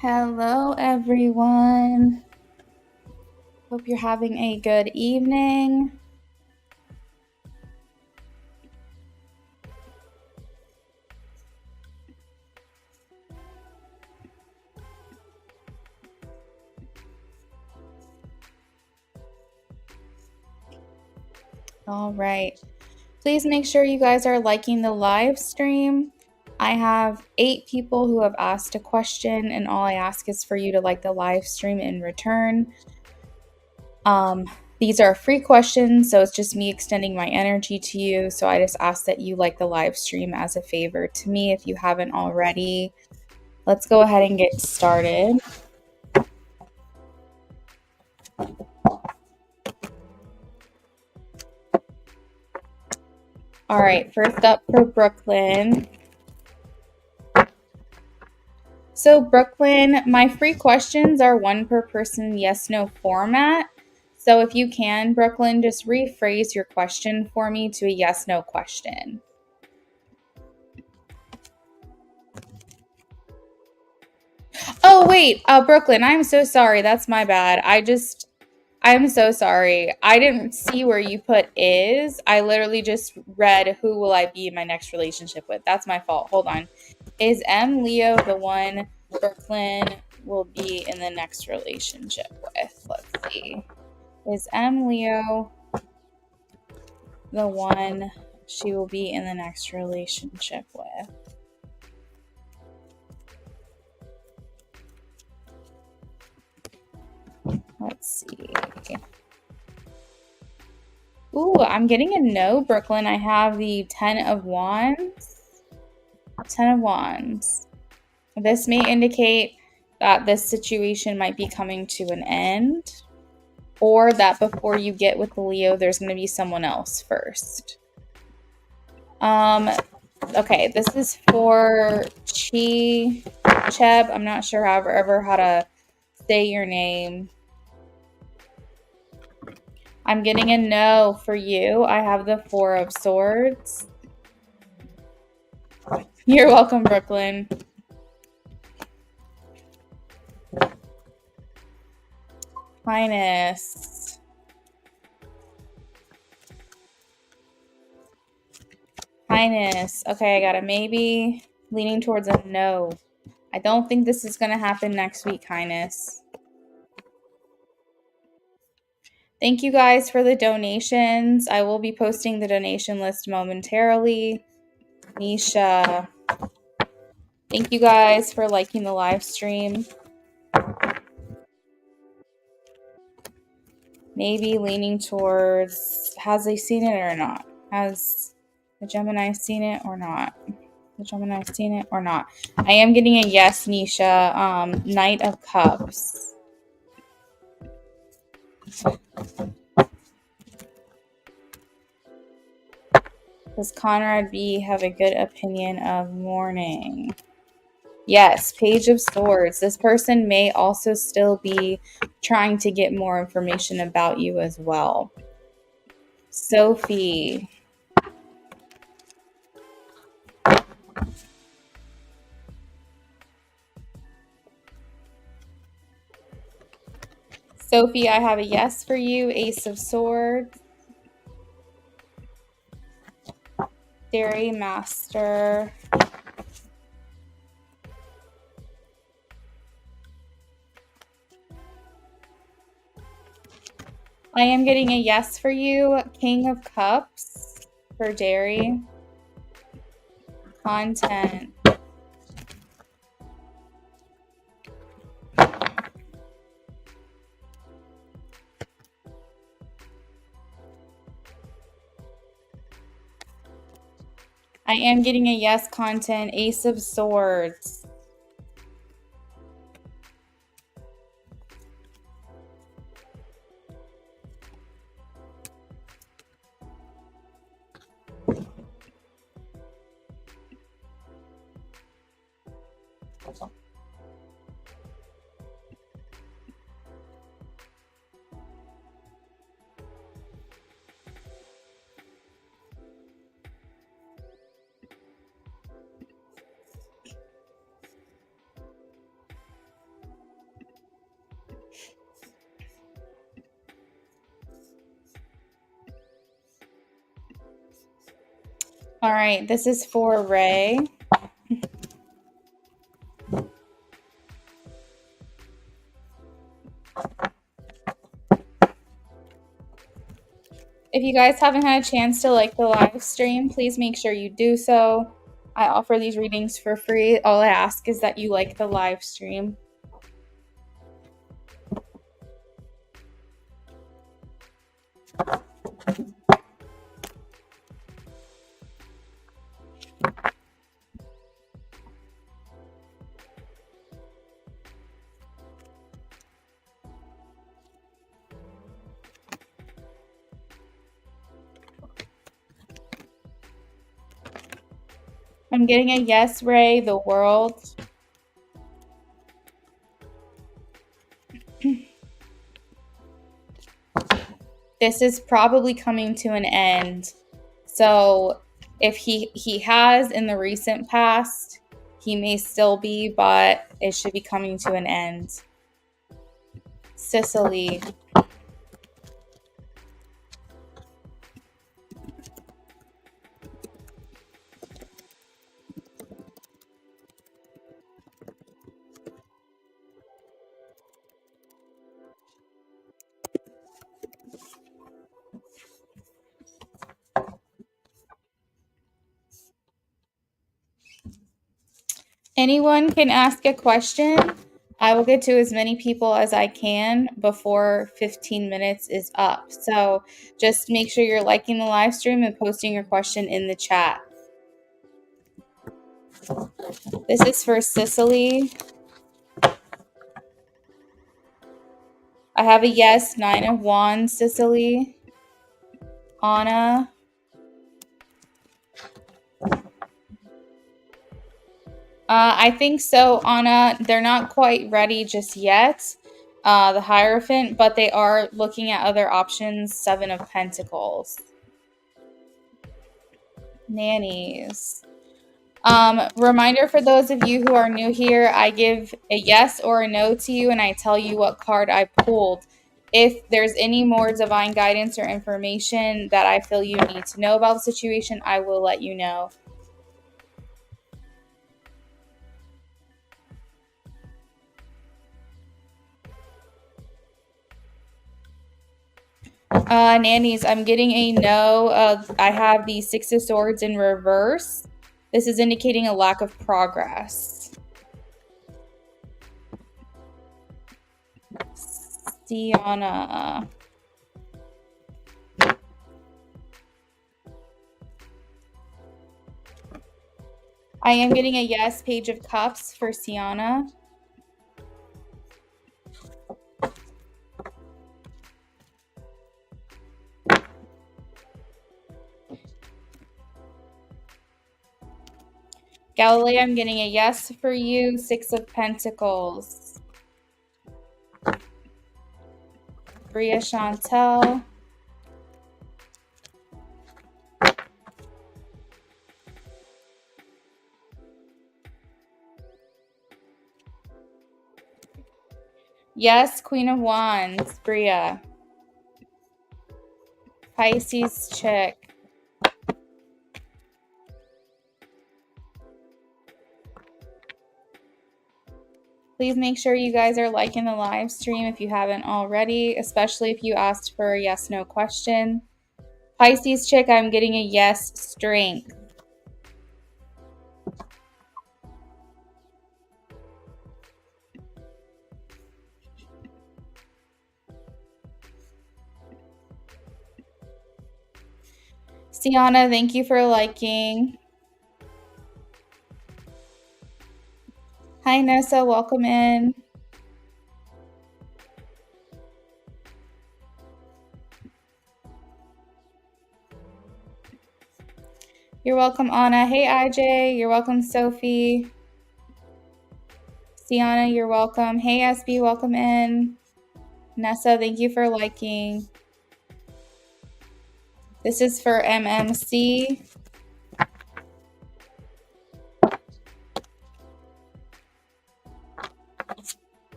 Hello, everyone. Hope you're having a good evening. All right. Please make sure you guys are liking the live stream. I have 8 people who have asked a question, and all I ask is for you to like the live stream in return. These are free questions, so it's just me extending my energy to you. So I just ask that you like the live stream as a favor to me if you haven't already. Let's go ahead and get started. All right, first up for Brooklyn. So Brooklyn, my free questions are 1 per person, yes/no format. So if you can, Brooklyn, just rephrase your question for me to a yes/no question. Oh, wait, Brooklyn, I'm so sorry. That's my bad. I'm so sorry. I didn't see where you put is. I literally just read who will I be in my next relationship with. That's my fault. Hold on. Is M Leo the one Brooklyn will be in the next relationship with? Let's see. Is M Leo the one she will be in the next relationship with? Let's see. Ooh, I'm getting a no, Brooklyn. I have the 10 of Wands. 10 of Wands. This may indicate that this situation might be coming to an end, or that before you get with the Leo, there's going to be someone else first. Okay, this is for Cheb. I'm not sure how to say your name. I'm getting a no for you. I have the 4 of Swords. You're welcome, Brooklyn. Highness. Highness. Okay, I got a maybe, leaning towards a no. I don't think this is going to happen next week, Highness. Thank you guys for the donations. I will be posting the donation list momentarily. Nisha. Thank you guys for liking the live stream. Maybe leaning towards, has they seen it or not? Has the Gemini seen it or not? The Gemini seen it or not? I am getting a yes, Nisha. Knight of Cups. Does Conrad B have a good opinion of mourning? Yes, Page of Swords. This person may also still be trying to get more information about you as well. Sophie. Sophie, I have a yes for you. Ace of Swords. Dairy Master. I am getting a yes for you. King of Cups for Dairy. Content. I am getting a yes, content. Ace of Swords. All right, this is for Ray. If you guys haven't had a chance to like the live stream, please make sure you do so. I offer these readings for free. All I ask is that you like the live stream. I'm getting a yes, Ray, the world. This is probably coming to an end. So if he has in the recent past, he may still be, but it should be coming to an end. Sicily. Anyone can ask a question. I will get to as many people as I can before 15 minutes is up. So just make sure you're liking the live stream and posting your question in the chat. This is for Sicily. I have a yes, 9 of Wands, Sicily. Anna. I think so, Anna. They're not quite ready just yet, the Hierophant, but they are looking at other options. 7 of Pentacles. Nannies. Reminder for those of you who are new here, I give a yes or a no to you, and I tell you what card I pulled. If there's any more divine guidance or information that I feel you need to know about the situation, I will let you know. Nannies, I'm getting a no. I have the 6 of Swords in reverse. This is indicating a lack of progress. Sienna. I am getting a yes, Page of Cups for Sienna. Galileo, I'm getting a yes for you, 6 of Pentacles. Bria Chantel. Yes, Queen of Wands, Bria. Pisces chick. Please make sure you guys are liking the live stream if you haven't already, especially if you asked for a yes/no question. Pisces chick, I'm getting a yes, Strength. Sienna, thank you for liking. Hi, Nessa, welcome in. You're welcome, Anna. Hey, IJ. You're welcome, Sophie. Sienna, you're welcome. Hey, SB, welcome in. Nessa, thank you for liking. This is for MMC.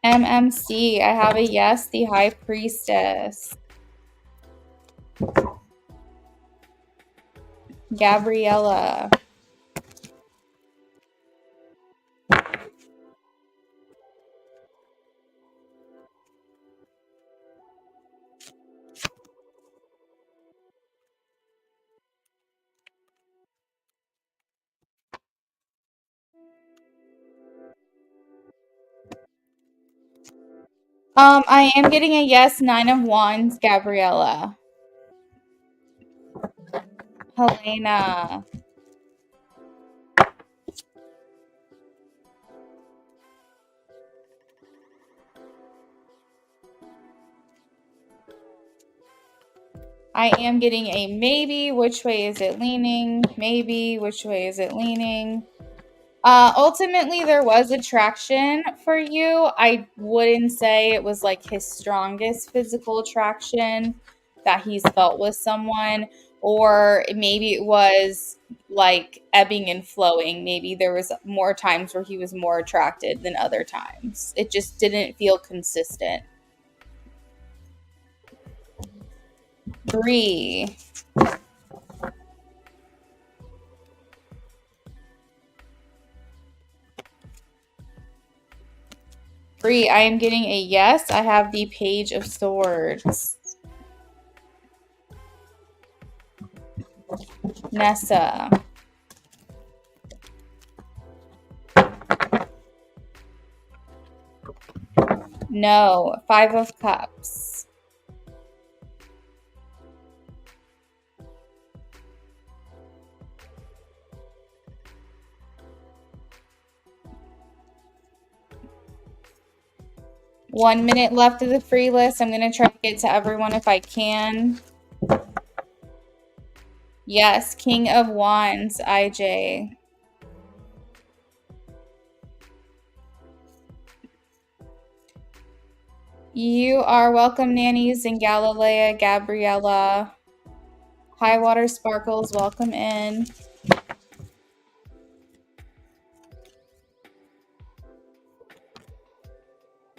MMC, I have a yes, the High Priestess. Gabriella. I am getting a yes, 9 of Wands, Gabriella. Helena. I am getting a maybe. Which way is it leaning? Maybe. Which way is it leaning? Ultimately, there was attraction for you. I wouldn't say it was like his strongest physical attraction that he's felt with someone, or maybe it was like ebbing and flowing. Maybe there was more times where he was more attracted than other times. It just didn't feel consistent. 3. 3, I am getting a yes. I have the Page of Swords. Nessa. No. 5 of Cups. One minute left of the free list. I'm going to try to get to everyone if I can. Yes, King of Wands, IJ. You are welcome, Nannies and Galilea, Gabriella. High Water Sparkles, welcome in.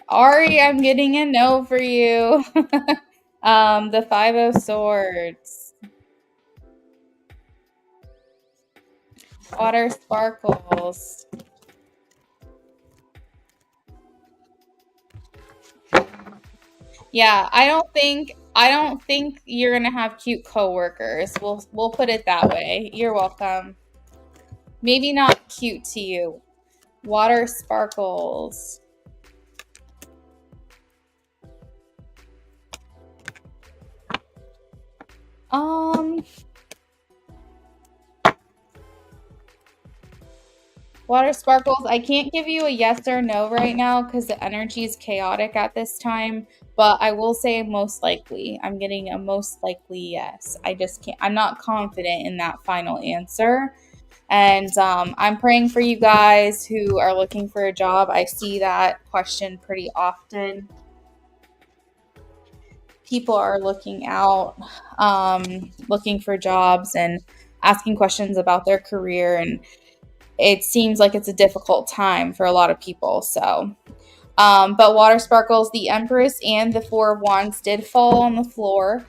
Ari, I'm getting a no for you. The 5 of Swords. Water Sparkles. Yeah, I don't think you're gonna have cute coworkers. We'll put it that way. You're welcome. Maybe not cute to you. Water Sparkles. Water Sparkles, I can't give you a yes or no right now because the energy is chaotic at this time, but I will say most likely. I'm getting a most likely yes. I just can't, I'm not confident in that final answer. And I'm praying for you guys who are looking for a job. I see that question pretty often. People are looking out, looking for jobs and asking questions about their career, and it seems like it's a difficult time for a lot of people. So, but Water Sparkles, the Empress and the 4 of Wands did fall on the floor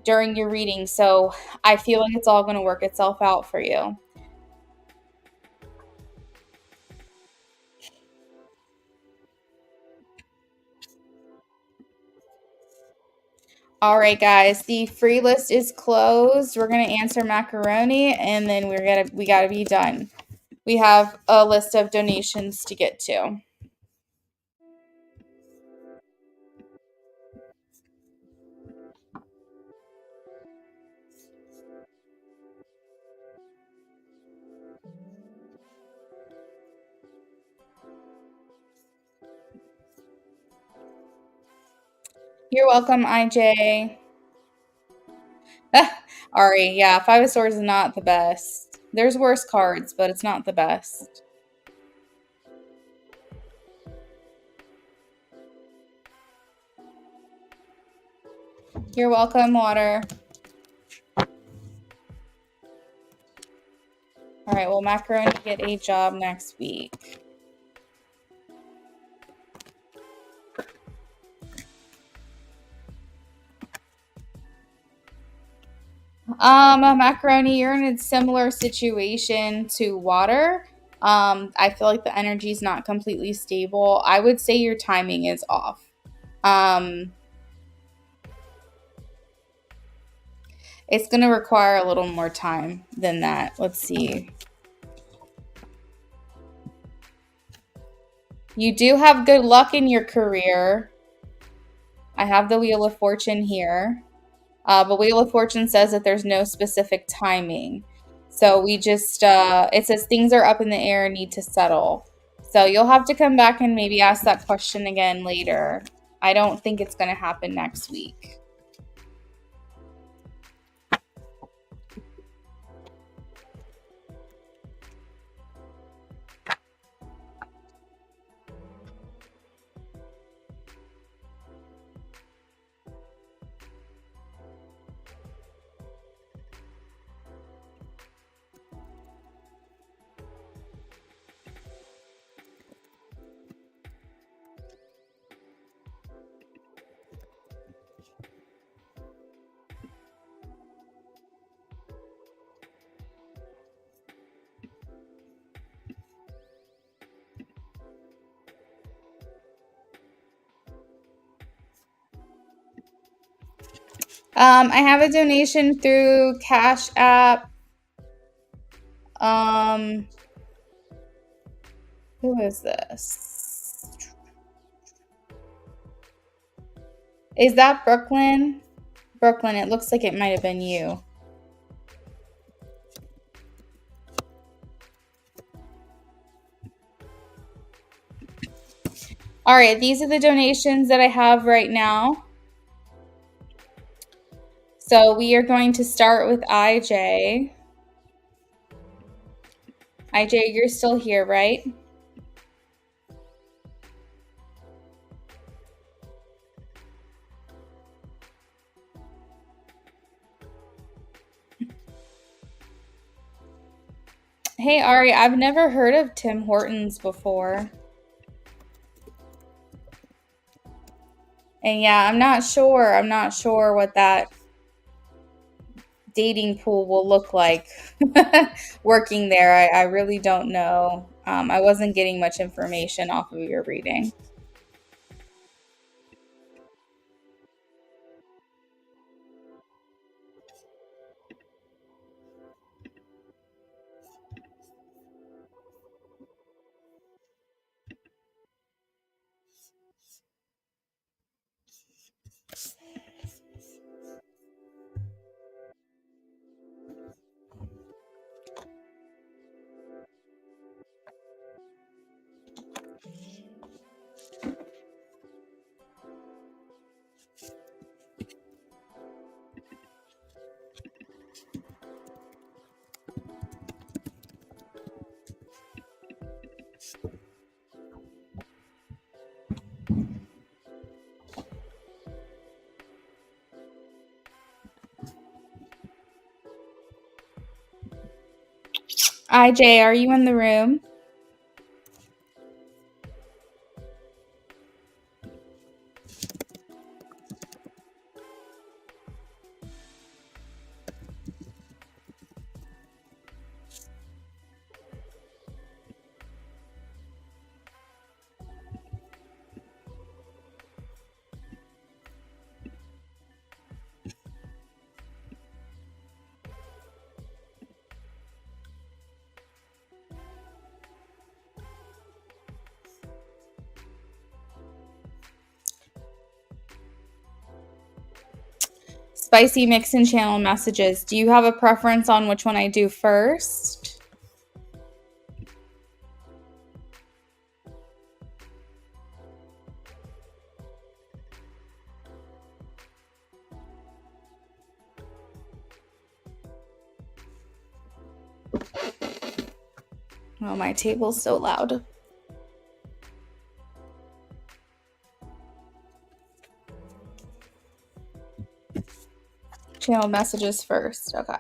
during your reading. So I feel like it's all going to work itself out for you. All right, guys, the free list is closed. We're going to answer macaroni and then we got to be done. We have a list of donations to get to. You're welcome, IJ. Ari, yeah, 5 of Swords is not the best. There's worse cards, but it's not the best. You're welcome, Water. All right, well, Macaroni get a job next week. Macaroni, you're in a similar situation to water. I feel like the energy is not completely stable. I would say your timing is off. Um, it's going to require a little more time than that. Let's see. You do have good luck in your career. I have the Wheel of Fortune here. But Wheel of Fortune says that there's no specific timing. So we just, it says things are up in the air and need to settle. So you'll have to come back and maybe ask that question again later. I don't think it's going to happen next week. I have a donation through Cash App. Who is this? Is that Brooklyn? Brooklyn, it looks like it might have been you. All right, these are the donations that I have right now. So we are going to start with IJ. IJ, you're still here, right? Hey, Ari, I've never heard of Tim Hortons before. And yeah, I'm not sure. I'm not sure what that dating pool will look like working there. I really don't know. I wasn't getting much information off of your reading. IJ, are you in the room? Spicy mix and channel messages. Do you have a preference on which one I do first? Oh, my table's so loud. Channel messages first. Okay.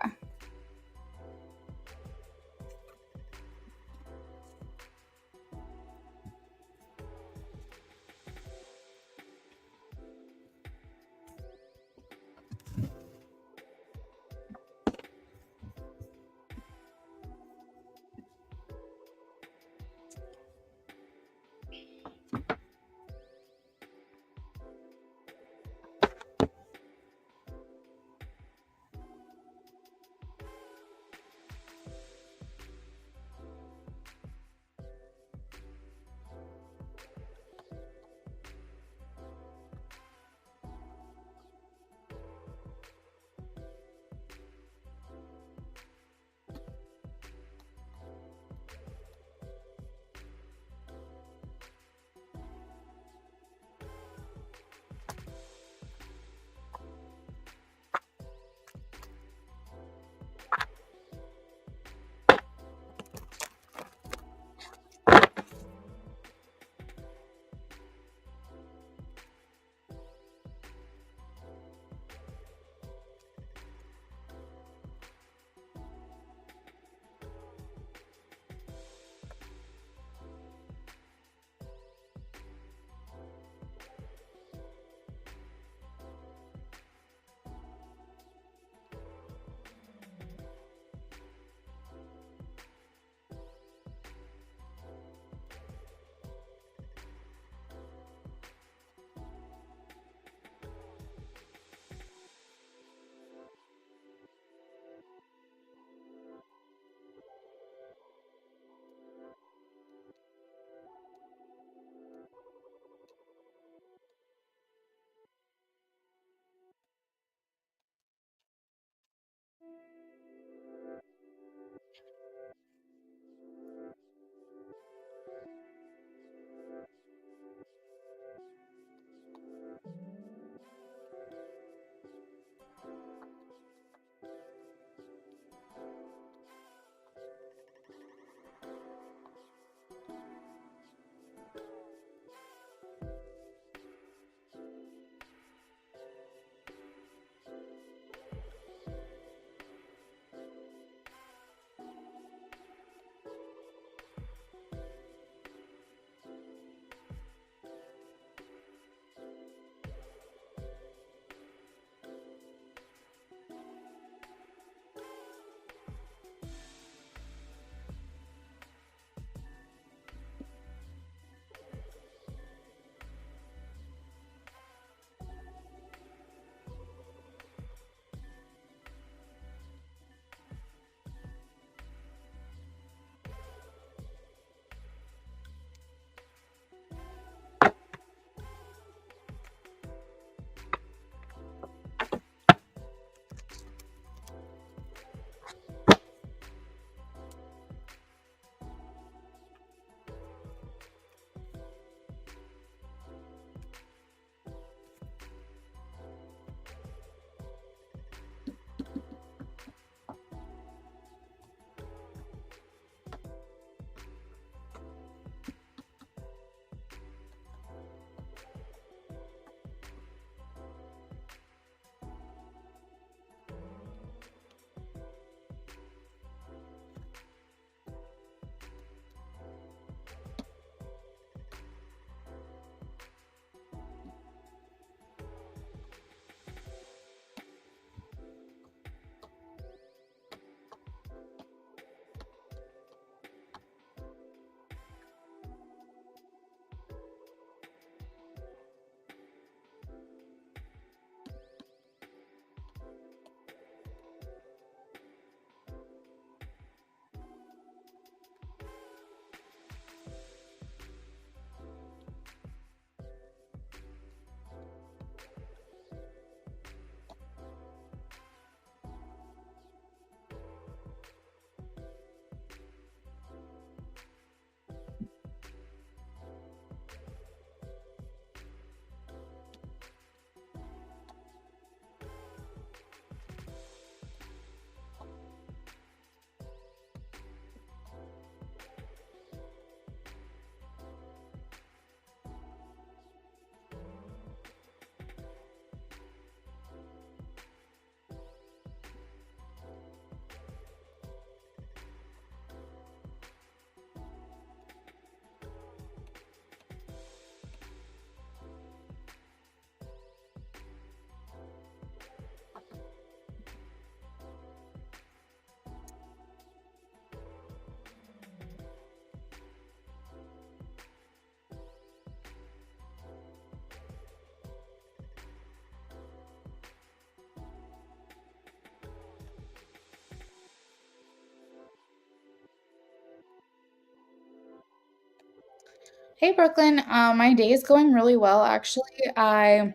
Hey Brooklyn, my day is going really well actually. I'm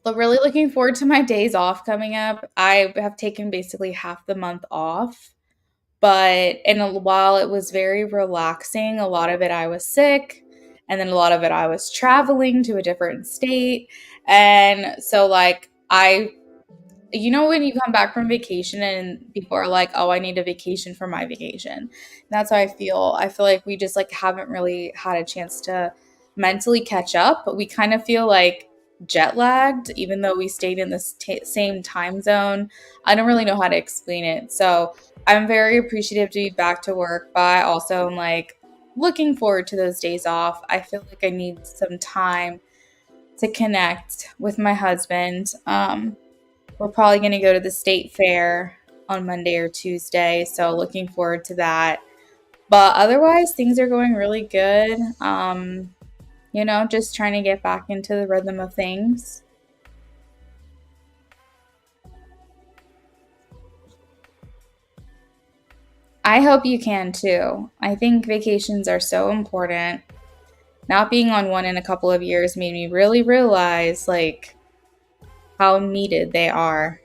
really looking forward to my days off coming up. I have taken basically half the month off, but while it was very relaxing, a lot of it I was sick, and then a lot of it I was traveling to a different state. And so like when you come back from vacation and people are like, "Oh, I need a vacation for my vacation." And that's how I feel. I feel like we just like haven't really had a chance to mentally catch up, but we kind of feel like jet lagged even though we stayed in the same time zone. I don't really know how to explain it. So, I'm very appreciative to be back to work, but I also am like looking forward to those days off. I feel like I need some time to connect with my husband. We're probably going to go to the state fair on Monday or Tuesday, so looking forward to that. But otherwise, things are going really good. Just trying to get back into the rhythm of things. I hope you can too. I think vacations are so important. Not being on one in a couple of years made me really realize like how needed they are.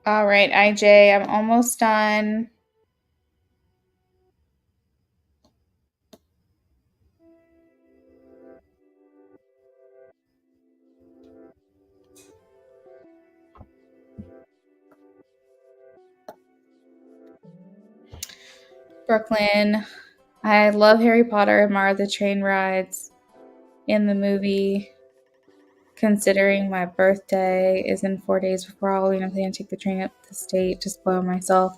All right, IJ, I'm almost done. Brooklyn. I love Harry Potter, admire the train rides in the movie. Considering my birthday is in 4 days before Halloween, I'm planning to take the train up the state to spoil myself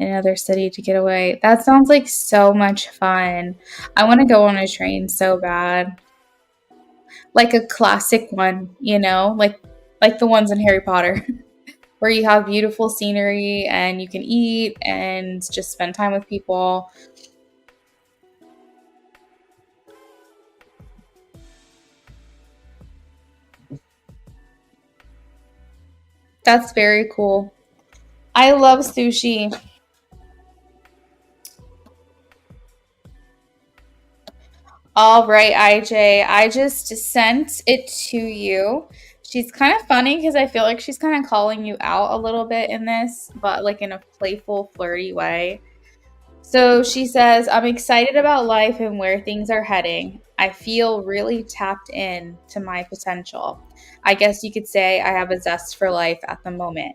in another city to get away. That sounds like so much fun. I want to go on a train so bad. Like a classic one, like the ones in Harry Potter where you have beautiful scenery and you can eat and just spend time with people. That's very cool. I love sushi. All right, IJ. I just sent it to you. She's kind of funny because I feel like she's kind of calling you out a little bit in this, but like in a playful, flirty way. So she says, I'm excited about life and where things are heading. I feel really tapped in to my potential. I guess you could say I have a zest for life at the moment.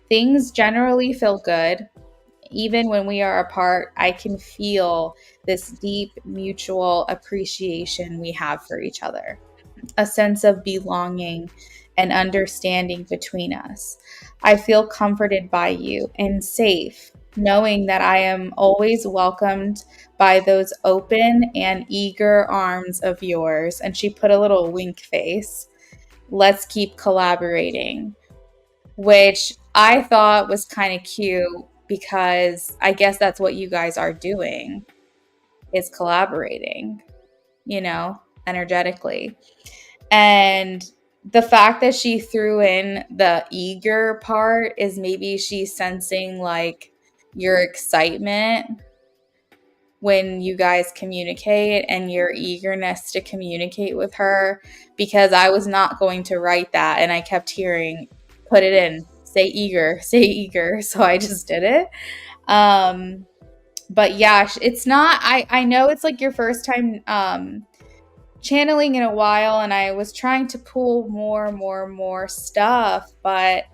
Things generally feel good. Even when we are apart, I can feel this deep mutual appreciation we have for each other, a sense of belonging and understanding between us. I feel comforted by you and safe, knowing that I am always welcomed by those open and eager arms of yours. And she put a little wink face. Let's keep collaborating, which I thought was kind of cute because I guess that's what you guys are doing is collaborating, you know, energetically. And the fact that she threw in the eager part is maybe she's sensing like your excitement when you guys communicate and your eagerness to communicate with her, because I was not going to write that and I kept hearing, put it in, say eager, say eager. So I just did it. But yeah, it's not, I know it's like your first time channeling in a while, and I was trying to pull more stuff, but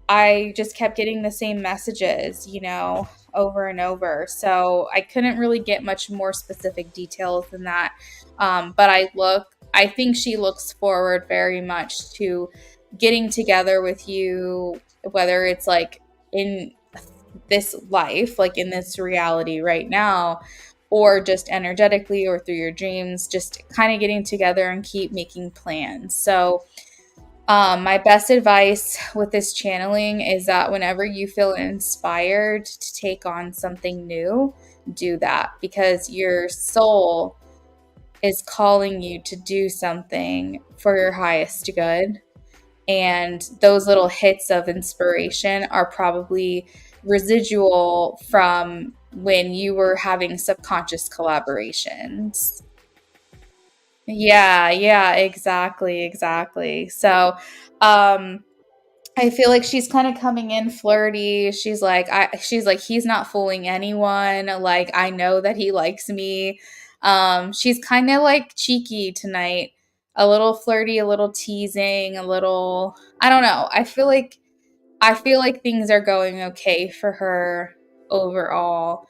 I just kept getting the same messages, you know, over and over. So I couldn't really get much more specific details than that. But I think she looks forward very much to getting together with you, whether it's like in this life, like in this reality right now, or just energetically or through your dreams, just kind of getting together and keep making plans. So, my best advice with this channeling is that whenever you feel inspired to take on something new, do that because your soul is calling you to do something for your highest good. And those little hits of inspiration are probably residual from when you were having subconscious collaborations. Yeah, exactly. So, um, I feel like she's kind of coming in flirty. She's like he's not fooling anyone. Like I know that he likes me. She's kind of like cheeky tonight. A little flirty, a little teasing, a little I don't know. I feel like things are going okay for her overall.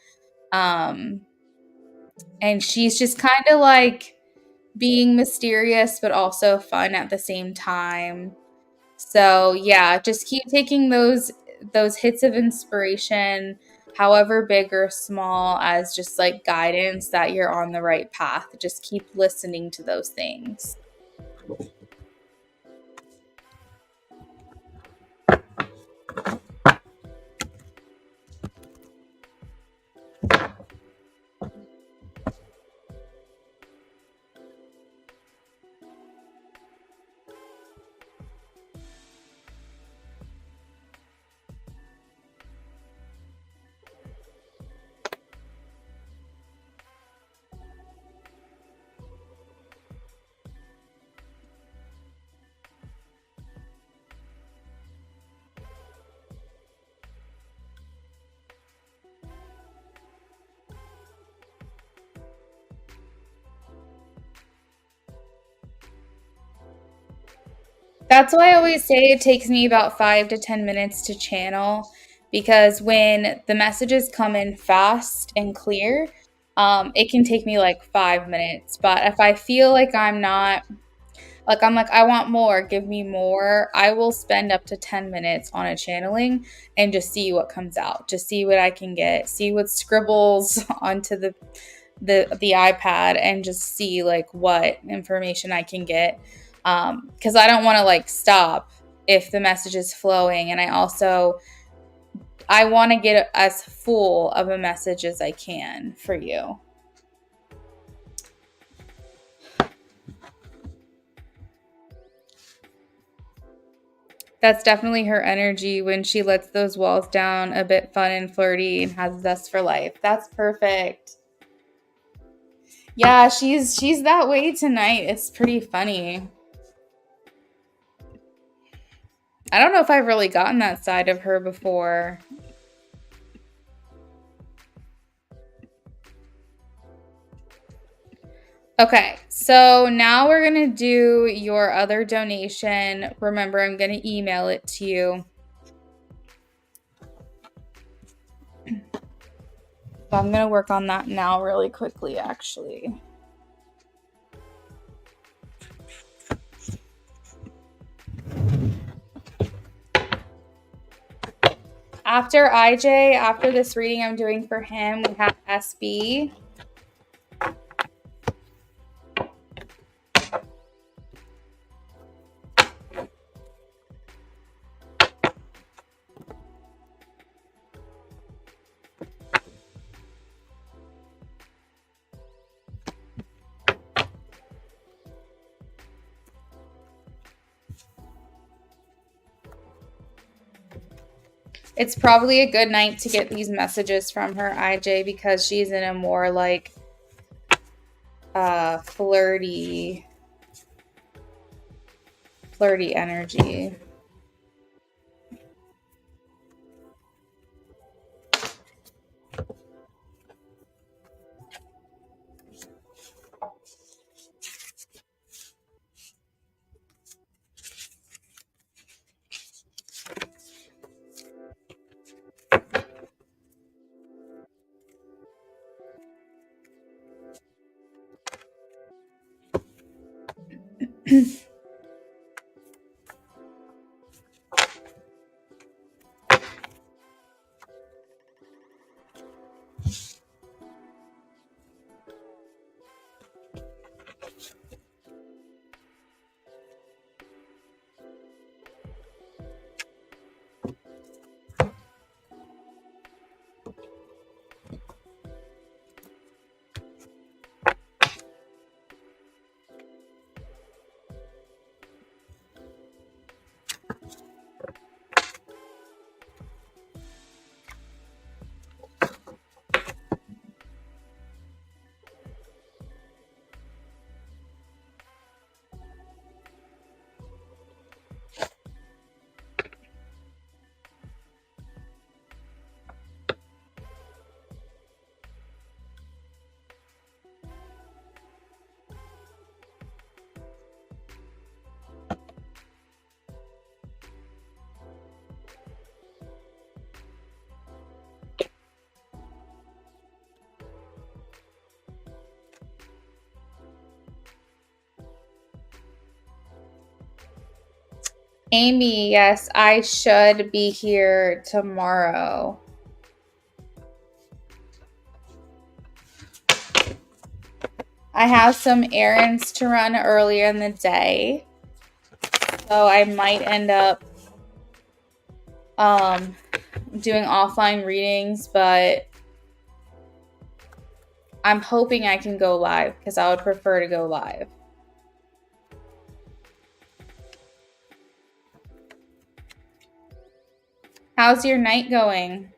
Um and she's just kind of like being mysterious but also fun at the same time. So yeah, just keep taking those hits of inspiration, however big or small, as just like guidance that you're on the right path. Just keep listening to those things. That's why I always say it takes me about 5 to 10 minutes to channel because when the messages come in fast and clear, it can take me like 5 minutes. But if I feel like I'm not like I'm like I want more, give me more, I will spend up to 10 minutes on a channeling and just see what comes out. Just see what I can get, see what scribbles onto the iPad and just see like what information I can get. Because I don't want to like stop if the message is flowing, and I want to get as full of a message as I can for you. That's definitely her energy when she lets those walls down a bit fun and flirty and has zest for life. That's perfect. Yeah, she's that way tonight. It's pretty funny. I don't know if I've really gotten that side of her before. Okay, so now we're gonna do your other donation. Remember, I'm gonna email it to you. So I'm gonna work on that now really quickly, actually. After IJ, after this reading I'm doing for him, we have SB. It's probably a good night to get these messages from her, IJ, because she's in a more like flirty energy. Amy, yes, I should be here tomorrow. I have some errands to run earlier in the day, so I might end up doing offline readings, but I'm hoping I can go live because I would prefer to go live. How's your night going?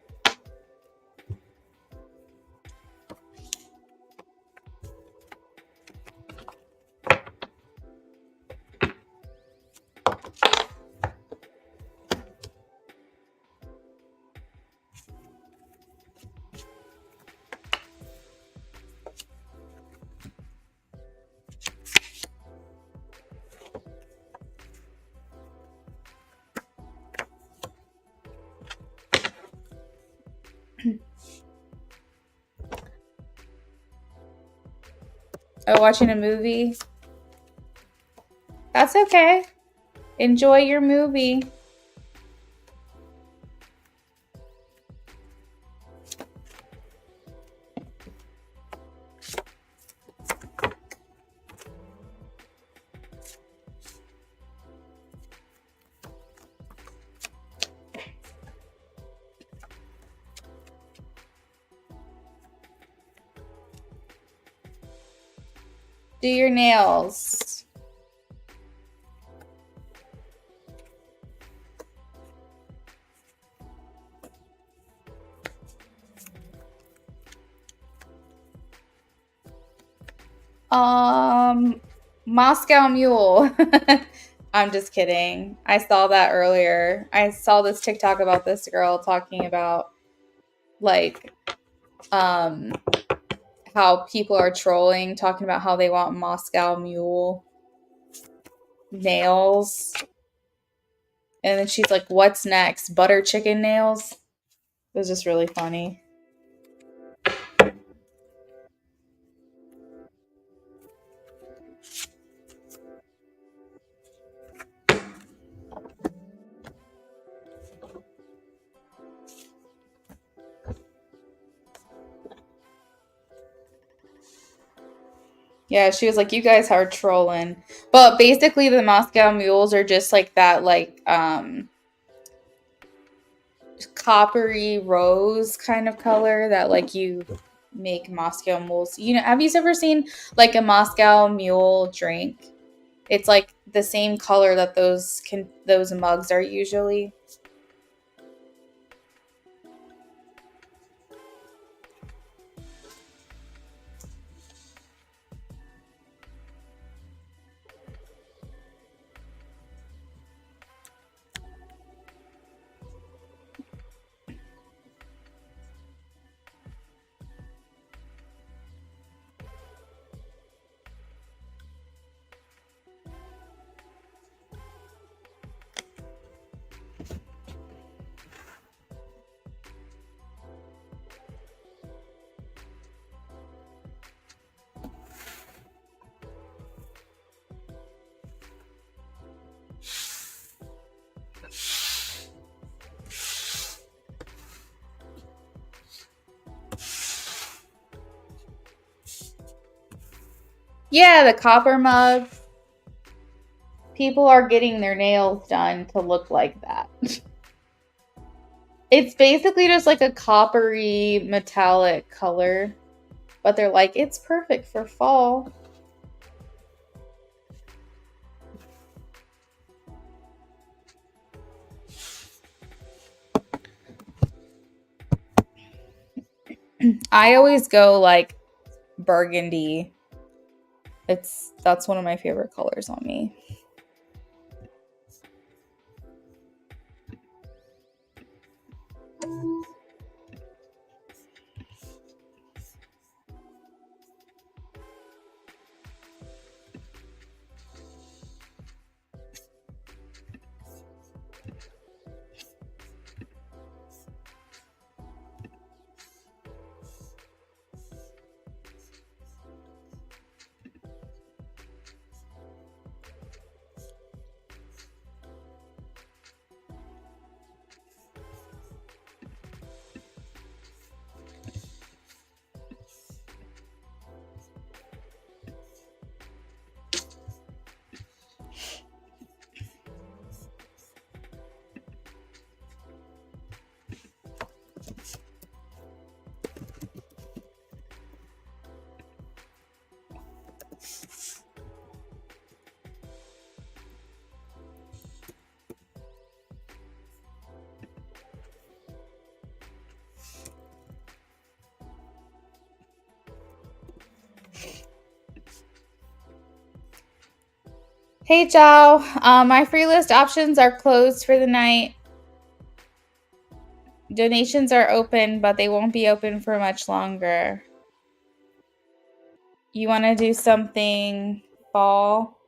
Oh, watching a movie? That's okay. Enjoy your movie. Do your nails. Moscow Mule. I'm just kidding. I saw that earlier. I saw this TikTok about this girl talking about like um how people are trolling, talking about how they want Moscow Mule nails. And then she's like, "What's next? Butter chicken nails?" It was just really funny. Yeah, she was like, "You guys are trolling." But basically the Moscow mules are just like that coppery rose kind of color that like you make Moscow mules. You know, have you ever seen like a Moscow mule drink? It's like the same color that those mugs are usually. Yeah, the copper mug. People are getting their nails done to look like that. It's basically just like a coppery metallic color, but they're like, it's perfect for fall. I always go like burgundy. That's one of my favorite colors on me. Hey, Chow. My free list options are closed for the night. Donations are open, but they won't be open for much longer. You want to do something fall?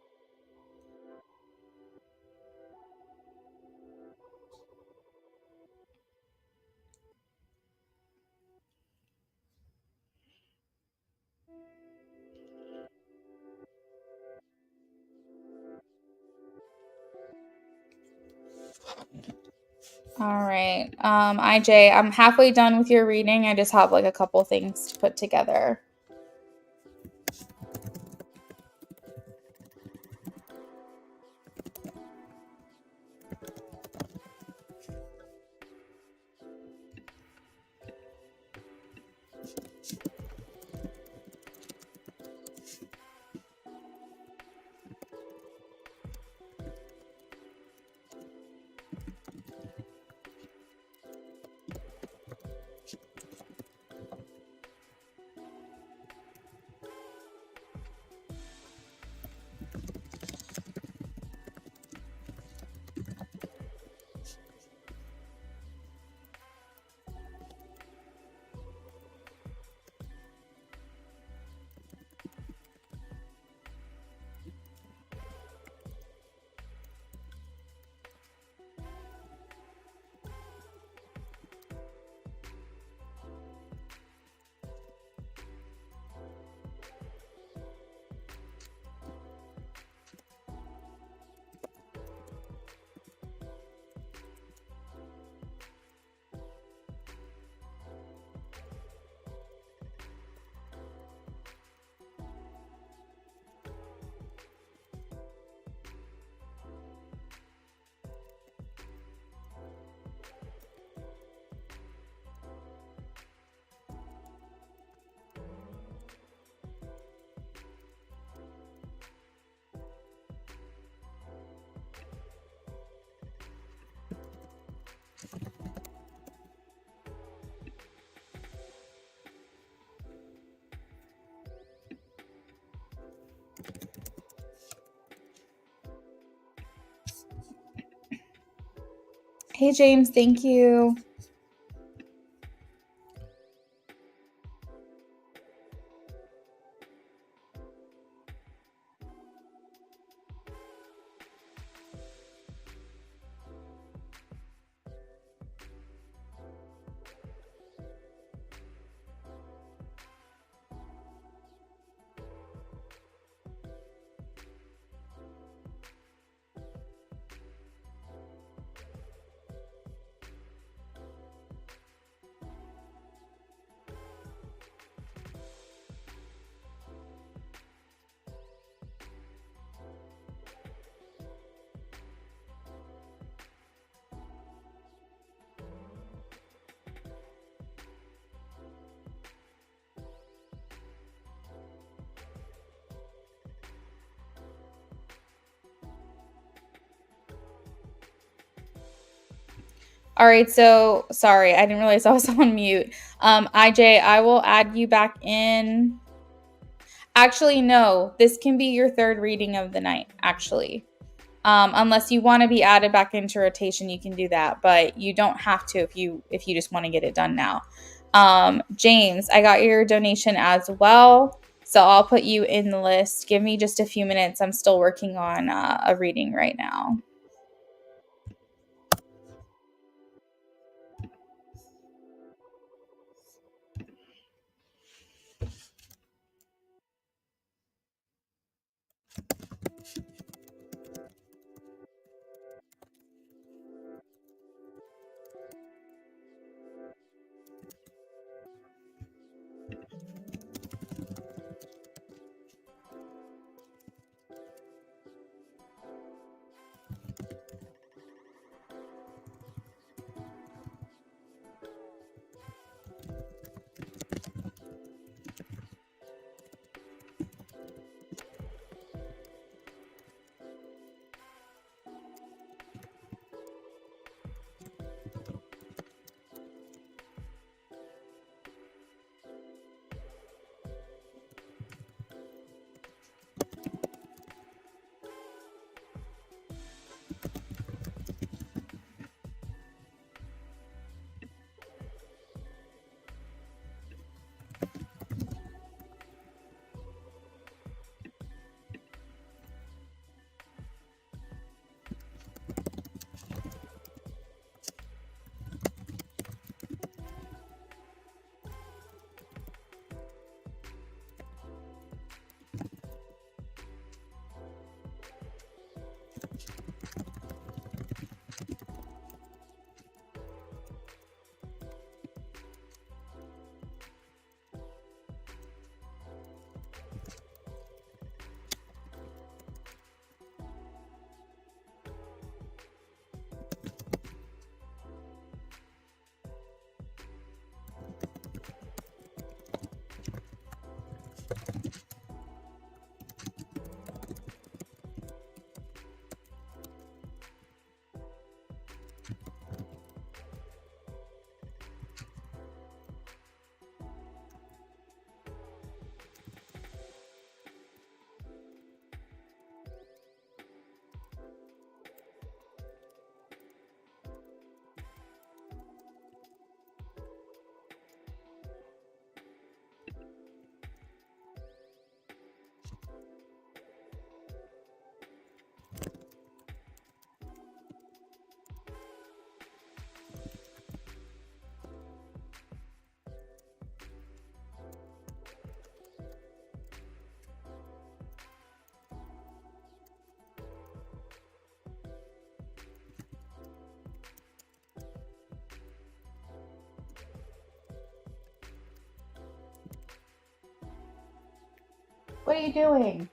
All right. IJ, I'm halfway done with your reading. I just have like a couple things to put together. Hey, James, thank you. All right, so sorry, I didn't realize I was on mute. IJ, I will add you back in. Actually, no, this can be your third reading of the night, actually. Unless you want to be added back into rotation, you can do that, but you don't have to if you just want to get it done now. James, I got your donation as well, so I'll put you in the list. Give me just a few minutes. I'm still working on a reading right now. What are you doing?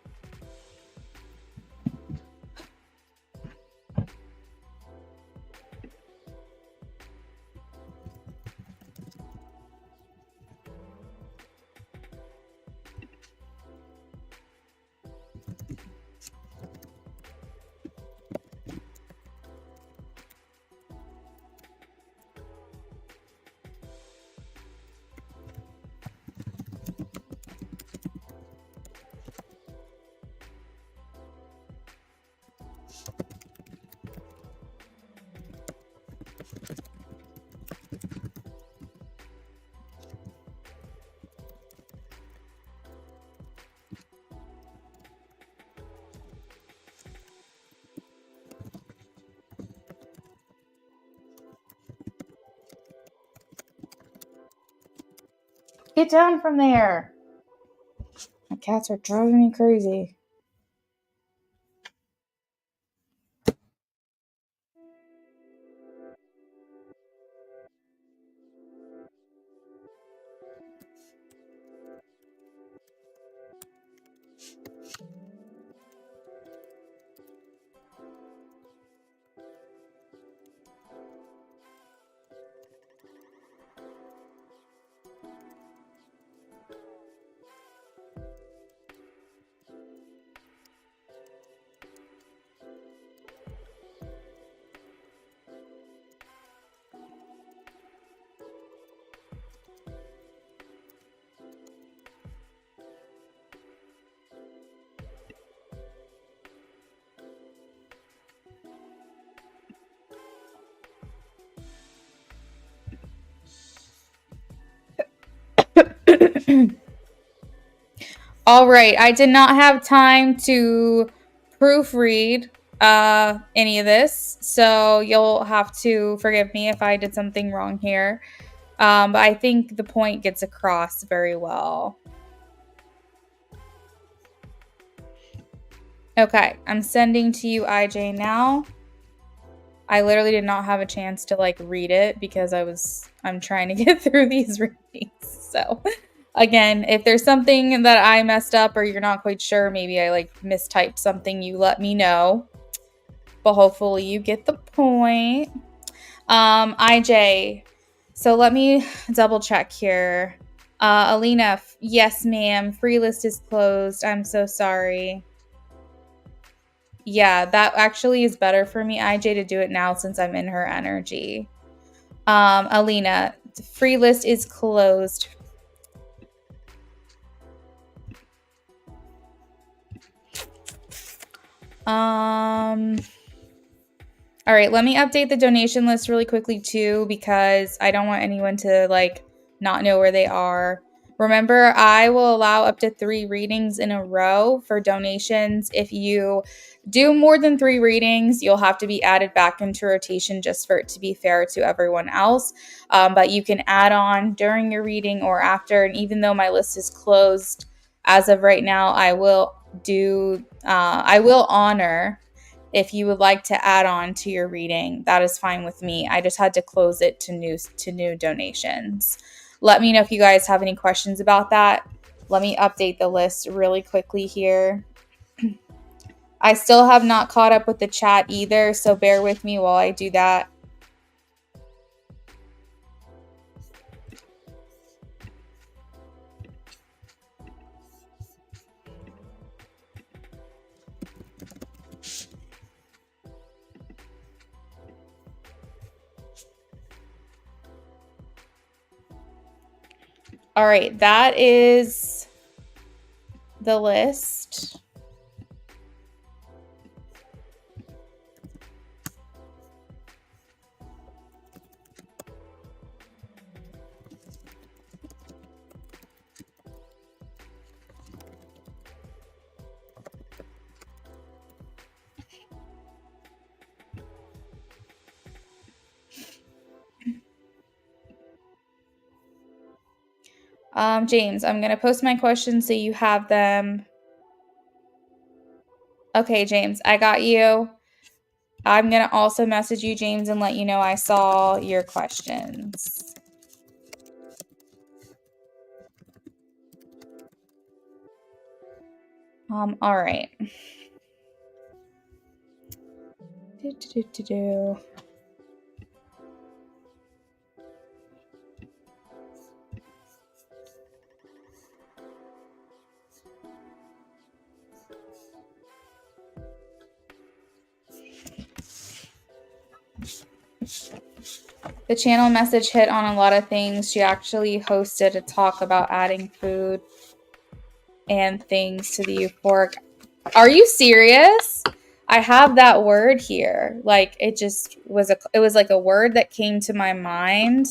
Get down from there. My cats are driving me crazy. All right, I did not have time to proofread any of this, so you'll have to forgive me if I did something wrong here. But I think the point gets across very well. Okay, I'm sending to you, IJ, now. I literally did not have a chance to like read it because I'm trying to get through these readings. So again, if there's something that I messed up or you're not quite sure, maybe I like mistyped something, you let me know. But hopefully you get the point. IJ, so let me double check here. Alina, yes, ma'am. Free list is closed. I'm so sorry. Yeah, that actually is better for me, IJ, to do it now since I'm in her energy. Alina, the free list is closed. All right, let me update the donation list really quickly too, because I don't want anyone to like not know where they are. Remember, I will allow up to 3 readings in a row for donations. If you do more than 3 readings, you'll have to be added back into rotation just for it to be fair to everyone else. But you can add on during your reading or after. And even though my list is closed as of right now, I will honor if you would like to add on to your reading. That is fine with me. I just had to close it to new donations. Let me know if you guys have any questions about that. Let me update the list really quickly here. I still have not caught up with the chat either, so bear with me while I do that. All right, that is the list. James, I'm going to post my questions so you have them. Okay, James, I got you. I'm going to also message you, James, and let you know I saw your questions. All right. The channel message hit on a lot of things. She actually hosted a talk about adding food and things to the euphoric. Are you serious? I have that word here. Like it just was it was like a word that came to my mind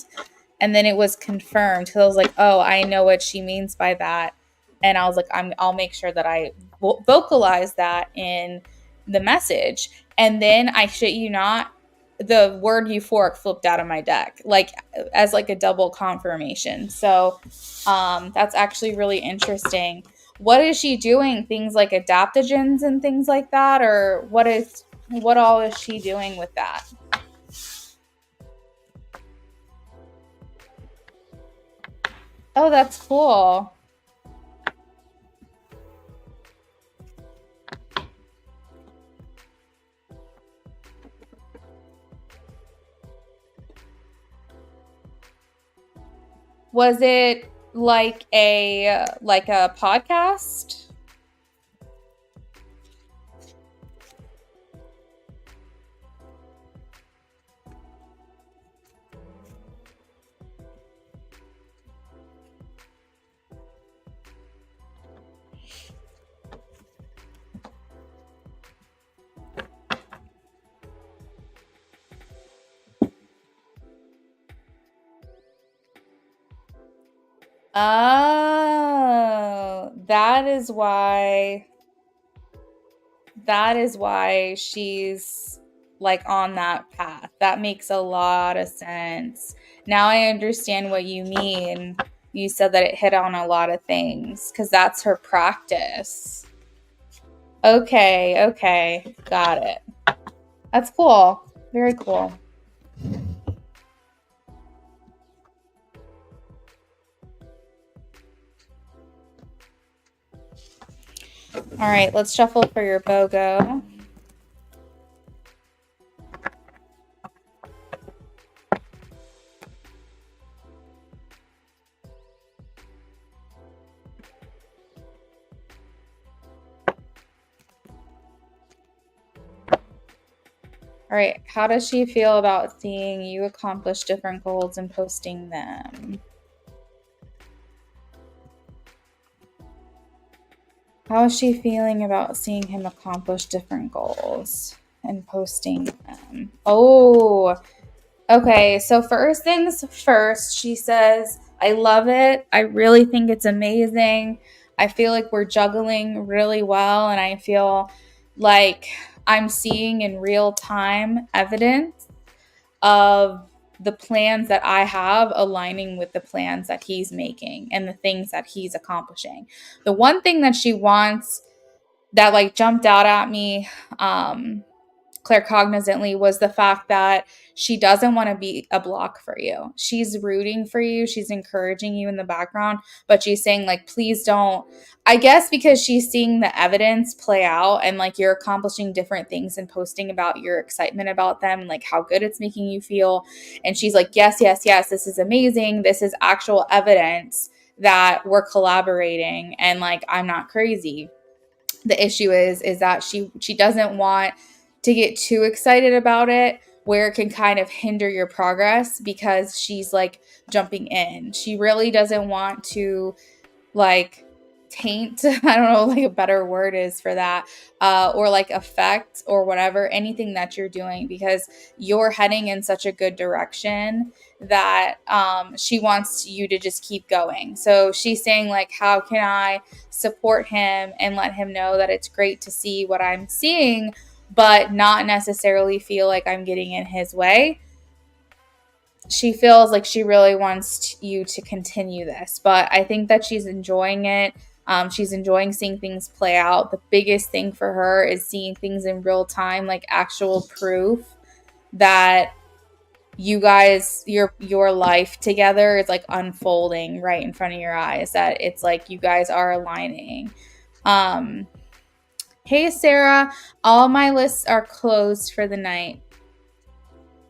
and then it was confirmed because I was like, oh, I know what she means by that. And I was like, I'll make sure that I vocalize that in the message. And then I shit you not, the word euphoric flipped out of my deck, like as like a double confirmation. So that's actually really interesting. What is she doing? Things like adaptogens and things like that, or what all is she doing with that? Oh, that's cool. Was it like a podcast? Oh, that is why she's like on that path. That makes a lot of sense. Now I understand what you mean. You said that it hit on a lot of things because that's her practice. Okay, okay. Got it. That's cool. Very cool. All right, let's shuffle for your BOGO. All right, how does she feel about seeing you accomplish different goals and posting them? How is she feeling about seeing him accomplish different goals and posting them? Oh, okay. So, first things first, she says, I love it. I really think it's amazing. I feel like we're juggling really well, and I feel like I'm seeing in real time evidence of the plans that I have aligning with the plans that he's making and the things that he's accomplishing. The one thing that she wants that like jumped out at me claircognizantly was the fact that she doesn't want to be a block for you. She's rooting for you, she's encouraging you in the background, but she's saying like please don't. I guess because she's seeing the evidence play out and like you're accomplishing different things and posting about your excitement about them, like how good it's making you feel, and she's like yes, yes, yes, this is amazing, this is actual evidence that we're collaborating and like I'm not crazy. The issue is that she doesn't want to get too excited about it where it can kind of hinder your progress because she's like jumping in. She really doesn't want to like taint I don't know like a better word is for that, or like affect or whatever anything that you're doing because you're heading in such a good direction that she wants you to just keep going. So she's saying like how can I support him and let him know that it's great to see what I'm seeing but not necessarily feel like I'm getting in his way. She feels like she really wants you to continue this, but I think that she's enjoying it. She's enjoying seeing things play out. The biggest thing for her is seeing things in real time, like actual proof that you guys, your life together is like unfolding right in front of your eyes. That it's like you guys are aligning. Hey Sarah, all my lists are closed for the night.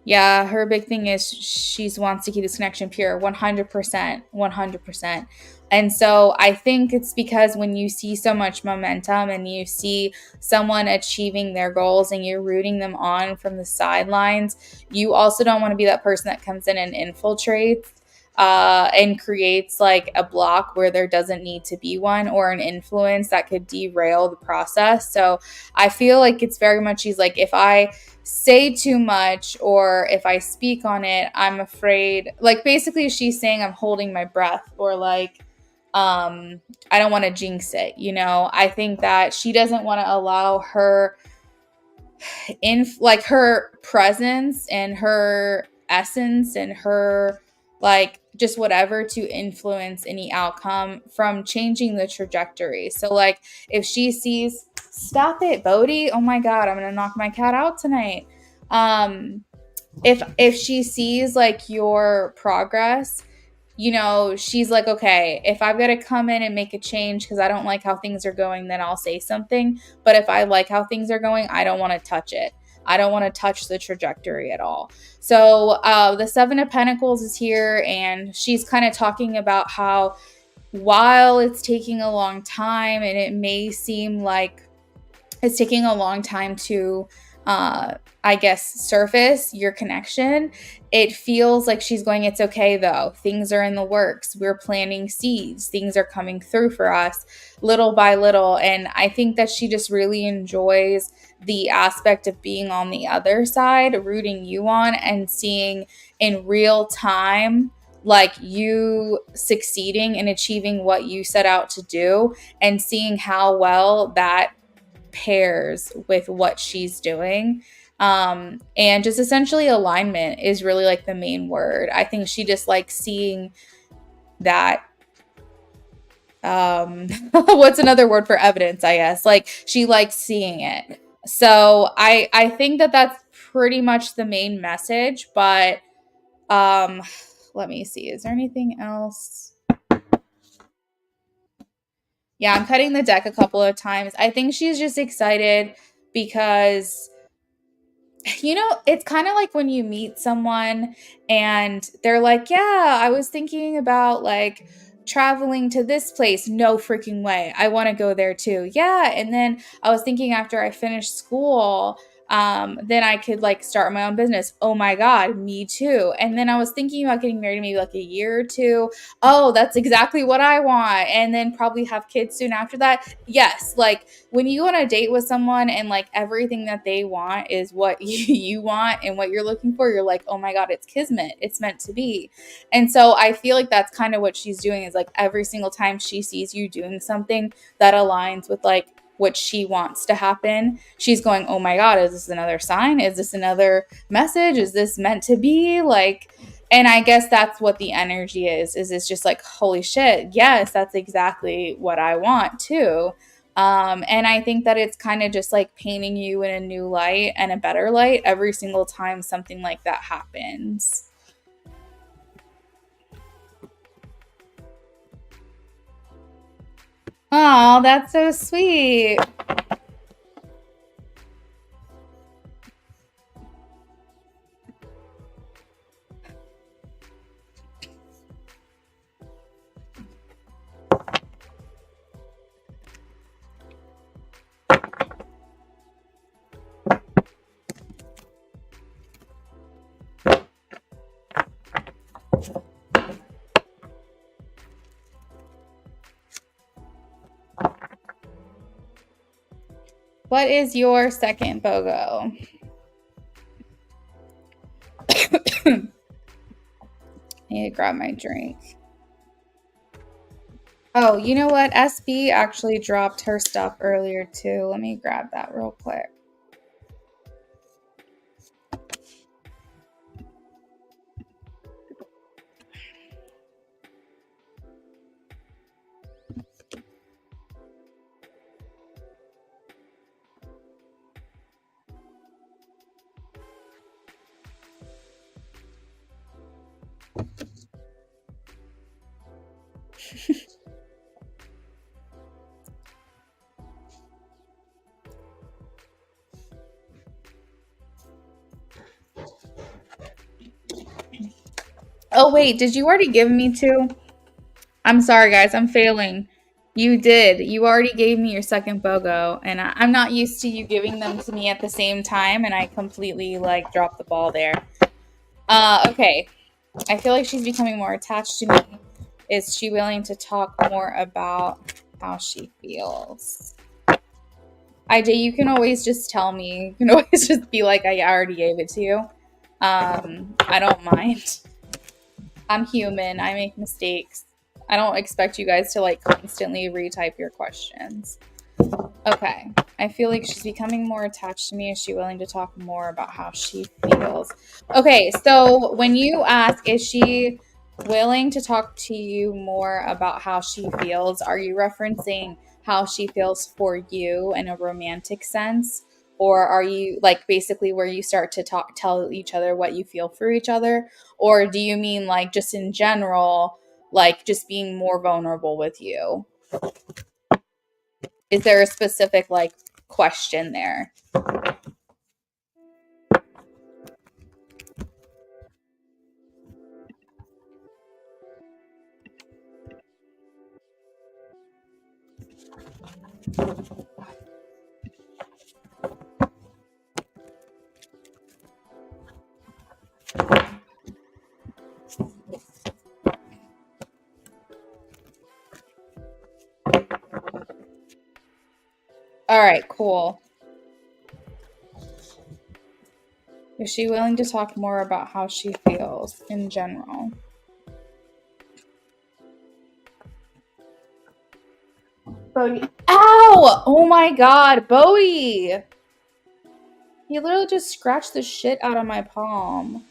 Yeah, her big thing is she wants to keep this connection pure 100%, 100%. And so I think it's because when you see so much momentum and you see someone achieving their goals and you're rooting them on from the sidelines, you also don't want to be that person that comes in and infiltrates and creates like a block where there doesn't need to be one or an influence that could derail the process. So I feel like it's very much she's like, if I say too much or if I speak on it, I'm afraid, like basically she's saying I'm holding my breath or like I don't want to jinx it, you know. I think that she doesn't want to allow her in like her presence and her essence and her like just whatever to influence any outcome from changing the trajectory. So like if she sees, stop it, Bodhi. Oh my God, I'm gonna knock my cat out tonight. If she sees like your progress, you know, she's like, okay, if I've got to come in and make a change because I don't like how things are going, then I'll say something. But if I like how things are going, I don't want to touch it. I don't want to touch the trajectory at all. So the Seven of Pentacles is here, and she's kind of talking about how while it's taking a long time and it may seem like it's taking a long time to I guess surface your connection, it feels like she's going, it's okay though, things are in the works, we're planting seeds, things are coming through for us little by little. And I think that she just really enjoys the aspect of being on the other side, rooting you on and seeing in real time like you succeeding and achieving what you set out to do, and seeing how well that pairs with what she's doing. And just essentially alignment is really like the main word. I think she just likes seeing that. What's another word for evidence? I guess like she likes seeing it. So I think that that's pretty much the main message. But let me see. Is there anything else? Yeah, I'm cutting the deck a couple of times. I think she's just excited because, you know, it's kind of like when you meet someone and they're like, yeah, I was thinking about like traveling to this place. No freaking way. I want to go there too. Yeah. And then I was thinking after I finished school, then I could like start my own business. Oh my God, me too. And then I was thinking about getting married maybe like a year or two. Oh, that's exactly what I want. And then probably have kids soon after that. Yes. Like when you go on a date with someone and like everything that they want is what you want and what you're looking for, you're like, oh my God, it's kismet. It's meant to be. And so I feel like that's kind of what she's doing, is like every single time she sees you doing something that aligns with like what she wants to happen, she's going, oh my God, is this another sign? Is this another message? Is this meant to be? Like, and I guess that's what the energy is it's just like, holy shit, yes, that's exactly what I want too. And I think that it's kind of just like painting you in a new light and a better light every single time something like that happens. Oh, that's so sweet. What is your second BOGO? I need to grab my drink. Oh, you know what? SB actually dropped her stuff earlier too. Let me grab that real quick. Oh, wait, did you already give me two? I'm sorry, guys, I'm failing. You did. You already gave me your second BOGO, and I'm not used to you giving them to me at the same time, and I completely like dropped the ball there. Okay. I feel like she's becoming more attached to me. Is she willing to talk more about how she feels? IJ, you can always just tell me. You can always just be like, I already gave it to you. I don't mind. I'm human. I make mistakes. I don't expect you guys to like constantly retype your questions. Okay. I feel like she's becoming more attached to me. Is she willing to talk more about how she feels? Okay, so when you ask, is she willing to talk to you more about how she feels, are you referencing how she feels for you in a romantic sense? Or are you like basically where you start to tell each other what you feel for each other? Or do you mean like just in general, like just being more vulnerable with you? Is there a specific like question there? All right, cool. Is she willing to talk more about how she feels in general? Bodie. Ow! Oh my god, Bodie! He literally just scratched the shit out of my palm.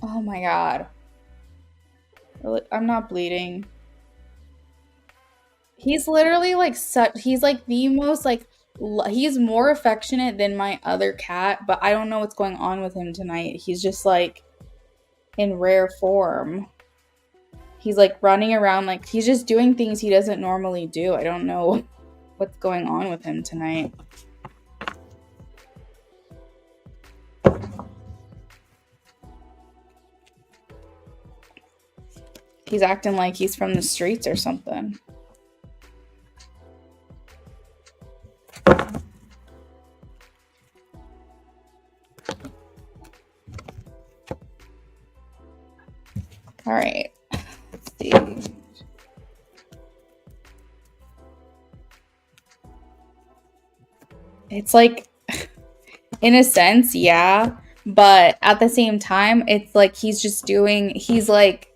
Oh my god. I'm not bleeding. He's literally like such, he's like the most like, he's more affectionate than my other cat, but I don't know what's going on with him tonight. He's just like in rare form. He's like running around, like he's just doing things he doesn't normally do. I don't know what's going on with him tonight. He's acting like he's from the streets or something. All right. Let's see. It's like, in a sense, yeah. But at the same time, it's like he's like,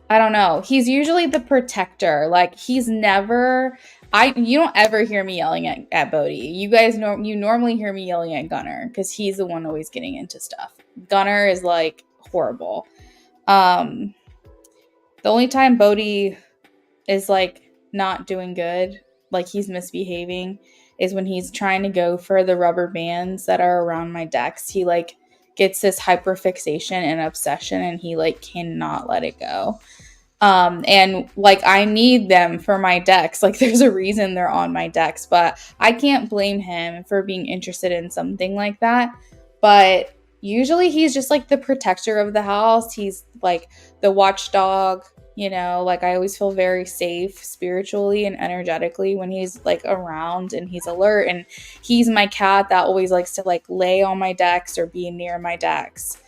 I don't know. He's usually the protector. Like he's never you don't ever hear me yelling at Bodie. You guys know you normally hear me yelling at Gunner because he's the one always getting into stuff. Gunner is like horrible. Um the only time Bodie is like not doing good, like he's misbehaving, is when he's trying to go for the rubber bands that are around my decks. He like gets this hyperfixation and obsession and he like cannot let it go. And like I need them for my decks. Like there's a reason they're on my decks, but I can't blame him for being interested in something like that. But usually he's just like the protector of the house. He's like the watchdog, like I always feel very safe spiritually and energetically when he's like around and he's alert, and he's my cat that always likes to like lay on my decks or be near my decks.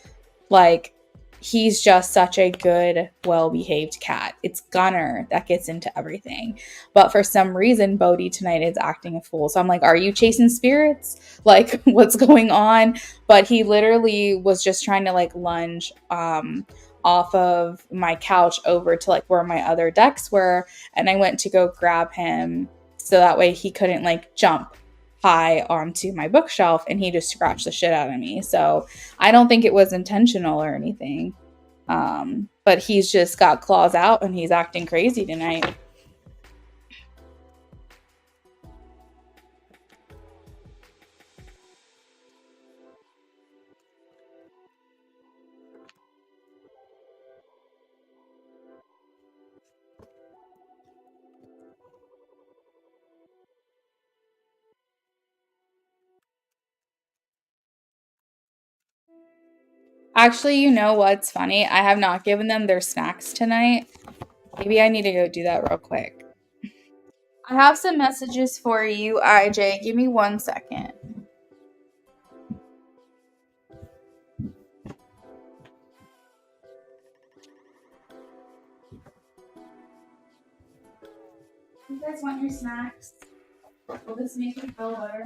Like he's just such a good, well-behaved cat. It's Gunner that gets into everything. But for some reason, Bodhi tonight is acting a fool. So I'm like, are you chasing spirits? Like, what's going on? But he literally was just trying to like lunge off of my couch over to like where my other decks were. And I went to go grab him so that way he couldn't like jump high onto my bookshelf, and he just scratched the shit out of me. So I don't think it was intentional or anything. But he's just got claws out and he's acting crazy tonight. Actually, you know what's funny? I have not given them their snacks tonight. Maybe I need to go do that real quick. I have some messages for you, IJ. Give me 1 second. You guys want your snacks? Will this make you feel better?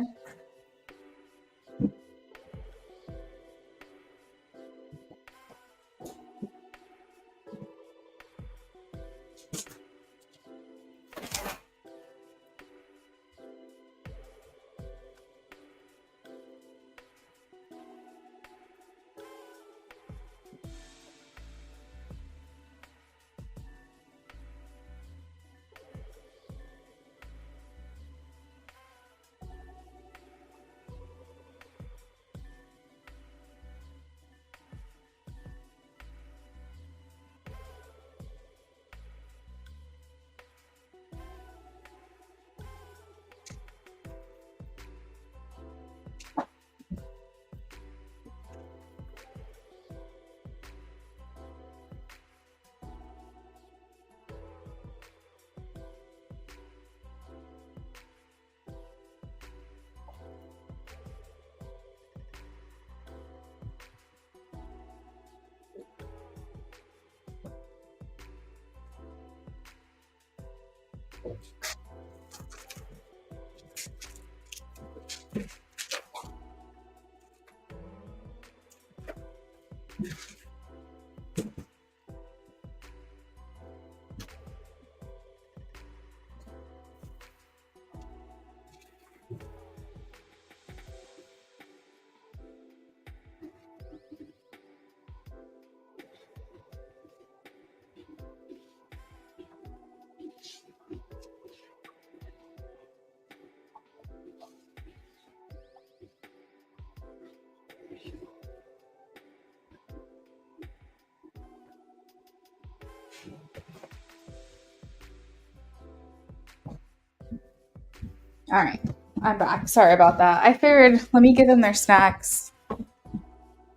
All right, I'm back. Sorry about that. I figured let me give them their snacks.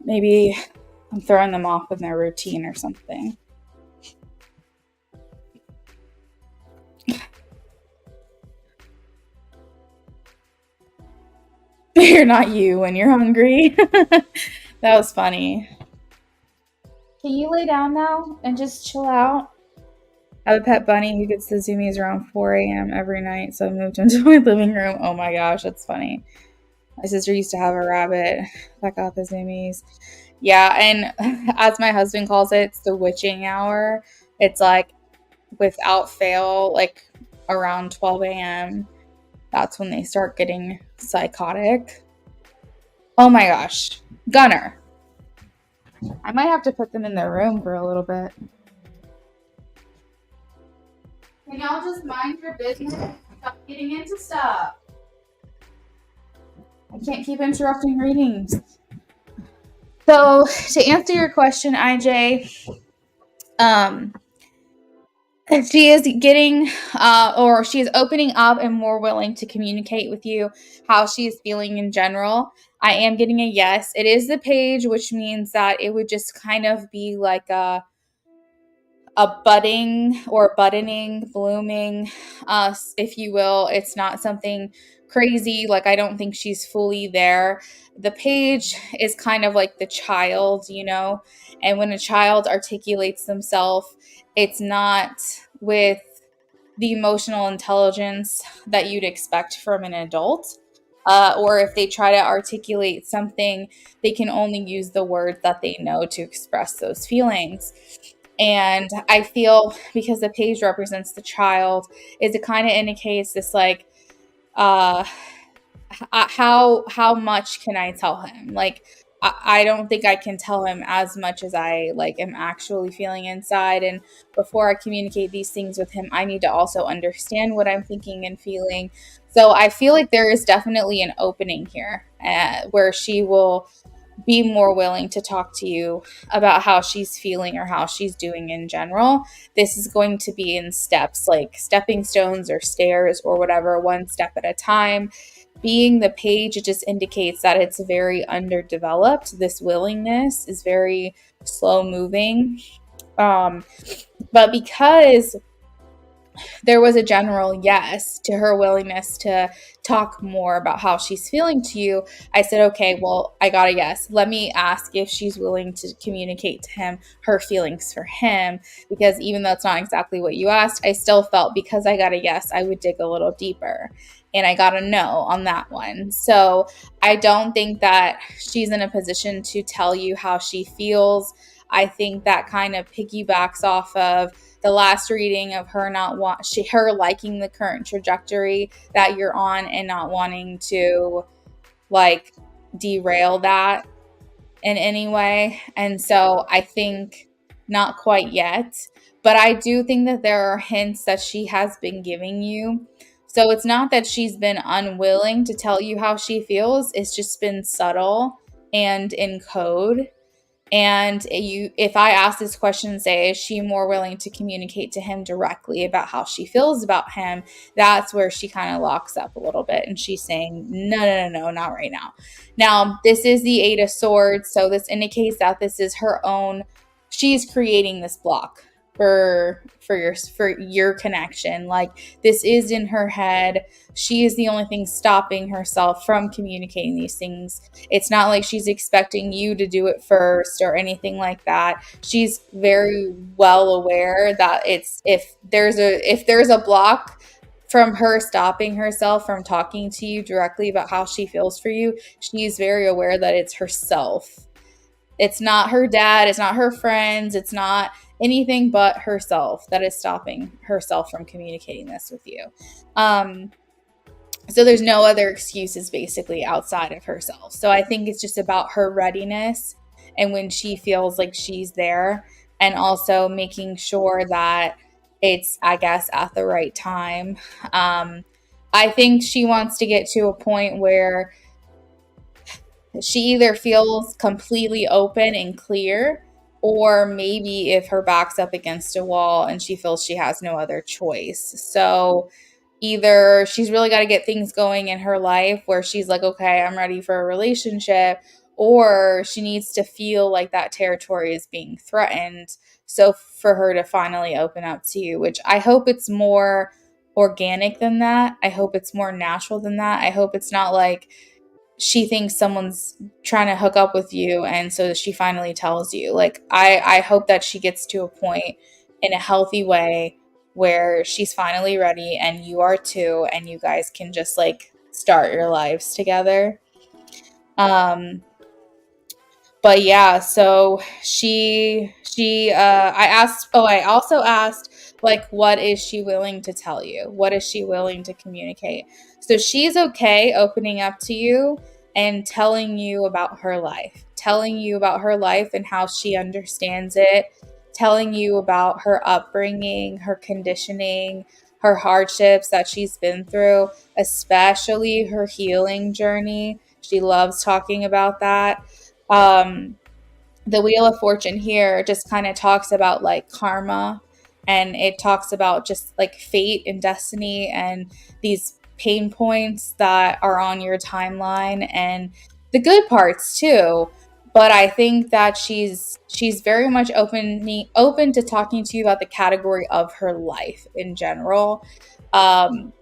Maybe I'm throwing them off in their routine or something. You're not you when you're hungry. That was funny. Can you lay down now and just chill out? I have a pet bunny who gets the zoomies around 4 a.m. every night, so I moved into my living room. Oh my gosh, that's funny. My sister used to have a rabbit that got the zoomies. Yeah, and as my husband calls it, it's the witching hour. It's like without fail, like around 12 a.m. That's when they start getting psychotic. Oh my gosh. Gunner. I might have to put them in their room for a little bit. Can y'all just mind your business? Stop getting into stuff. I can't keep interrupting readings. So to answer your question, IJ, she is getting, or she is opening up and more willing to communicate with you how she is feeling in general. I am getting a yes. It is the page, which means that it would just kind of be like a budding or buttoning, blooming, if you will. It's not something crazy. Like, I don't think she's fully there. The page is kind of like the child, you know, and when a child articulates themselves, it's not with the emotional intelligence that you'd expect from an adult. Or if they try to articulate something, they can only use the words that they know to express those feelings. And I feel because the page represents the child, is it kind of indicates this like, uh, how much can I tell him? Like, I don't think I can tell him as much as I like am actually feeling inside. And before I communicate these things with him, I need to also understand what I'm thinking and feeling. So I feel like there is definitely an opening here where she will be more willing to talk to you about how she's feeling or how she's doing in general. This is going to be in steps, like stepping stones or stairs or whatever, one step at a time. Being the page, it just indicates that it's very underdeveloped. This willingness is very slow moving. But because there was a general yes to her willingness to talk more about how she's feeling to you, I said, okay, well, I got a yes. Let me ask if she's willing to communicate to him her feelings for him. Because even though it's not exactly what you asked, I still felt because I got a yes, I would dig a little deeper. And I got a no on that one. So I don't think that she's in a position to tell you how she feels. I think that kind of piggybacks off of the last reading of her her liking the current trajectory that you're on and not wanting to like derail that in any way. And so I think not quite yet, but I do think that there are hints that she has been giving you. So it's not that she's been unwilling to tell you how she feels, it's just been subtle and in code. And if I ask this question, say, is she more willing to communicate to him directly about how she feels about him? That's where she kind of locks up a little bit. And she's saying, no, not right now. Now, this is the Eight of Swords. So this indicates that this is her own, she's creating this block for your connection. Like, this is in her head. She is the only thing stopping herself from communicating these things. It's not like she's expecting you to do it first or anything like that. She's very well aware that it's if there's a block, from her stopping herself from talking to you directly about how she feels for you, she's very aware that it's herself. It's not her dad, it's not her friends, it's not anything but herself that is stopping herself from communicating this with you. Um, so there's no other excuses basically outside of herself. So I think it's just about her readiness and when she feels like she's there, and also making sure that it's, I guess, at the right time. Um, I think she wants to get to a point where she either feels completely open and clear, or maybe if her back's up against a wall and she feels she has no other choice. So either she's really got to get things going in her life where she's like, okay, I'm ready for a relationship, or she needs to feel like that territory is being threatened. So for her to finally open up to you, which I hope it's more organic than that. I hope it's more natural than that. I hope it's not like she thinks someone's trying to hook up with you and so she finally tells you. Like I hope that she gets to a point in a healthy way where she's finally ready and you are too, and you guys can just like start your lives together. um but yeah, so I also asked, like, what is she willing to tell you? What is she willing to communicate? So she's okay opening up to you and telling you about her life and how she understands it, telling you about her upbringing, her conditioning, her hardships that she's been through, especially her healing journey. She loves talking about that. um, the Wheel of Fortune here just kind of talks about like karma, and it talks about just like fate and destiny and these pain points that are on your timeline and the good parts too. But I think that she's very much open to talking to you about the category of her life in general,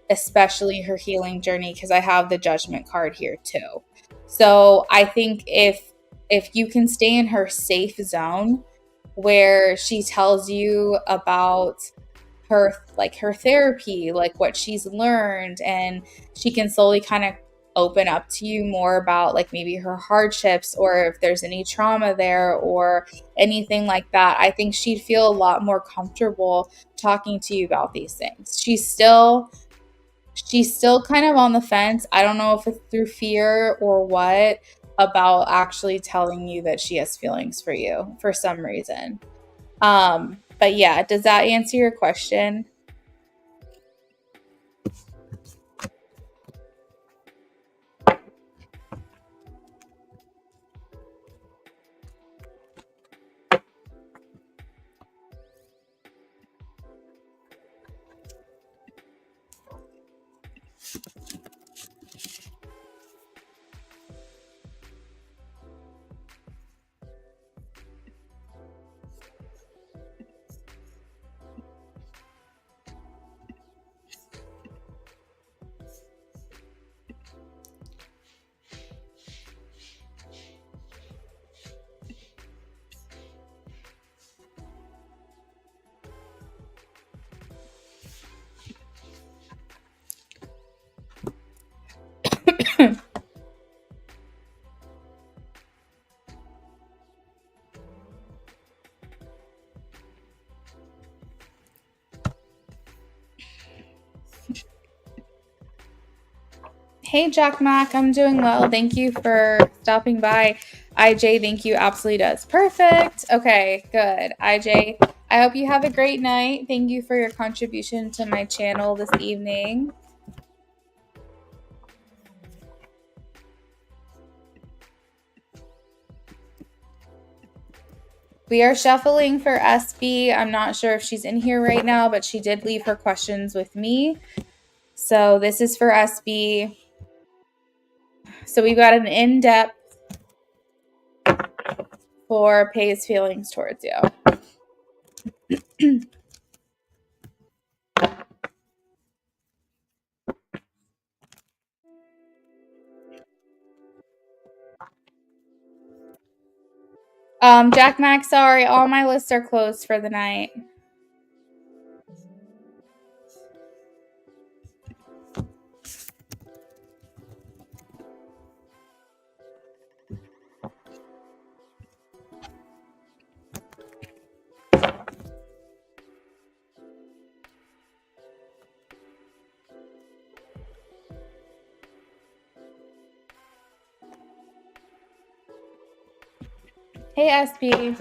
especially her healing journey, because I have the Judgment card here too. So I think if you can stay in her safe zone where she tells you about her therapy, like what she's learned, and she can slowly kind of open up to you more about like maybe her hardships or if there's any trauma there or anything like that, I think she'd feel a lot more comfortable talking to you about these things. She's still kind of on the fence. I don't know if it's through fear or what, about actually telling you that she has feelings for you for some reason. But yeah, does that answer your question? Hey, Jack Mac, I'm doing well. Thank you for stopping by. IJ, thank you. Absolutely does. Perfect. Okay, good. IJ, I hope you have a great night. Thank you for your contribution to my channel this evening. We are shuffling for SB. I'm not sure if she's in here right now, but she did leave her questions with me. So this is for SB. So we've got an in-depth for Pay's feelings towards you. Jack Mac, sorry, all my lists are closed for the night. Hey, SB.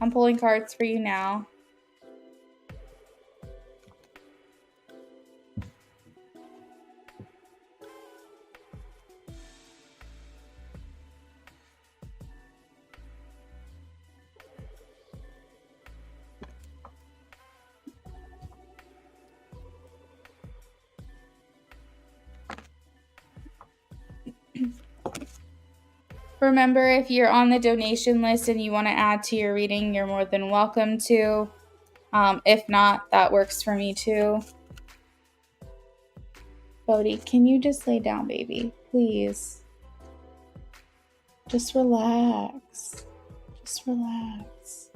I'm pulling cards for you now. Remember, if you're on the donation list and you want to add to your reading, you're more than welcome to. If not, that works for me too. Bodhi, can you just lay down, baby? Please. Just relax. Just relax.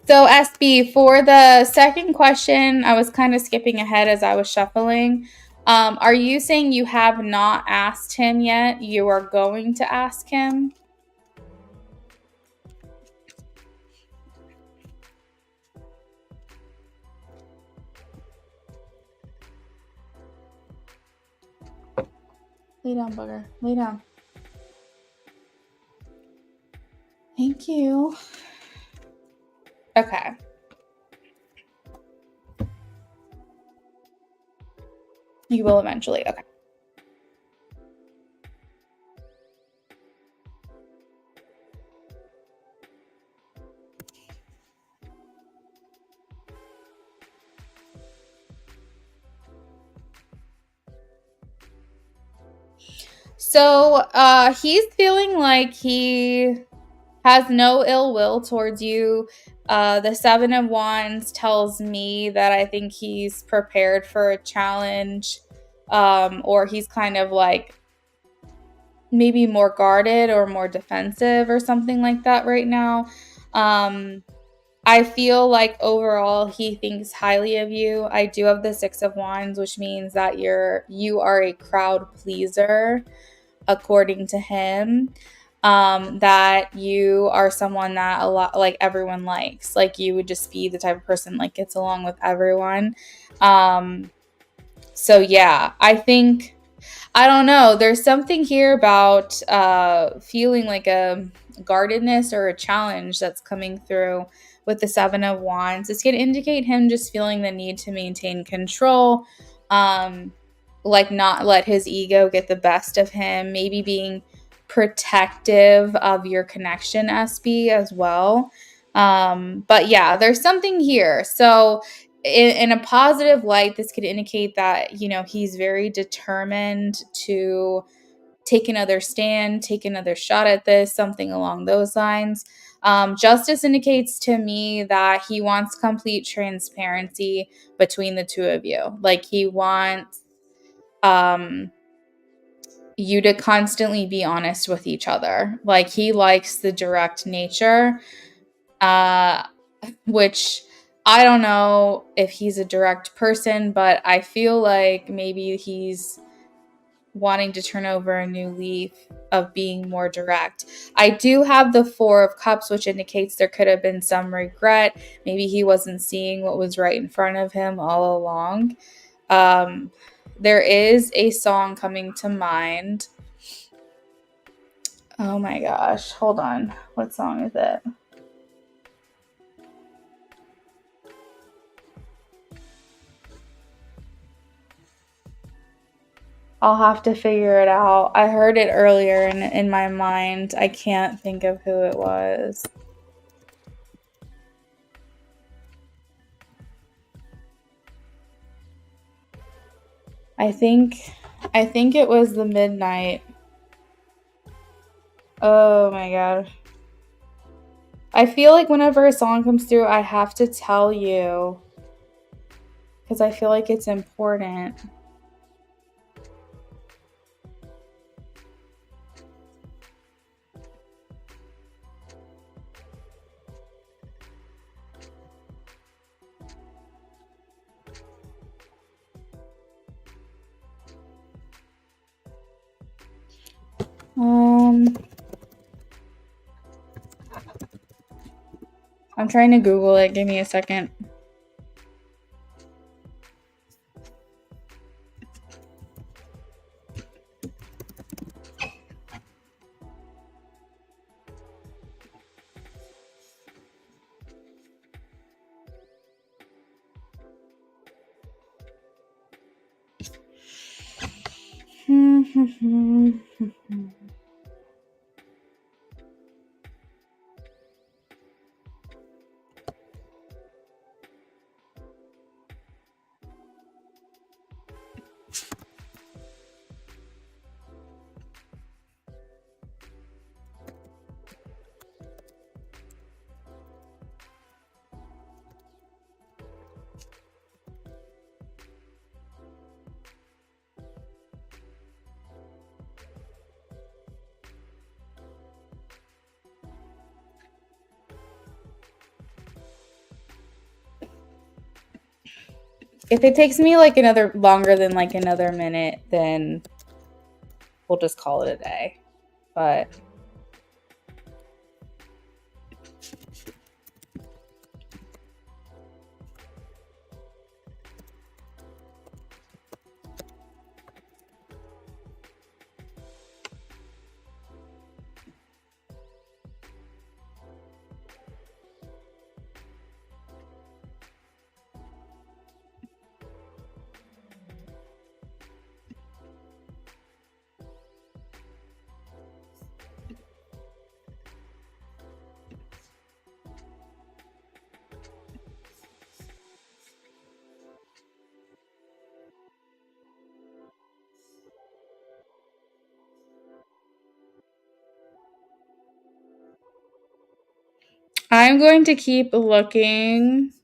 So, SB, for the second question, I was kind of skipping ahead as I was shuffling. Are you saying you have not asked him yet? You are going to ask him? Lay down, bugger. Lay down. Thank you. Okay. You will eventually. Okay. So he's feeling like he has no ill will towards you. The Seven of Wands tells me that I think he's prepared for a challenge, or he's kind of like maybe more guarded or more defensive or something like that right now. I feel like overall he thinks highly of you. I do have the Six of Wands, which means that you are a crowd pleaser, according to him. That you are someone that a lot like everyone likes. Like you would just be the type of person like gets along with everyone. So yeah, I don't know. There's something here about feeling like a guardedness or a challenge that's coming through with the Seven of Wands. It's going to indicate him just feeling the need to maintain control, like not let his ego get the best of him, maybe being protective of your connection, SB, as well. But yeah, there's something here. So in a positive light, this could indicate that, he's very determined to take another stand, take another shot at this, something along those lines. Justice indicates to me that he wants complete transparency between the two of you. Like he wants you to constantly be honest with each other. Like he likes the direct nature, which I don't know if he's a direct person, but I feel like maybe he's wanting to turn over a new leaf of being more direct. I do have the Four of Cups, which indicates there could have been some regret. Maybe he wasn't seeing what was right in front of him all along. There is a song coming to mind. Oh my gosh. Hold on. What song is it? I'll have to figure it out. I heard it earlier in my mind. I can't think of who it was. I think it was the Midnight. Oh my god. I feel like whenever a song comes through, I have to tell you because I feel like it's important. I'm trying to Google it. Give me a second. If it takes me like another longer than like another minute, then we'll just call it a day. But I'm going to keep looking.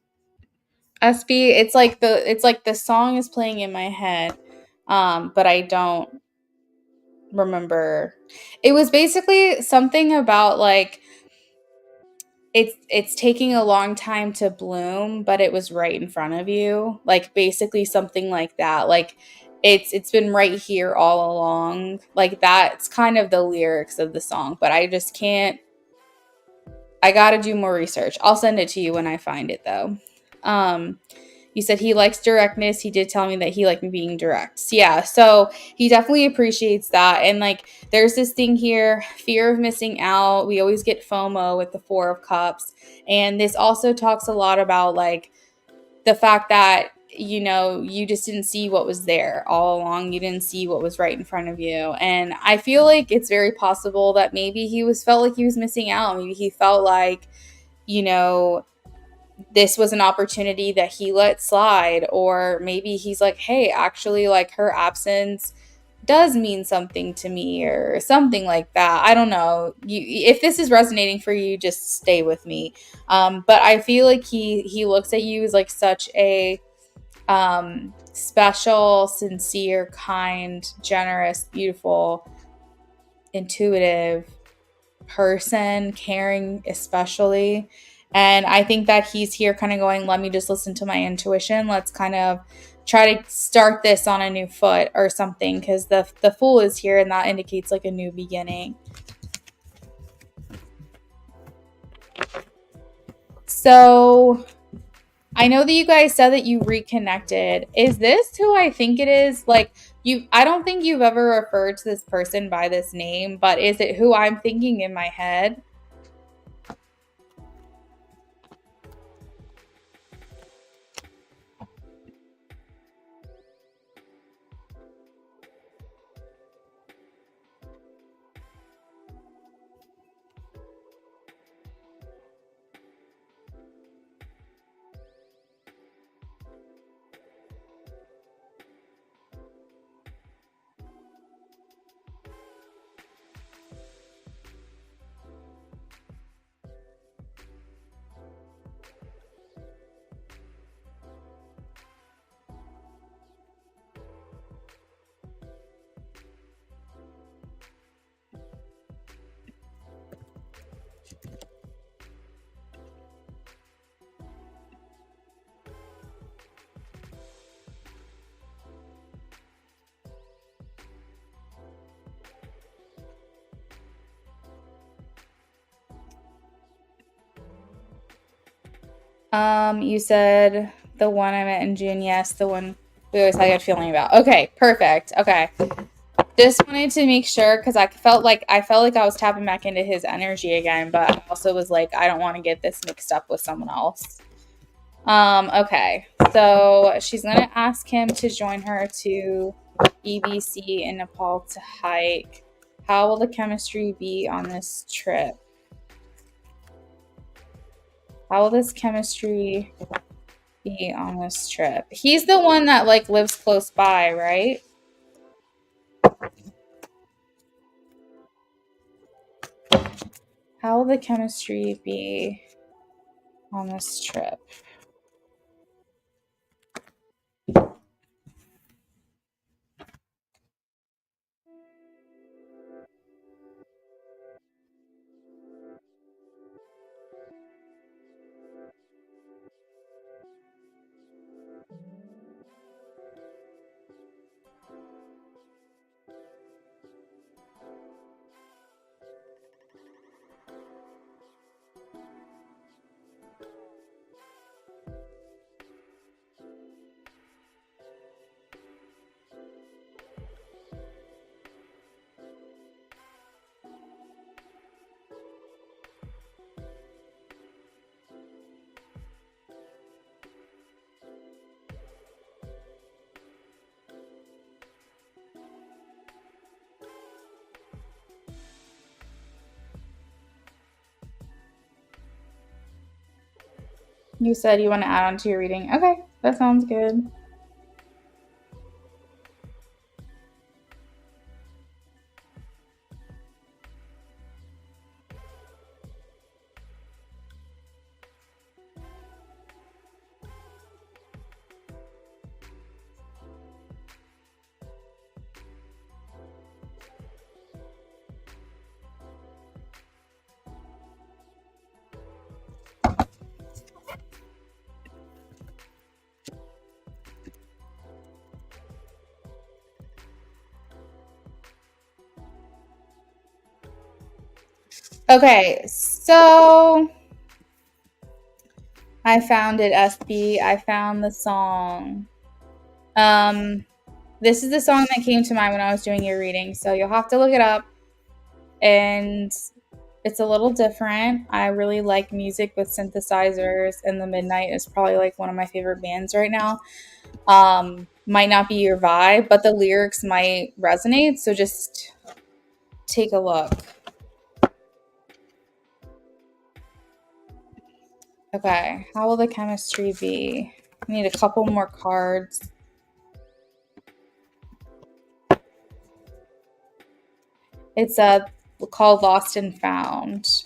SB, it's like the song is playing in my head, but I don't remember. It was basically something about like it's taking a long time to bloom, but it was right in front of you. Like basically something like that. Like it's been right here all along. Like that's kind of the lyrics of the song, but I just can't. I got to do more research. I'll send it to you when I find it though. You said he likes directness. He did tell me that he liked me being direct. Yeah, so he definitely appreciates that. And like, there's this thing here, fear of missing out. We always get FOMO with the Four of Cups. And this also talks a lot about like the fact that, you know, you just didn't see what was there all along. You didn't see what was right in front of you. And I feel like it's very possible that maybe felt like he was missing out. Maybe he felt like, you know, this was an opportunity that he let slide, or maybe he's like, hey, actually, like her absence does mean something to me, or something like that. I don't know. If this is resonating for you, just stay with me. But I feel like he looks at you as like such a special, sincere, kind, generous, beautiful, intuitive person, caring especially. And I think that he's here kind of going, let me just listen to my intuition. Let's kind of try to start this on a new foot or something, because the Fool is here and that indicates like a new beginning. So I know that you guys said that you reconnected. Is this who I think it is? Like I don't think you've ever referred to this person by this name, but is it who I'm thinking in my head? You said the one I met in June. Yes, the one we always had a good feeling about. Okay, perfect. Okay. Just wanted to make sure, because I felt like I was tapping back into his energy again, but I also was like, I don't want to get this mixed up with someone else. Okay. So she's gonna ask him to join her to EBC in Nepal to hike. How will the chemistry be on this trip? How will this chemistry be on this trip? He's the one that like lives close by, right? How will the chemistry be on this trip? You said you want to add on to your reading. Okay, that sounds good. Okay, so I found it, SB. I found the song. This is the song that came to mind when I was doing your reading, so you'll have to look it up. And it's a little different. I really like music with synthesizers, and The Midnight is probably like one of my favorite bands right now. Might not be your vibe, but the lyrics might resonate, so just take a look. Okay, how will the chemistry be? I need a couple more cards. It's called Lost and Found.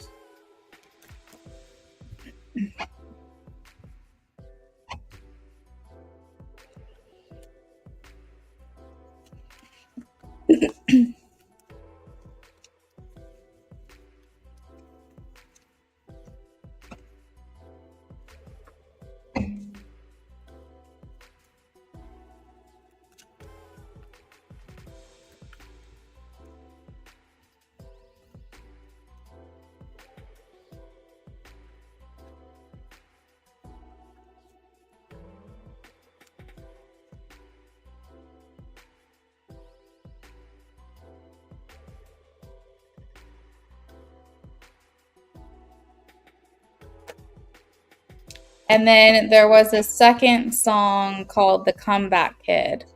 And then there was a second song called The Comeback Kid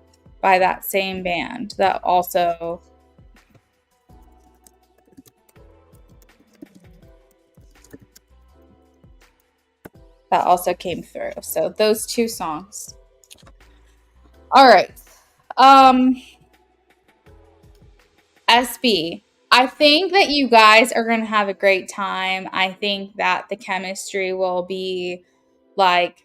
by that same band that also came through. So those two songs. All right. SB, I think that you guys are going to have a great time. I think that the chemistry will be like,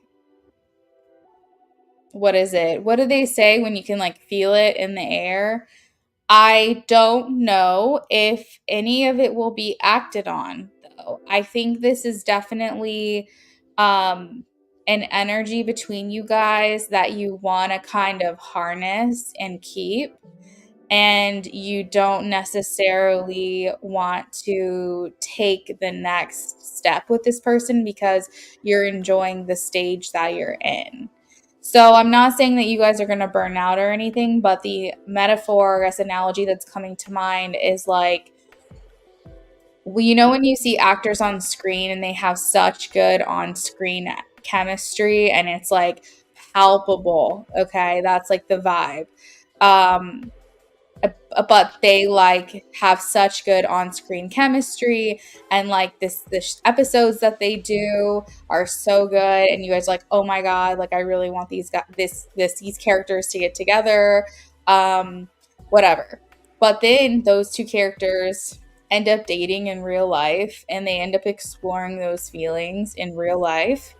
what is it? What do they say when you can like feel it in the air? I don't know if any of it will be acted on, though. I think this is definitely an energy between you guys that you want to kind of harness and keep. And you don't necessarily want to take the next step with this person because you're enjoying the stage that you're in. So I'm not saying that you guys are going to burn out or anything, but the metaphor, I guess, analogy that's coming to mind is like, well, you know, when you see actors on screen and they have such good on screen chemistry and it's like palpable, okay? That's like the vibe. Um, but they like have such good on-screen chemistry, and like this episodes that they do are so good, and you guys are like, oh my god, like I really want these guys, these characters to get together, um whatever. But then those two characters end up dating in real life, and they end up exploring those feelings in real life,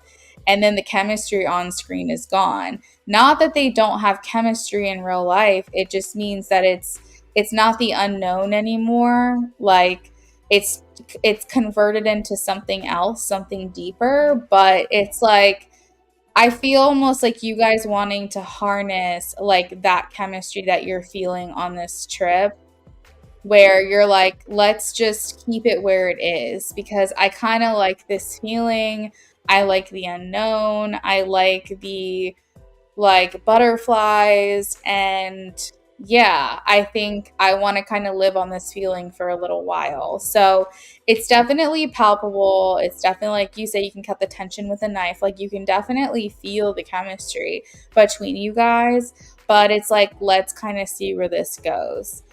and then the chemistry on screen is gone. Not that they don't have chemistry in real life, it just means that it's not the unknown anymore. Like it's it's converted into something else, something deeper, but it's like I feel almost like you guys wanting to harness like that chemistry that you're feeling on this trip, where you're like, let's just keep it where it is, because I kind of like this feeling. I like the unknown. I like the like butterflies, and yeah, I think I want to kind of live on this feeling for a little while. So it's definitely palpable. It's definitely like you say, you can cut the tension with a knife. Like you can definitely feel the chemistry between you guys, but it's like, let's kind of see where this goes.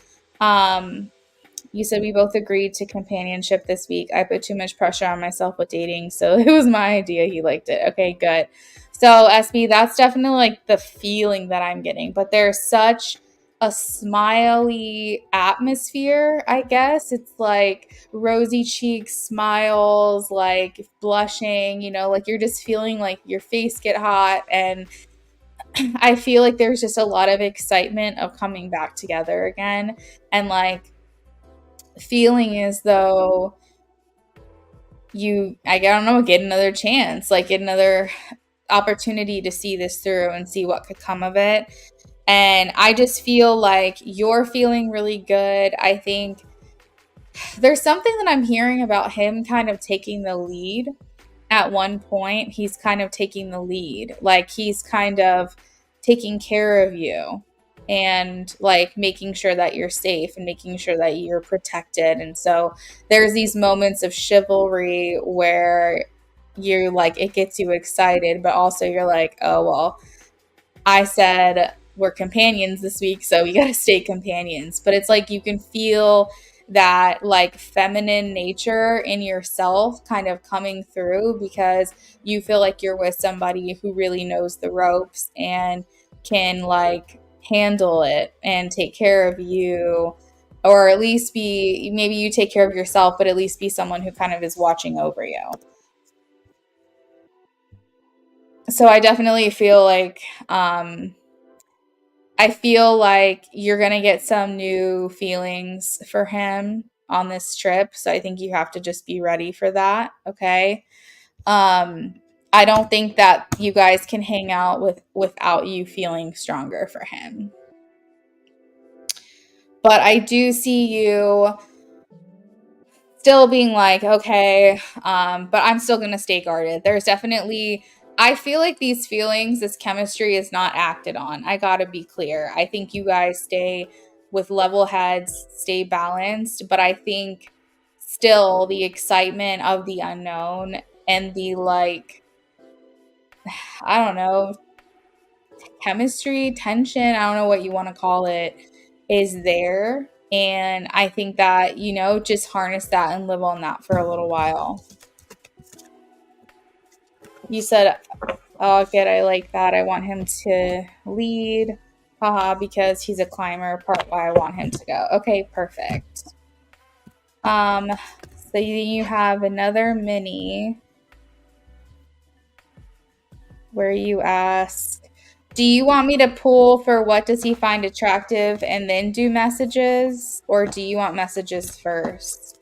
um you said we both agreed to companionship this week. I put too much pressure on myself with dating, so it was my idea. He liked it. Okay, good. So, SB, that's definitely like the feeling that I'm getting. But there's such a smiley atmosphere, I guess. It's like rosy cheeks, smiles, like blushing, like you're just feeling like your face get hot. And I feel like there's just a lot of excitement of coming back together again. And like, feeling as though I don't know, get another chance, like get another opportunity to see this through and see what could come of it. And I just feel like you're feeling really good. I think there's something that I'm hearing about him kind of taking the lead. At one point, he's kind of taking the lead. Like he's kind of taking care of you and like making sure that you're safe and making sure that you're protected. And so there's these moments of chivalry where you're like, it gets you excited, but also you're like, oh, well, I said we're companions this week, so we got to stay companions. But it's like you can feel that like feminine nature in yourself kind of coming through, because you feel like you're with somebody who really knows the ropes and can like handle it and take care of you, or at least be, maybe you take care of yourself, but at least be someone who kind of is watching over you. So I definitely feel like I feel like you're going to get some new feelings for him on this trip. So I think you have to just be ready for that. Okay. I don't think that you guys can hang out without you feeling stronger for him. But I do see you still being like, okay, but I'm still going to stay guarded. There's definitely, I feel like these feelings, this chemistry is not acted on. I got to be clear. I think you guys stay with level heads, stay balanced, but I think still the excitement of the unknown and the like, I don't know, chemistry, tension, I don't know what you want to call it, is there. And I think that, just harness that and live on that for a little while. You said, oh, good, I like that. I want him to lead. Haha, because he's a climber, part why I want him to go. Okay, perfect. So you have another mini where you ask, do you want me to pull for what does he find attractive and then do messages? Or do you want messages first?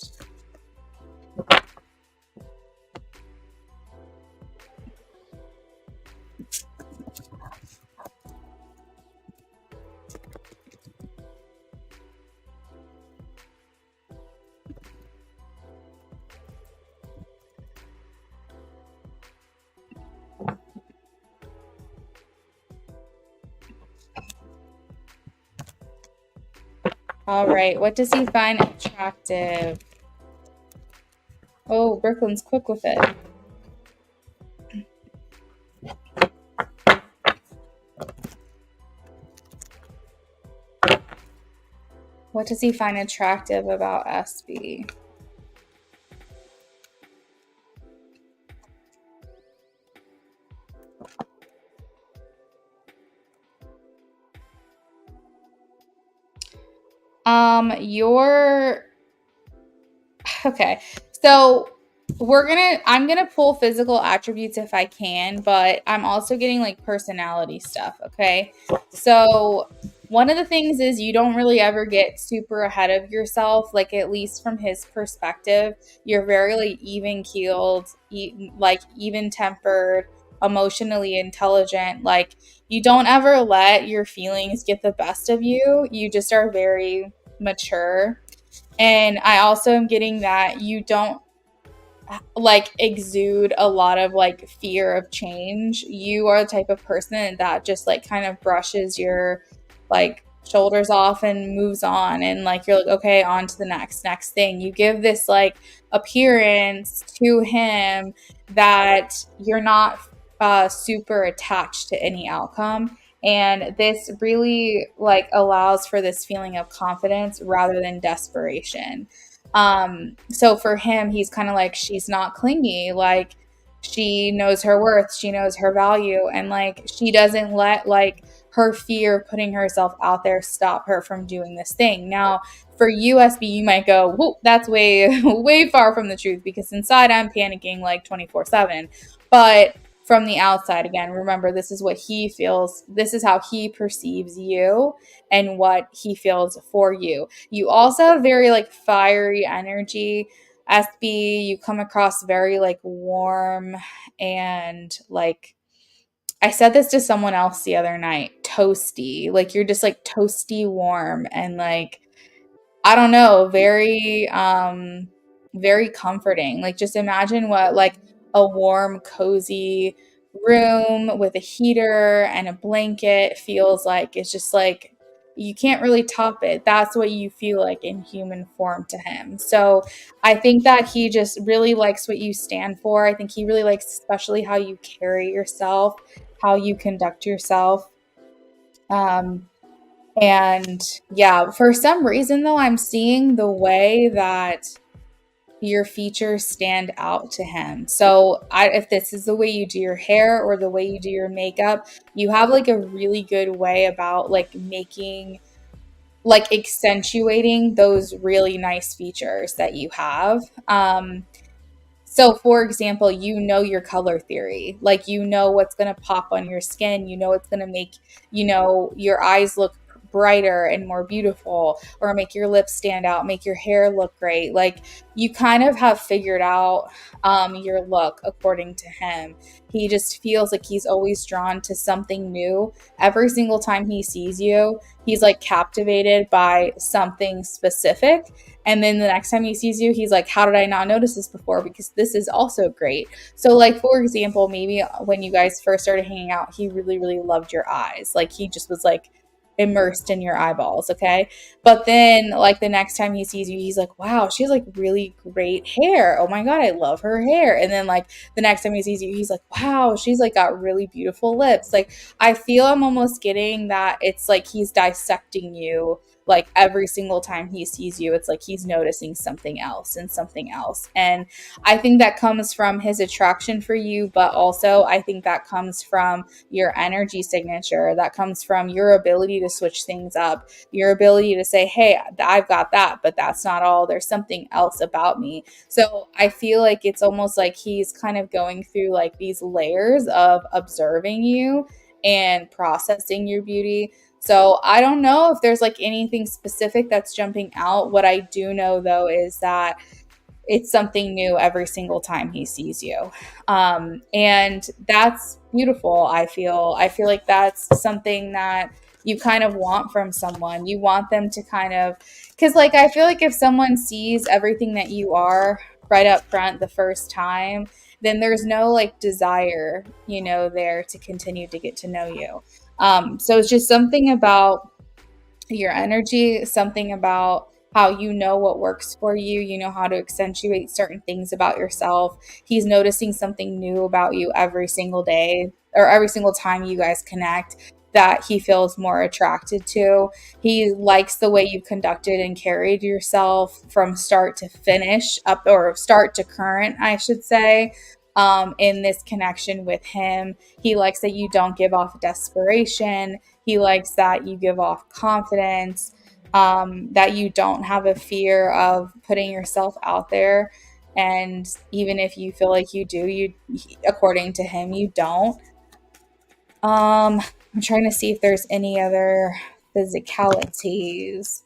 All right, what does he find attractive? Oh, Brooklyn's quick with it. What does he find attractive about SB? Your okay. So I'm gonna pull physical attributes if I can, but I'm also getting like personality stuff, okay? So one of the things is you don't really ever get super ahead of yourself, like at least from his perspective. You're very like even keeled, like even tempered, emotionally intelligent. Like you don't ever let your feelings get the best of you. You just are very mature. And I also am getting that you don't like exude a lot of like fear of change. You are the type of person that just like kind of brushes your like shoulders off and moves on, and like you're like, okay, on to the next thing. You give this like appearance to him that you're not super attached to any outcome, and this really like allows for this feeling of confidence rather than desperation. So for him, he's kind of like, she's not clingy. Like she knows her worth, she knows her value, and like she doesn't let like her fear of putting herself out there stop her from doing this thing. Now, for USB, you might go, whoa, that's way, way far from the truth, because inside I'm panicking like 24/7. But from the outside, again, remember, this is what he feels, this is how he perceives you and what he feels for you. You also have very like fiery energy. SB, you come across very like warm and like, I said this to someone else the other night, toasty. Like you're just like toasty warm and like, I don't know, very comforting. Like just imagine what like a warm, cozy room with a heater and a blanket feels like. It's just like you can't really top it. That's what you feel like in human form to him. So I think that he just really likes what you stand for. I think he really likes especially how you carry yourself, how you conduct yourself. Um, and yeah, for some reason though, I'm seeing the way that your features stand out to him. So if this is the way you do your hair or the way you do your makeup, you have like a really good way about like making, like accentuating those really nice features that you have. So, for example, you know your color theory. Like, you know what's going to pop on your skin. You know what's going to make, your eyes look brighter and more beautiful, or make your lips stand out, make your hair look great. Like, you kind of have figured out your look according to him. He just feels like he's always drawn to something new. Every single time he sees you, he's like captivated by something specific. And then the next time he sees you, he's like, how did I not notice this before? Because this is also great. So, like, for example, maybe when you guys first started hanging out, he really, really loved your eyes. Like, he just was like immersed in your eyeballs. Okay. But then, like, the next time he sees you, he's like, wow, she has like really great hair. Oh my God, I love her hair. And then, like, the next time he sees you, he's like, wow, she's like got really beautiful lips. Like, I feel I'm almost getting that it's like he's dissecting you like every single time he sees you. It's like he's noticing something else and something else. And I think that comes from his attraction for you, but also I think that comes from your energy signature. That comes from your ability to switch things up, your ability to say, hey, I've got that, but that's not all. There's something else about me. So I feel like it's almost like he's kind of going through like these layers of observing you and processing your beauty. So I don't know if there's like anything specific that's jumping out. What I do know though is that it's something new every single time he sees you. And that's beautiful. I feel like that's something that you kind of want from someone. You want them to kind of, because like I feel like if someone sees everything that you are right up front the first time, then there's no like desire, there to continue to get to know you. So it's just something about your energy, something about how you know what works for you, you know how to accentuate certain things about yourself. He's noticing something new about you every single day or every single time you guys connect that he feels more attracted to. He likes the way you conducted and carried yourself from start to finish, up or start to current, I should say. In this connection with him, he likes that you don't give off desperation. He likes that you give off confidence, that you don't have a fear of putting yourself out there. And even if you feel like you do, according to him, you don't. I'm trying to see if there's any other physicalities.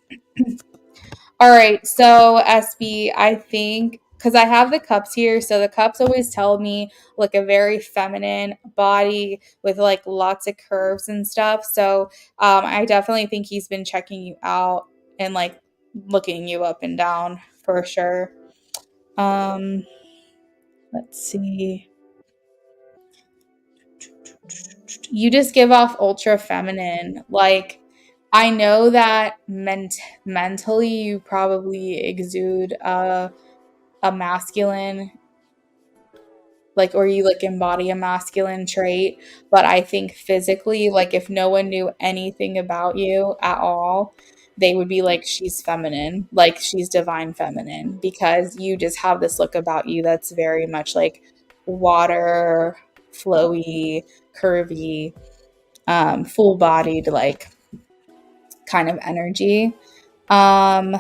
All right, so SB, I think because I have the cups here, so the cups always tell me like a very feminine body with like lots of curves and stuff. So I definitely think he's been checking you out and like looking you up and down for sure. Um, let's see. You just give off ultra feminine. Like, I know that mentally you probably exude a masculine, like, or you like embody a masculine trait. But I think physically, like, if no one knew anything about you at all, they would be like, she's feminine, like, she's divine feminine, because you just have this look about you that's very much like water, flowy, curvy, full bodied, like, kind of energy. Um,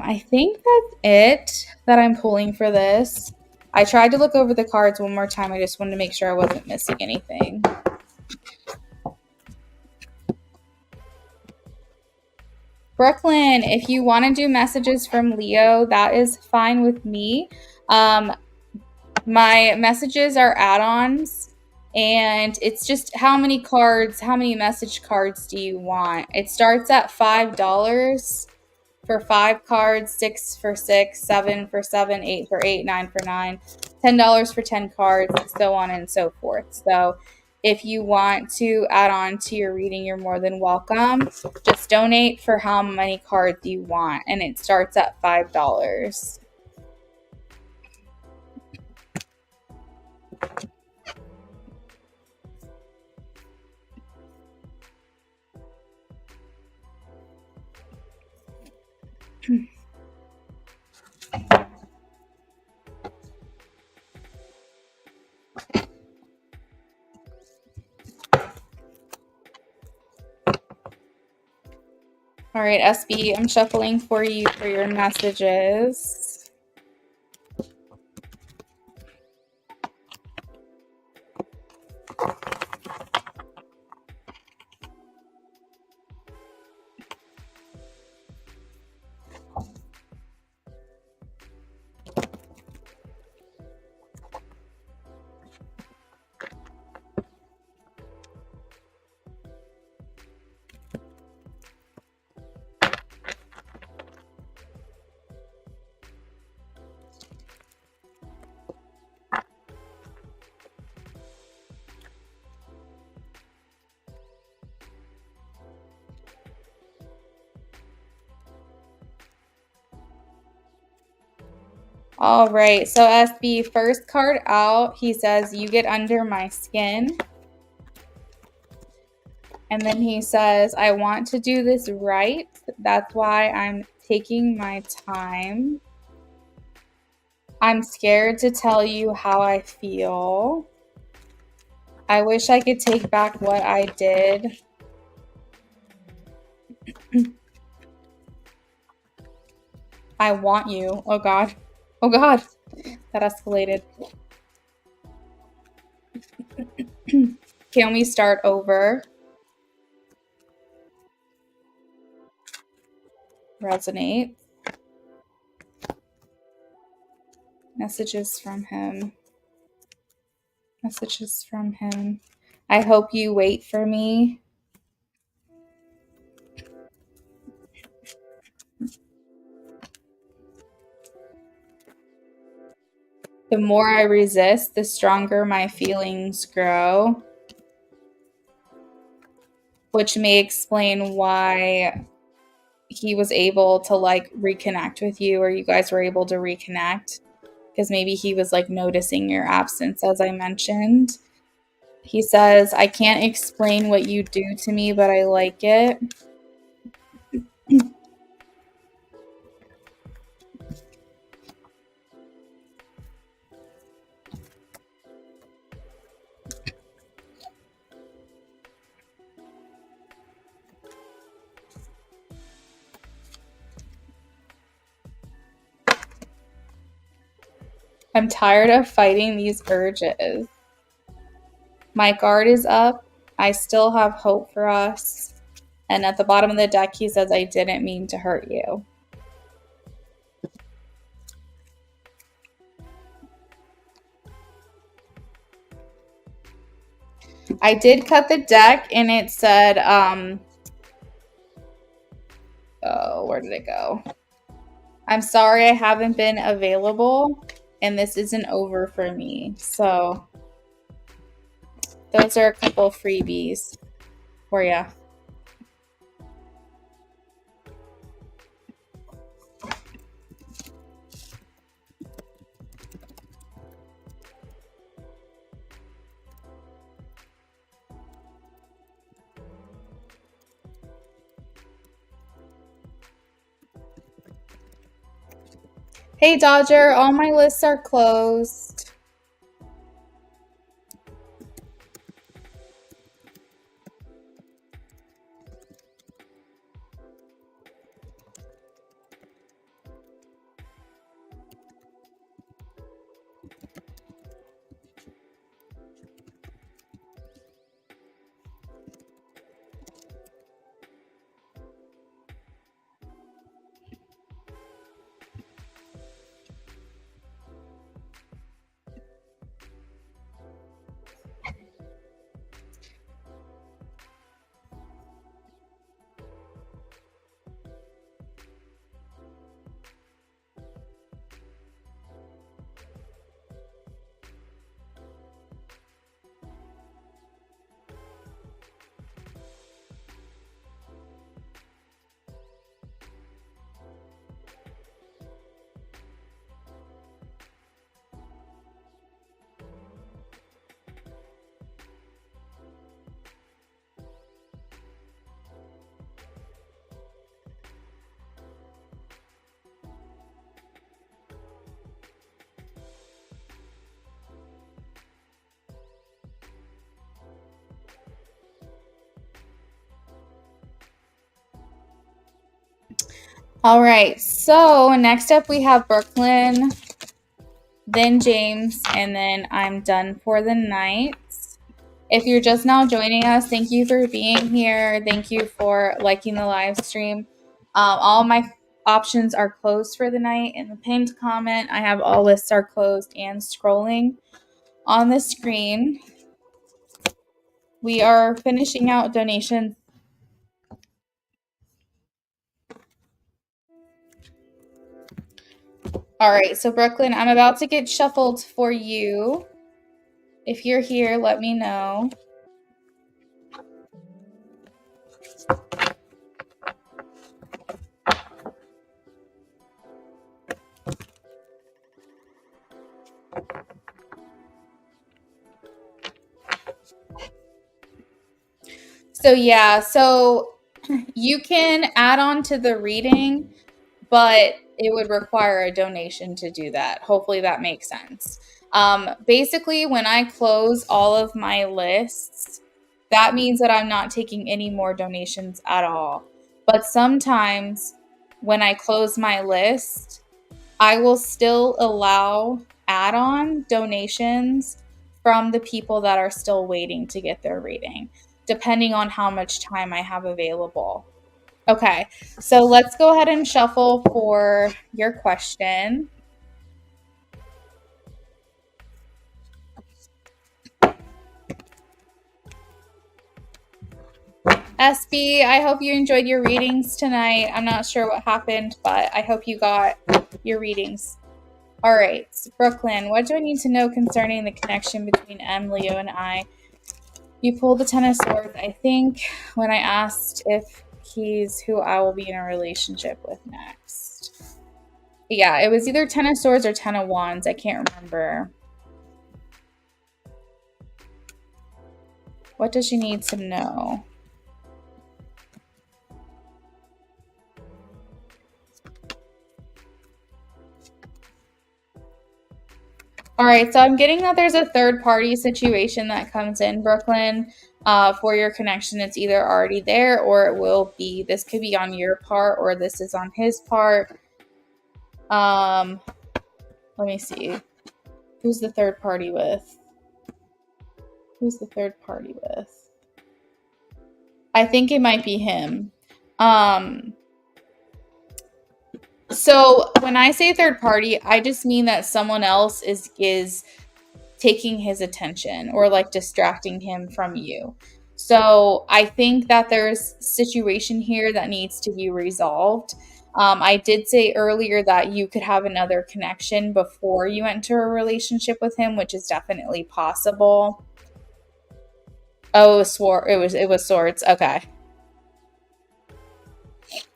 I think that's it that I'm pulling for this. I tried to look over the cards one more time. I just wanted to make sure I wasn't missing anything. Brooklyn, if you want to do messages from Leo, that is fine with me. My messages are add-ons, and it's just how many message cards do you want? It starts at $5 for 5 cards, 6 for 6, 7 for 7, 8 for 8, 9 for 9, $10 for 10 cards, so on and so forth. So if you want to add on to your reading, you're more than welcome. Just donate for how many cards you want, and it starts at $5. All right, SB, I'm shuffling for you for your messages. All right, so SB, first card out, he says, you get under my skin. And then he says, I want to do this right. That's why I'm taking my time. I'm scared to tell you how I feel. I wish I could take back what I did. I want you. Oh, God. Oh, God. That escalated. Can we start over? Resonate. Messages from him. Messages from him. I hope you wait for me. The more I resist, the stronger my feelings grow. Which may explain why he was able to like reconnect with you, or you guys were able to reconnect. because maybe he was like noticing your absence, as I mentioned. He says, I can't explain what you do to me, but I like it. I'm tired of fighting these urges. My guard is up. I still have hope for us. And at the bottom of the deck, he says, I didn't mean to hurt you. I did cut the deck, and it said, oh, where did it go? I'm sorry I haven't been available, and this isn't over for me. So those are a couple freebies for you. Hey, Dodger, all my lists are closed. All right, so next up we have Brooklyn, then James, and then I'm done for the night. If you're just now joining us, thank you for being here. Thank you for liking the live stream. All my options are closed for the night. In the pinned comment, I have all lists are closed and scrolling on the screen. We are finishing out donations. All right, so Brooklyn, I'm about to get shuffled for you. If you're here, let me know. So yeah, so you can add on to the reading, but it would require a donation to do that. Hopefully that makes sense. Basically, when I close all of my lists, that means that I'm not taking any more donations at all. But sometimes when I close my list, I will still allow add-on donations from the people that are still waiting to get their reading, depending on how much time I have available. Okay, so let's go ahead and shuffle for your question. SB, I hope you enjoyed your readings tonight. I'm not sure what happened, but I hope you got your readings. All right, Brooklyn, what do I need to know concerning the connection between M, Leo, and I? You pulled the Ten of Swords, I think, when I asked if he's who I will be in a relationship with next. Yeah, it was either 10 of swords or 10 of wands. I can't remember. What does she need to know? All right, so I'm getting that there's a third party situation that comes in, Brooklyn, for your connection. It's either already there or it will be. This could be on your part or this is on his part. Let me see. Who's the third party with? Who's the third party with? I think it might be him. So when I say third party, I just mean that someone else is taking his attention or like distracting him from you. So I think that there's situation here that needs to be resolved. I did say earlier that you could have another connection before you enter a relationship with him, which is definitely possible. Oh, it was swords. Okay.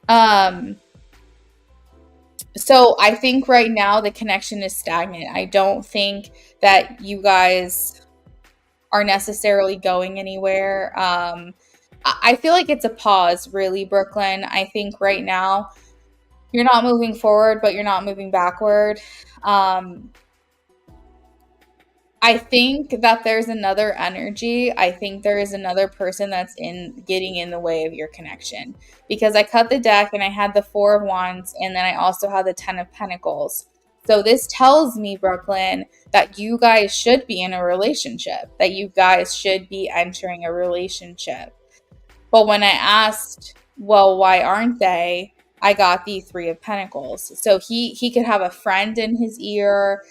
Um, so I think right now the connection is stagnant. I don't think that you guys are necessarily going anywhere. I feel like it's a pause, really, Brooklyn. I think right now you're not moving forward, but you're not moving backward. Um, I think that there's another energy. I think there is another person that's in getting in the way of your connection because I cut the deck and I had the Four of Wands and then I also had the Ten of Pentacles. So this tells me, Brooklyn, that you guys should be in a relationship, that you guys should be entering a relationship. But when I asked, well, why aren't they? I got the Three of Pentacles. So he could have a friend in his ear.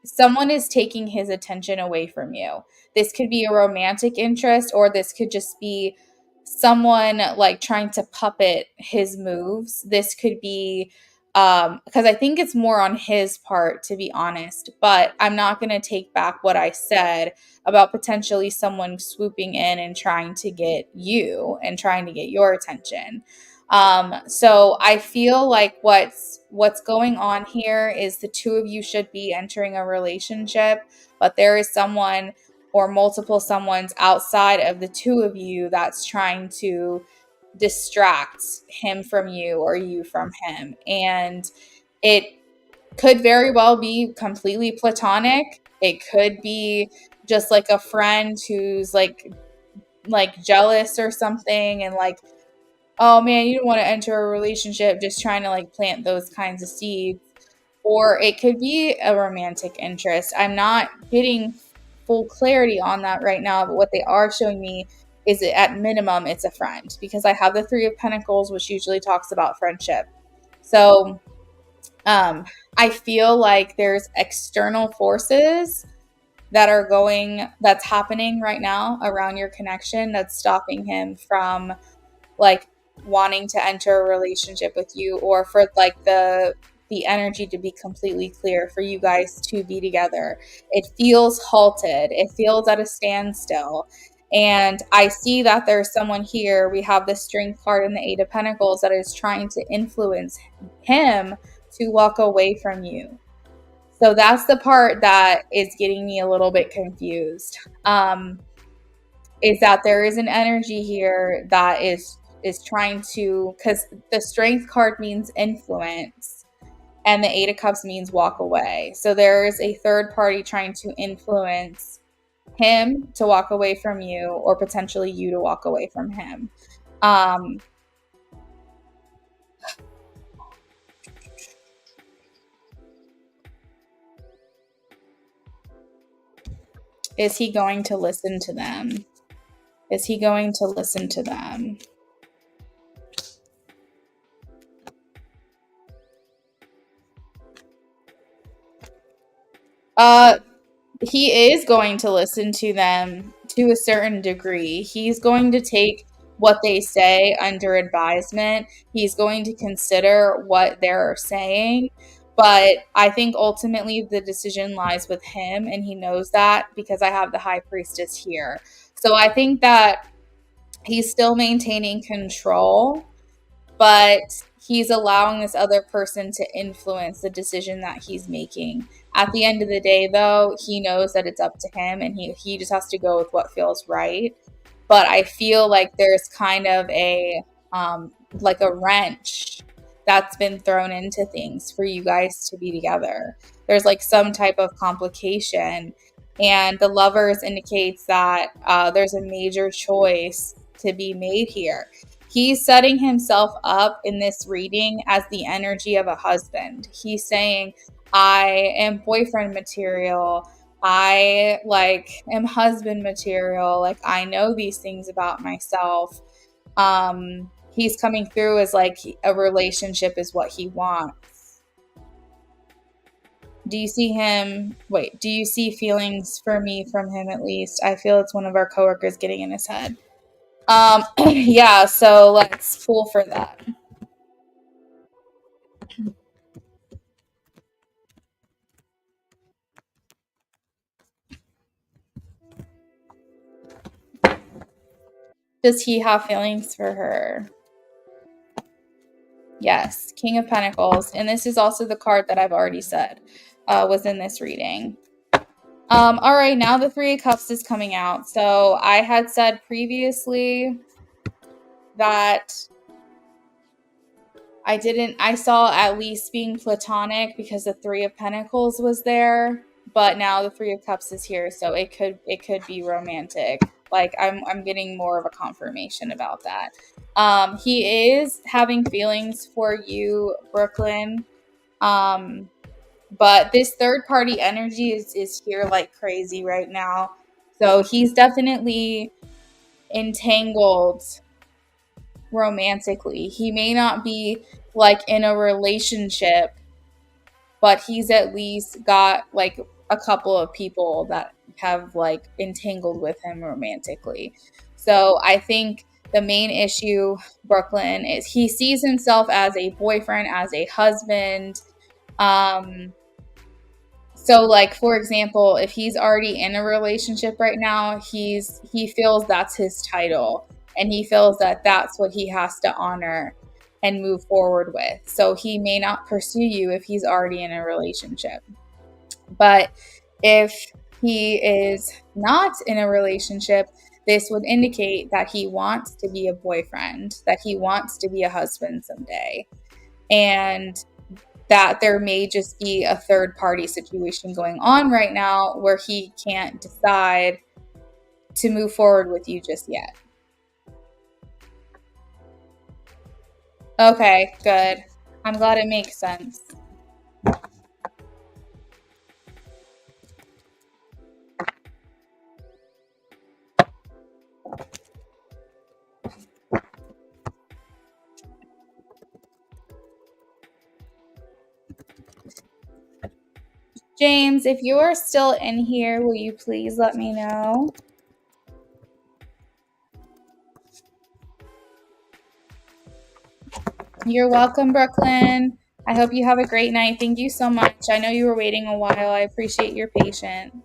Someone is taking his attention away from you. This could be a romantic interest, or this could just be someone like trying to puppet his moves. This could be because I think it's more on his part, to be honest, but I'm not going to take back what I said about potentially someone swooping in and trying to get you and trying to get your attention. So I feel like what's going on here is the two of you should be entering a relationship, but there is someone or multiple someone's outside of the two of you that's trying to distract him from you or you from him. And it could very well be completely platonic. It could be just like a friend who's like jealous or something and like, oh man, you don't want to enter a relationship, just trying to like plant those kinds of seeds. Or it could be a romantic interest. I'm not getting full clarity on that right now, but what they are showing me is that at minimum it's a friend because I have the Three of Pentacles, which usually talks about friendship. So I feel like there's external forces that's happening right now around your connection that's stopping him from like wanting to enter a relationship with you, or for like the energy to be completely clear for you guys to be together. It feels halted. It feels at a standstill. And I see that there's someone here. We have the Strength card and the Eight of Pentacles that is trying to influence him to walk away from you. So that's the part that is getting me a little bit confused. Is that there is an energy here that is trying to, because the Strength card means influence and the Eight of Cups means walk away. So there is a third party trying to influence him to walk away from you, or potentially you to walk away from him. Is he going to listen to them? Is he going to listen to them? He is going to listen to them to a certain degree. He's going to take what they say under advisement. He's going to consider what they're saying. But I think ultimately the decision lies with him, and he knows that because I have the High Priestess here. So I think that he's still maintaining control, but he's allowing this other person to influence the decision that he's making. At the end of the day, though, he knows that it's up to him, and he just has to go with what feels right. But I feel like there's kind of like a wrench that's been thrown into things for you guys to be together. There's like some type of complication, and the Lovers indicates that there's a major choice to be made here. He's setting himself up in this reading as the energy of a husband. He's saying, I am boyfriend material. I like am husband material. Like, I know these things about myself. He's coming through as like a relationship is what he wants. Do you see him? Wait, do you see feelings for me from him at least? I feel it's one of our coworkers getting in his head. Yeah, so let's pull for that. Does he have feelings for her? Yes, King of Pentacles. And this is also the card that I've already said was in this reading. All right, now the Three of Cups is coming out. So I had said previously that I saw at least being platonic because the Three of Pentacles was there, but now the Three of Cups is here, so it could be romantic. Like I'm getting more of a confirmation about that. He is having feelings for you, Brooklyn. But this third party energy is here like crazy right now. So he's definitely entangled romantically. He may not be like in a relationship, but he's at least got like a couple of people that have like entangled with him romantically. So I think the main issue, Brooklyn, is he sees himself as a boyfriend, as a husband. So like, for example, if he's already in a relationship right now, he feels that's his title, and he feels that that's what he has to honor and move forward with. So he may not pursue you if he's already in a relationship. But if he is not in a relationship, this would indicate that he wants to be a boyfriend, that he wants to be a husband someday. And that there may just be a third party situation going on right now where he can't decide to move forward with you just yet. Okay, good. I'm glad it makes sense. James, if you are still in here, will you please let me know? You're welcome, Brooklyn. I hope you have a great night. Thank you so much. I know you were waiting a while. I appreciate your patience.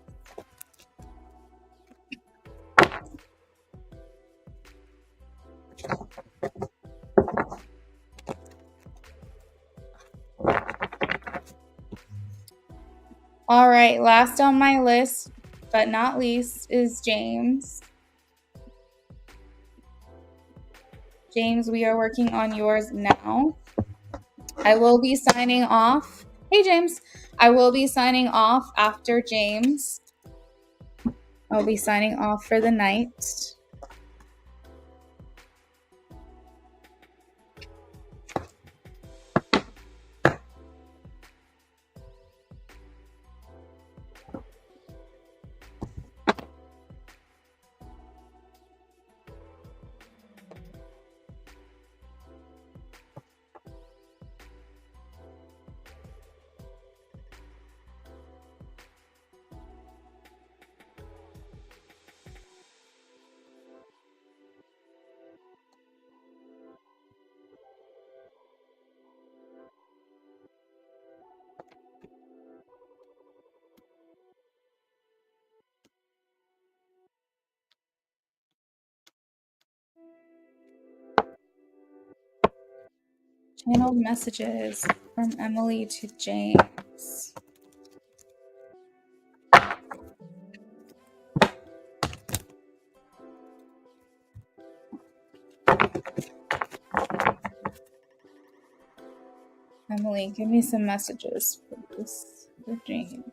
All right, last on my list, but not least, is James. James, we are working on yours now. I will be signing off. Hey, James. I will be signing off after James. I'll be signing off for the night. Channeled messages from Emily to James. Emily, give me some messages for this for James.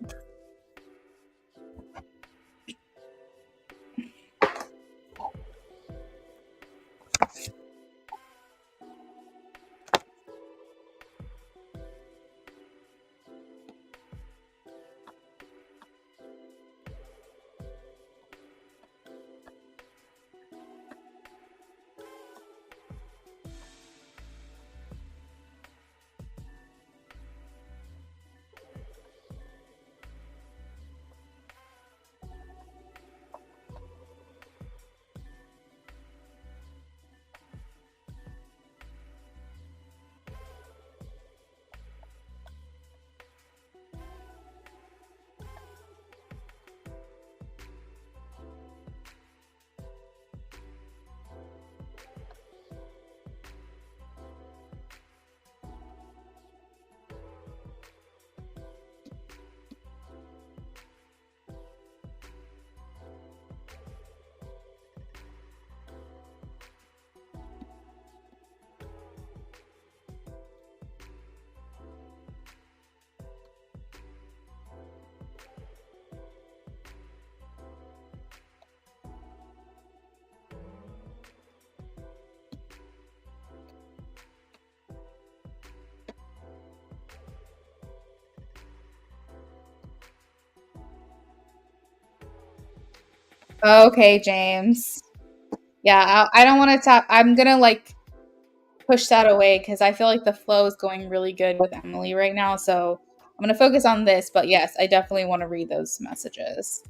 Okay, James. Yeah, I don't want to talk. I'm gonna like push that away because I feel like the flow is going really good with Emily right now. So I'm gonna focus on this. But yes, I definitely want to read those messages.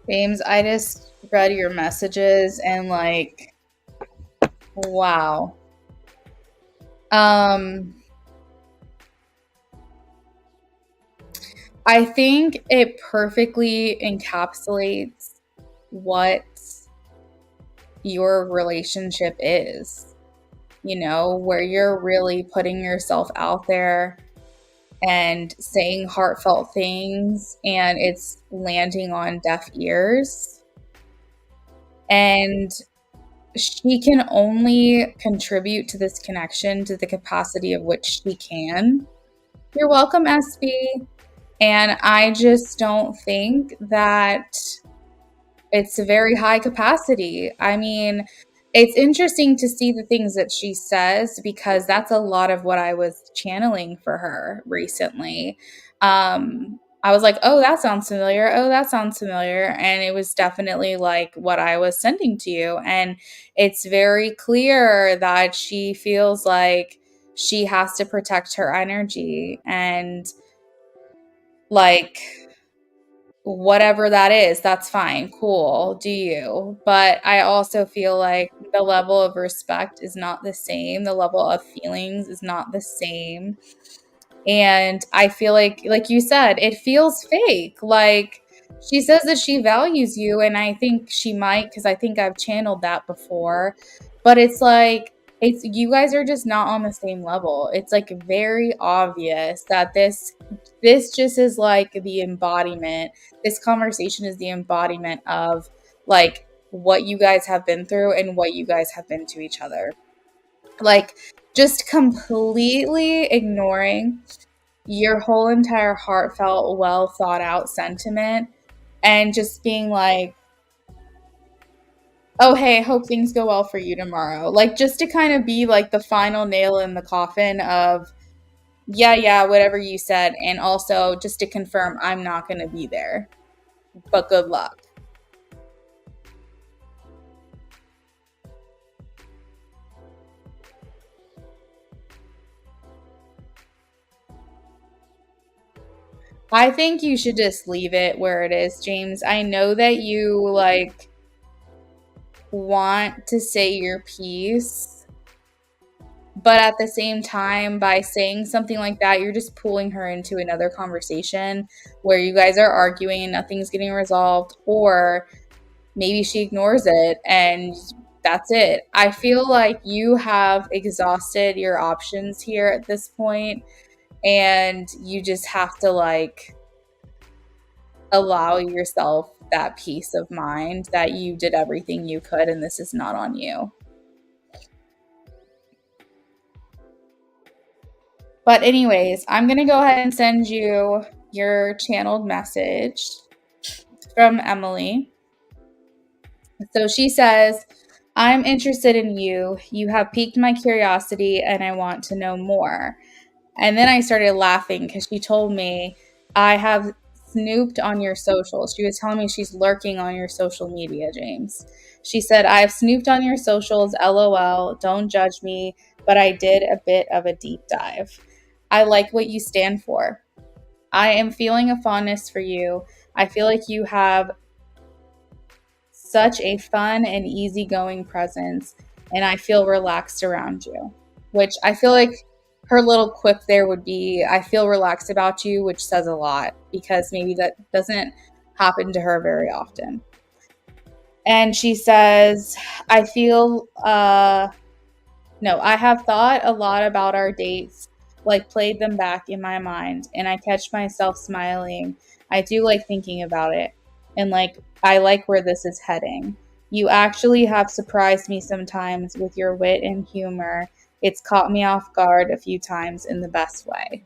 James, I just read your messages and like, wow. Um, I think it perfectly encapsulates what your relationship is, where you're really putting yourself out there and saying heartfelt things and it's landing on deaf ears. And she can only contribute to this connection to the capacity of which she can. You're welcome, SB. And I just don't think that it's a very high capacity. I mean, it's interesting to see the things that she says because that's a lot of what I was channeling for her recently. I was like, oh, that sounds familiar. Oh, that sounds familiar. And it was definitely like what I was sending to you. And it's very clear that she feels like she has to protect her energy and like whatever that is, that's fine. Cool. Do you? But I also feel like the level of respect is not the same. The level of feelings is not the same. And I feel like you said, it feels fake. Like she says that she values you, and I think she might because I think I've channeled that before. But it's like it's you guys are just not on the same level. It's like very obvious that this just is like the embodiment. This conversation is the embodiment of like what you guys have been through and what you guys have been to each other. Like just completely ignoring your whole entire heartfelt, well thought out sentiment and just being like, oh, hey, hope things go well for you tomorrow. Like, just to kind of be like the final nail in the coffin of, yeah, whatever you said. And also just to confirm, I'm not going to be there, but good luck. I think you should just leave it where it is, James. I know that you like want to say your piece, But at the same time, by saying something like that, you're just pulling her into another conversation where you guys are arguing and nothing's getting resolved, or maybe she ignores it and that's it. I feel like you have exhausted your options here at this point, and you just have to like allow yourself that peace of mind that you did everything you could and this is not on you. But anyways, I'm going to go ahead and send you your channeled message from Emily. So she says, I'm interested in you. You have piqued my curiosity and I want to know more. And then I started laughing because she told me, I have snooped on your socials. She was telling me she's lurking on your social media, James. She said, I've snooped on your socials, LOL. Don't judge me, but I did a bit of a deep dive. I like what you stand for. I am feeling a fondness for you. I feel like you have such a fun and easygoing presence, and I feel relaxed around you. Which I feel like her little quip there would be, I feel relaxed about you, which says a lot because maybe that doesn't happen to her very often. And she says, I feel, no, I have thought a lot about our dates, like played them back in my mind, and I catch myself smiling. I do like thinking about it, and like, I like where this is heading. You actually have surprised me sometimes with your wit and humor. It's caught me off guard a few times in the best way.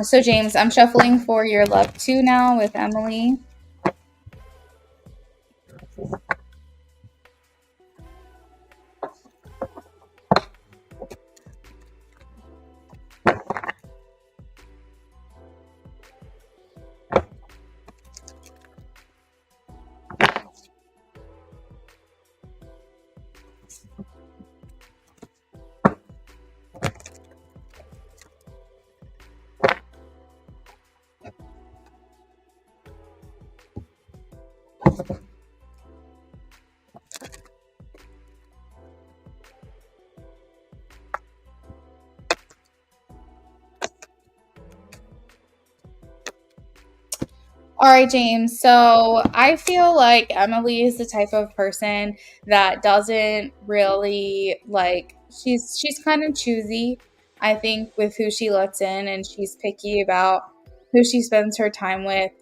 So James, I'm shuffling for your love two now with Emily. All right, James. So I feel like Emily is the type of person that doesn't really like she's kind of choosy, I think, with who she lets in, and she's picky about who she spends her time with.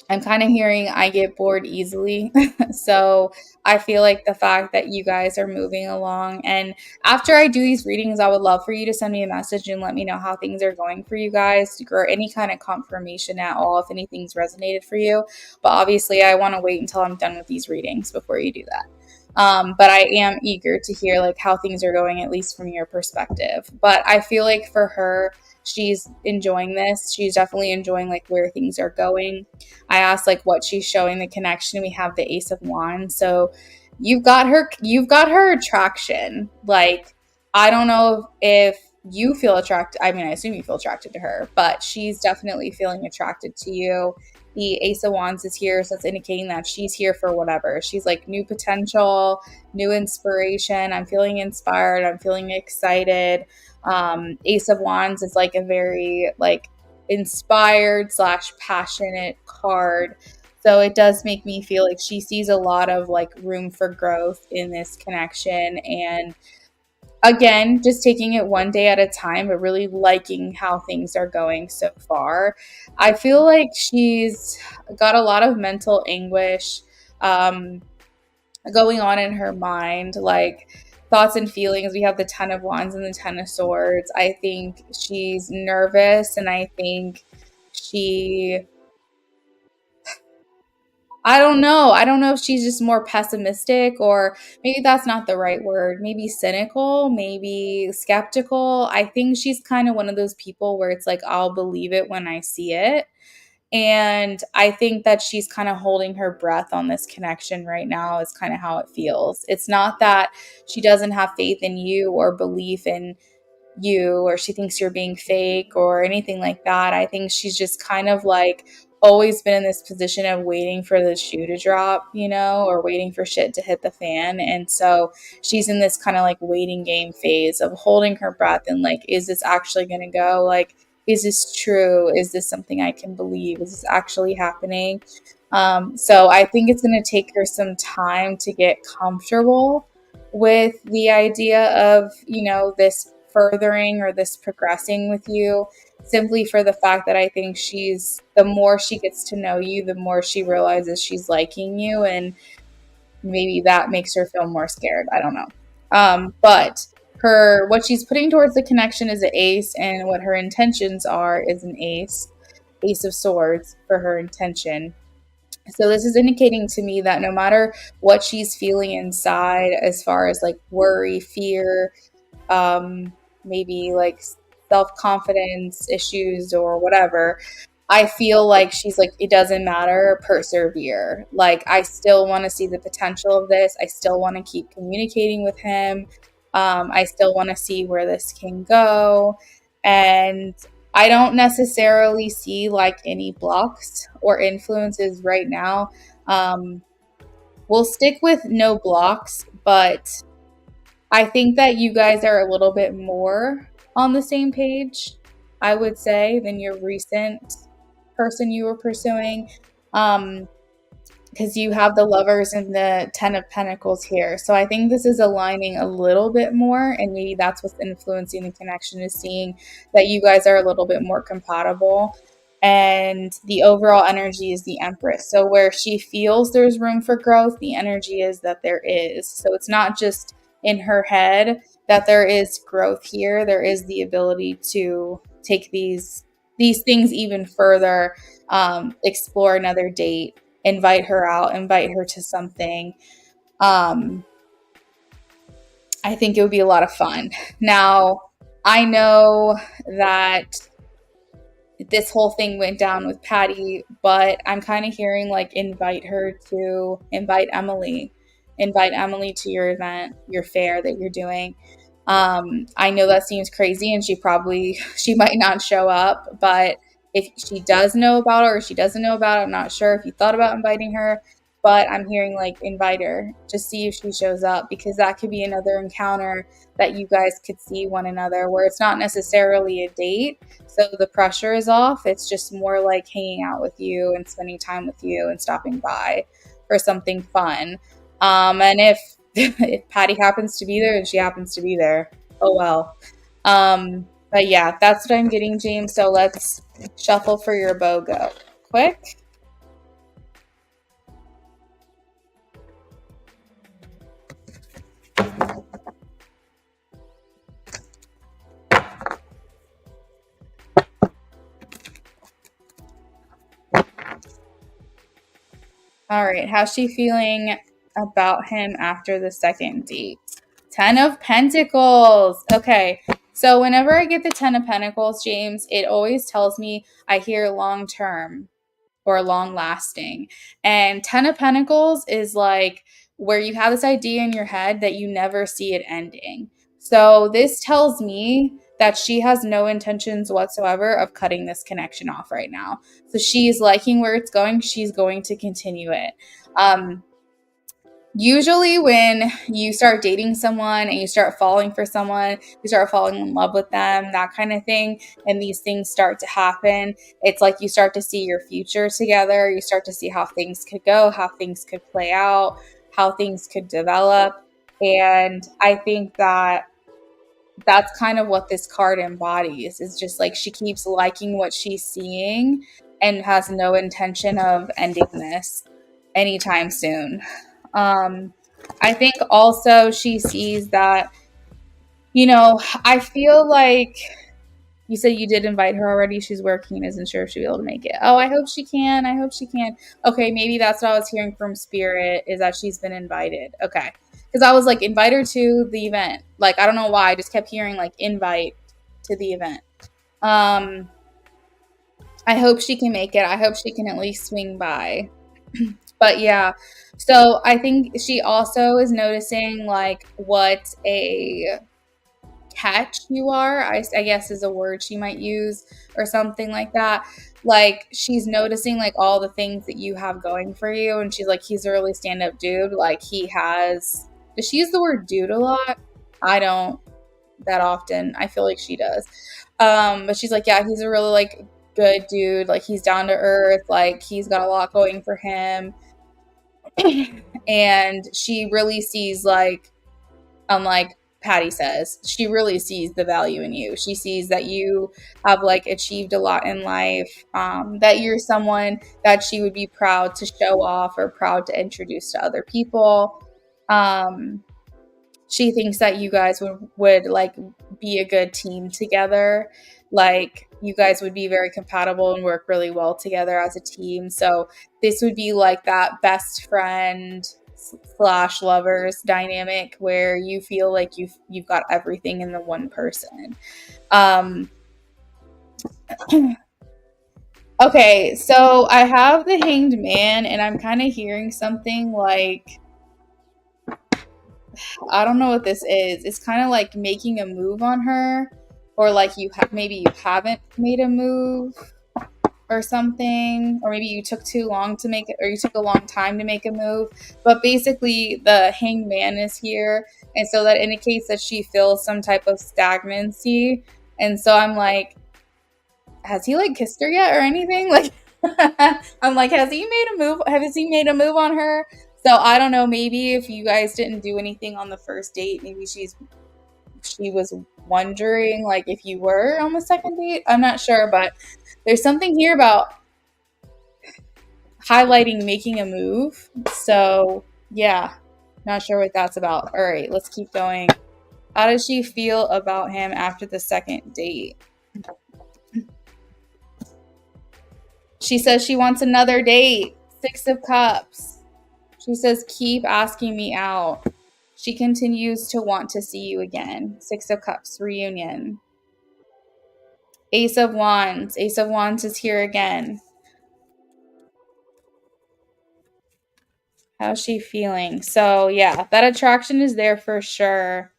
I'm kind of hearing I get bored easily. So I feel like the fact that you guys are moving along, and after I do these readings, I would love for you to send me a message and let me know how things are going for you guys, or any kind of confirmation at all if anything's resonated for you. But obviously, I want to wait until I'm done with these readings before you do that. But I am eager to hear like how things are going, at least from your perspective. But I feel like for her, she's enjoying this. She's definitely enjoying like where things are going. I asked like what she's showing the connection. We have the Ace of Wands. So you've got her attraction. Like, I don't know if you feel attracted. I mean, I assume you feel attracted to her, but she's definitely feeling attracted to you. The Ace of Wands is here, so it's indicating that she's here for whatever. She's like new potential, new inspiration. I'm feeling inspired. I'm feeling excited. Ace of Wands is like a very like inspired slash passionate card. So it does make me feel like she sees a lot of like room for growth in this connection, and again, just taking it one day at a time, but really liking how things are going so far. I feel like she's got a lot of mental anguish um, going on in her mind, like thoughts and feelings. We have the Ten of Wands and the Ten of Swords. I think she's nervous, and I think she I don't know. I don't know if she's just more pessimistic, or maybe that's not the right word. Maybe cynical, maybe skeptical. I think she's kind of one of those people where it's like, I'll believe it when I see it. And I think that she's kind of holding her breath on this connection right now, is kind of how it feels. It's not that she doesn't have faith in you or belief in you, or she thinks you're being fake or anything like that. I think she's just kind of like always been in this position of waiting for the shoe to drop, or waiting for shit to hit the fan. And so she's in this kind of like waiting game phase of holding her breath and like, is this actually going to go? Like, is this true? Is this something I can believe? Is this actually happening? So I think it's going to take her some time to get comfortable with the idea of, this furthering or this progressing with you, simply for the fact that I think the more she gets to know you, the more she realizes she's liking you. And maybe that makes her feel more scared. I don't know. But what she's putting towards the connection is an ace, and what her intentions are is an ace of swords for her intention. So this is indicating to me that no matter what she's feeling inside, as far as like worry, fear, um, maybe like self confidence issues or whatever, I feel like she's like, it doesn't matter, persevere. Like, I still want to see the potential of this. I still want to keep communicating with him. I still want to see where this can go. And I don't necessarily see like any blocks or influences right now. We'll stick with no blocks, but I think that you guys are a little bit more on the same page, I would say, than your recent person you were pursuing. Because you have the Lovers and the Ten of Pentacles here. So I think this is aligning a little bit more, and maybe that's what's influencing the connection, is seeing that you guys are a little bit more compatible. And the overall energy is the Empress. So where she feels there's room for growth, the energy is that there is. So it's not just in her head that there is growth here. There is the ability to take these things even further, explore another date, invite her out, invite her to something. I think it would be a lot of fun. Now, I know that this whole thing went down with Patty, but I'm kind of hearing like invite Emily to your event, your fair that you're doing. I know that seems crazy, and she might not show up, but if she does know about it or she doesn't know about it, I'm not sure if you thought about inviting her, but I'm hearing like invite her, just see if she shows up, because that could be another encounter that you guys could see one another, where it's not necessarily a date, so the pressure is off. It's just more like hanging out with you and spending time with you and stopping by for something fun. And if if Patty happens to be there, then she happens to be there. Oh well. But yeah, that's what I'm getting, James. So let's shuffle for your BOGO quick. All right, how's she feeling about him after the second date? Ten of Pentacles. Okay, so whenever I get the Ten of Pentacles, James, it always tells me I hear long term or long lasting. And Ten of Pentacles is like where you have this idea in your head that you never see it ending. So this tells me that she has no intentions whatsoever of cutting this connection off right now. So she's liking where it's going. She's going to continue it. Usually when you start dating someone and you start falling for someone, you start falling in love with them, that kind of thing, and these things start to happen, it's like you start to see your future together. You start to see how things could go, how things could play out, how things could develop. And I think that that's kind of what this card embodies. Is just like she keeps liking what she's seeing and has no intention of ending this anytime soon. I think also she sees that, I feel like you said you did invite her already. She's working and isn't sure if she'll be able to make it. Oh, I hope she can. I hope she can. Okay, maybe that's what I was hearing from Spirit, is that she's been invited. Okay. Because I was like, invite her to the event. Like, I don't know why. I just kept hearing like invite to the event. I hope she can make it. I hope she can at least swing by. But yeah, so I think she also is noticing like what a catch you are, I guess is a word she might use, or something like that. Like she's noticing like all the things that you have going for you, and she's like, he's a really stand-up dude. Like does she use the word dude a lot? I don't that often. I feel like she does. But she's like, yeah, he's a really like good dude. Like he's down to earth. Like he's got a lot going for him. And she really sees like, unlike Patty says, she really sees the value in you. She sees that you have like achieved a lot in life, that you're someone that she would be proud to show off or proud to introduce to other people. She thinks that you guys would like be a good team together. Like you guys would be very compatible and work really well together as a team. So this would be like that best friend / lovers dynamic where you feel like you've got everything in the one person. Okay, so I have the Hanged Man, and I'm kind of hearing something like, I don't know what this is. It's kind of like making a move on her, or like maybe you haven't made a move or something, or maybe you took too long to make it, or you took a long time to make a move. But basically the Hanged Man is here, and so that indicates that she feels some type of stagnancy. And so I'm like, has he like kissed her yet or anything? Like I'm like, has he made a move? Has he made a move on her? So I don't know, maybe if you guys didn't do anything on the first date, maybe she was wondering like if you were on the second date. I'm not sure, but there's something here about highlighting making a move. So yeah, not sure what that's about. All right, let's keep going. How does she feel about him after the second date? She says she wants another date. 6 of Cups. She says, keep asking me out. She continues to want to see you again. 6 of Cups, reunion. Ace of Wands. Ace of Wands is here again. How's she feeling? So yeah, that attraction is there for sure.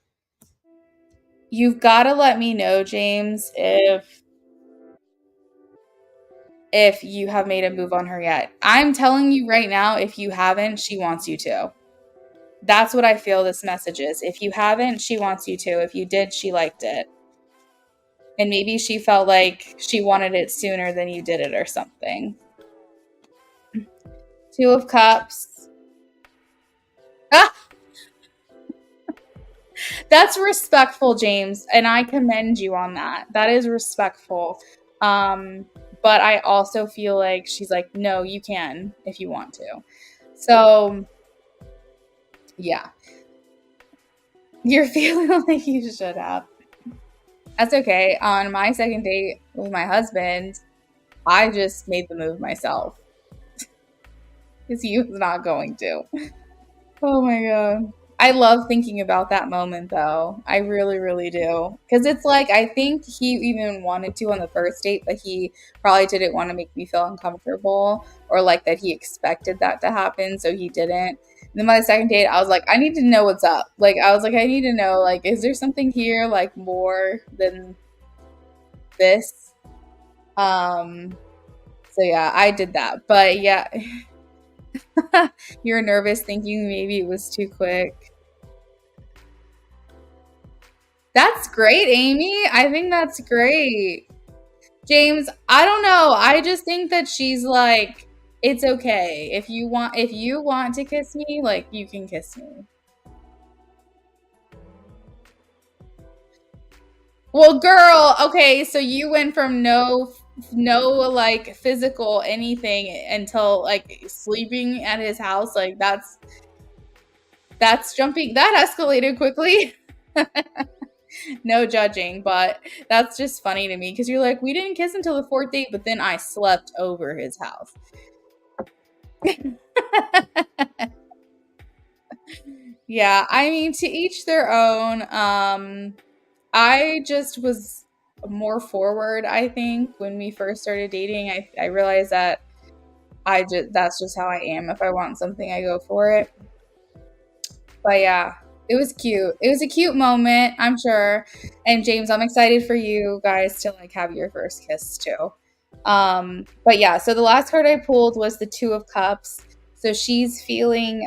You've got to let me know, James, if you have made a move on her yet. I'm telling you right now, if you haven't, she wants you to. That's what I feel this message is. If you haven't, she wants you to. If you did, she liked it. And maybe she felt like she wanted it sooner than you did it or something. 2 of Cups. Ah! That's respectful, James, and I commend you on that. That is respectful. But I also feel like she's like, no, you can if you want to. So, yeah. You're feeling like you should have. That's okay. On my second date with my husband, I just made the move myself. Because he was not going to. Oh my God. I love thinking about that moment, though. I really, really do. Because it's like, I think he even wanted to on the first date, but he probably didn't want to make me feel uncomfortable, or like that he expected that to happen, so he didn't. And then by the second date, I was like, I need to know what's up. Like, I was like, I need to know, like, is there something here, like, more than this. So yeah, I did that. But yeah, you're nervous thinking maybe it was too quick. That's great, Amy. I think that's great. James, I don't know. I just think that she's like, it's okay. If you want to kiss me, like you can kiss me. Well, girl, okay, so you went from no like physical anything until like sleeping at his house. Like that's jumping that escalated quickly. No judging, but that's just funny to me because you're like, we didn't kiss until the fourth date, but then I slept over his house. Yeah, I mean, to each their own. I just was more forward, I think, when we first started dating. I realized that that's just how I am. If I want something, I go for it. But yeah, it was cute. It was a cute moment, I'm sure. And James, I'm excited for you guys to like have your first kiss too. But yeah, so the last card I pulled was the Two of Cups. So she's feeling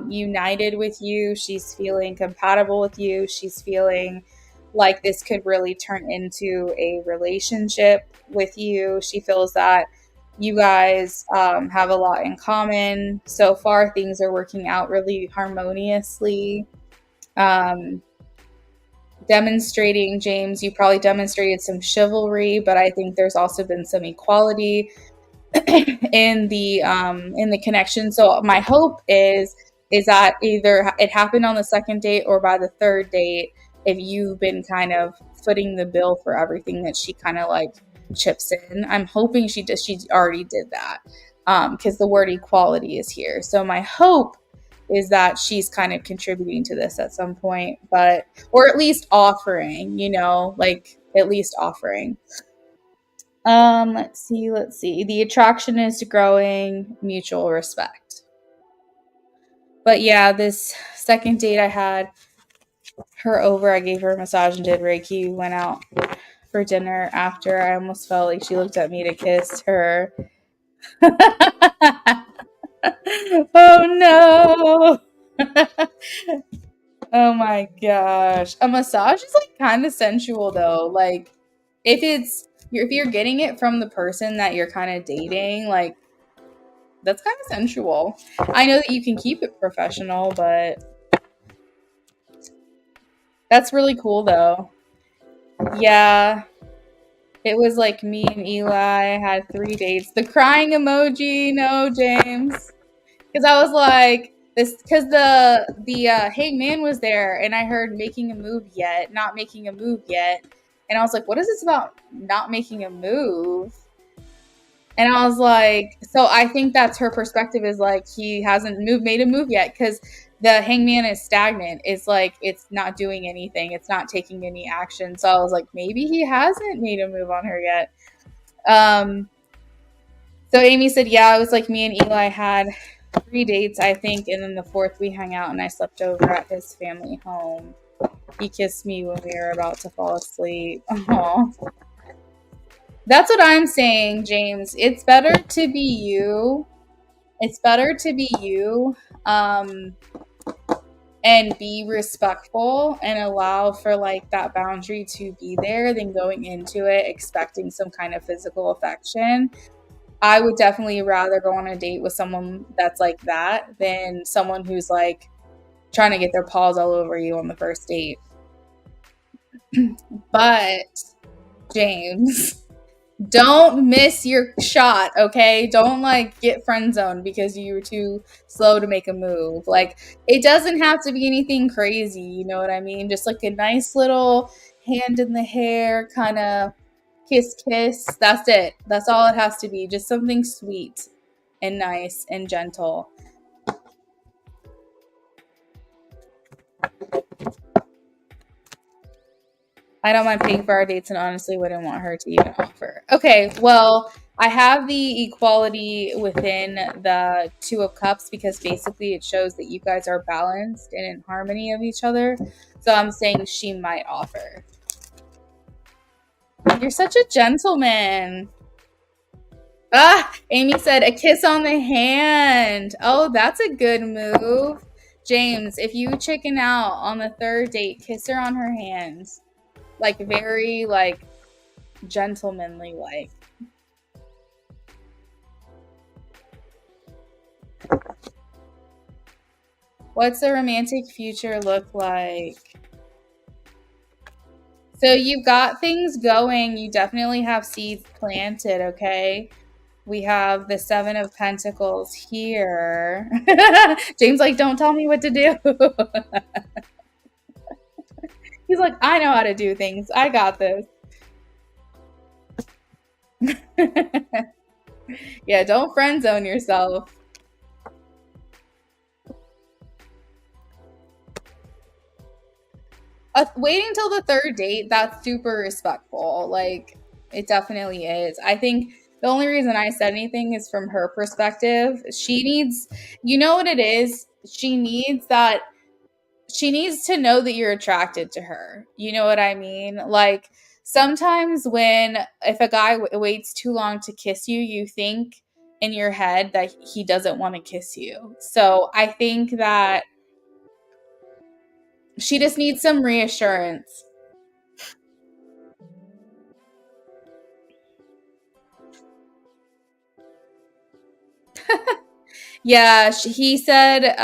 united with you. She's feeling compatible with you. She's feeling like this could really turn into a relationship with you. She feels that you guys have a lot in common. So far, things are working out really harmoniously. Um, Demonstrating, James, you probably demonstrated some chivalry, but I think there's also been some equality in the connection. So my hope is that either it happened on the second date or by the third date, if you've been kind of footing the bill for everything that she kind of like chips in. I'm hoping she already did that because the word equality is here. So my hope is that she's kind of contributing to this at some point, but or at least offering, like at least offering. Let's see. The attraction is growing, mutual respect. But yeah, this second date I had her over, I gave her a massage and did Reiki, went out for dinner after. I almost felt like she looked at me to kiss her. Oh no. Oh my gosh. A massage is like kind of sensual though. Like if you're getting it from the person that you're kind of dating, like that's kind of sensual. I know that you can keep it professional, but that's really cool though. Yeah, it was like me and Eli had 3 dates. The crying emoji, no, James. Because I was like, this, because the hangman was there, and I heard making a move yet, not making a move yet, and I was like, what is this about not making a move? And I was like, so I think that's her perspective is like he hasn't made a move yet because the hangman is stagnant. It's like it's not doing anything. It's not taking any action. So I was like, maybe he hasn't made a move on her yet. Um, so Amy said, yeah, it was like me and Eli had 3 dates, I think, and then the fourth we hung out and I slept over at his family home. He kissed me when we were about to fall asleep. Aww. That's what I'm saying, James. It's better to be you. It's better to be you and be respectful and allow for like that boundary to be there than going into it expecting some kind of physical affection. I would definitely rather go on a date with someone that's like that than someone who's like trying to get their paws all over you on the first date. But, James, don't miss your shot, okay? Don't like get friend zoned because you were too slow to make a move. Like it doesn't have to be anything crazy, you know what I mean? Just like a nice little hand in the hair kind of kiss. That's it. That's all it has to be. Just something sweet and nice and gentle. I don't mind paying for our dates and honestly wouldn't want her to even offer. Okay, well, I have the equality within the Two of Cups because basically it shows that you guys are balanced and in harmony of each other. So I'm saying she might offer. you're such a gentleman. Ah, Amy said a kiss on the hand. Oh, that's a good move. James, if you chicken out on the third date, kiss her on her hand. Like very like gentlemanly like. What's the romantic future look like? So you've got things going. You definitely have seeds planted, okay? We have the Seven of Pentacles here. James like, don't tell me what to do. He's like, I know how to do things. I got this. Yeah, don't friend zone yourself. Waiting till the third date, that's super respectful. Like, it definitely is. I think the only reason I said anything is from her perspective. She needs, you know what it is? She needs to know that you're attracted to her. You know what I mean? Like, sometimes if a guy waits too long to kiss you, you think in your head that he doesn't want to kiss you. So I think that she just needs some reassurance. Yeah, he said,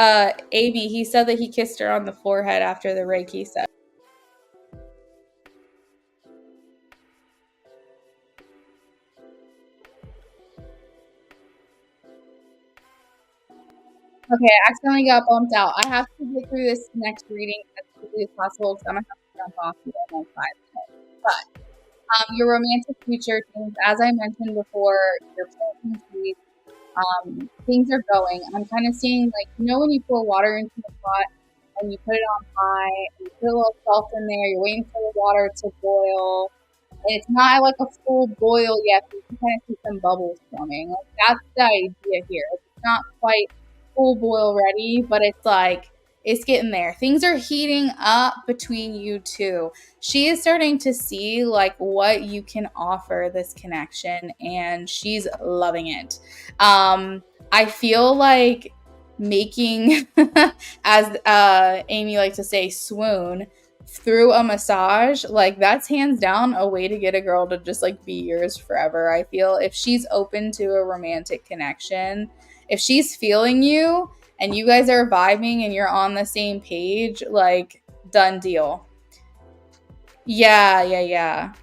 Amy, he said that he kissed her on the forehead after the Reiki set. Okay, I accidentally got bumped out. I have to get through this next reading as quickly as possible because I'm going to have to jump off in like 5 minutes. But your romantic future things, as I mentioned before, your planting seeds, things are going. I'm kind of seeing, like, you know, when you pour water into the pot and you put it on high and you put a little salt in there, you're waiting for the water to boil. And it's not like a full boil yet, but you can kind of see some bubbles forming. Like, that's the idea here. It's not quite full boil ready, but it's like it's getting there. Things are heating up between you two. She is starting to see like what you can offer this connection, and she's loving it. I feel like making, as Amy likes to say, swoon through a massage, like that's hands down a way to get a girl to just like be yours forever. I feel if she's open to a romantic connection, if she's feeling you and you guys are vibing and you're on the same page, like done deal. Yeah.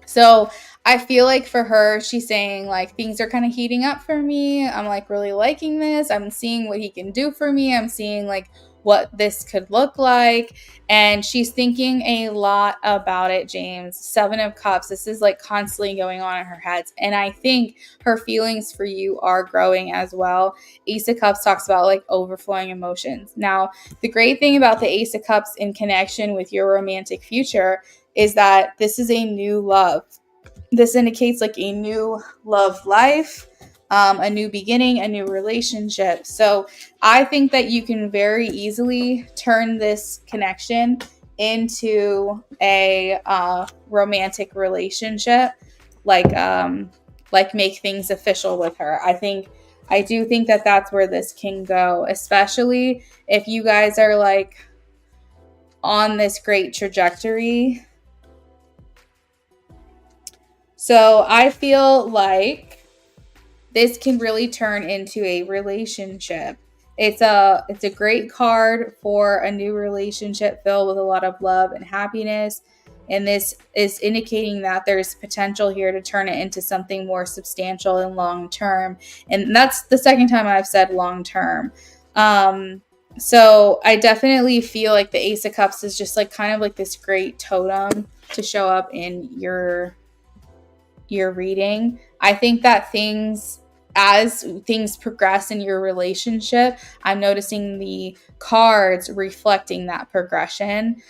So I feel like for her, she's saying like things are kind of heating up for me. I'm like really liking this. I'm seeing what he can do for me. I'm seeing like what this could look like. And she's thinking a lot about it, James. Seven of Cups. This is like constantly going on in her head. And I think her feelings for you are growing as well. Ace of Cups talks about like overflowing emotions. Now, the great thing about the Ace of Cups in connection with your romantic future is that this is a new love. This indicates like a new love life, a new beginning, a new relationship. So I think that you can very easily turn this connection into a romantic relationship, like make things official with her. I do think that that's where this can go, especially if you guys are like on this great trajectory. So I feel like this can really turn into a relationship. It's a great card for a new relationship filled with a lot of love and happiness. And this is indicating that there's potential here to turn it into something more substantial and long term. And that's the second time I've said long term. So I definitely feel like the Ace of Cups is just like kind of like this great totem to show up in your reading. I think that as things progress in your relationship, I'm noticing the cards reflecting that progression.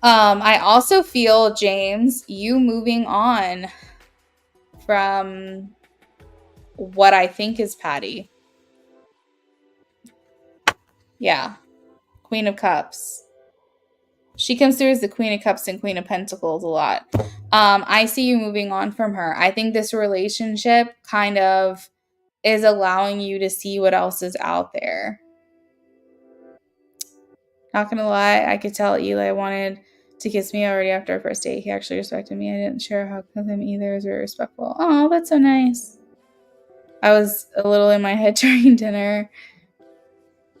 I also feel, James, you moving on from what I think is Patty. Yeah. Queen of Cups. She comes through as the Queen of Cups and Queen of Pentacles a lot. I see you moving on from her. I think this relationship kind of is allowing you to see what else is out there. Not gonna lie, I could tell Eli wanted to kiss me already after our first date. He actually respected me. I didn't share a hug with him either. It was very respectful. Oh, that's so nice. I was a little in my head during dinner.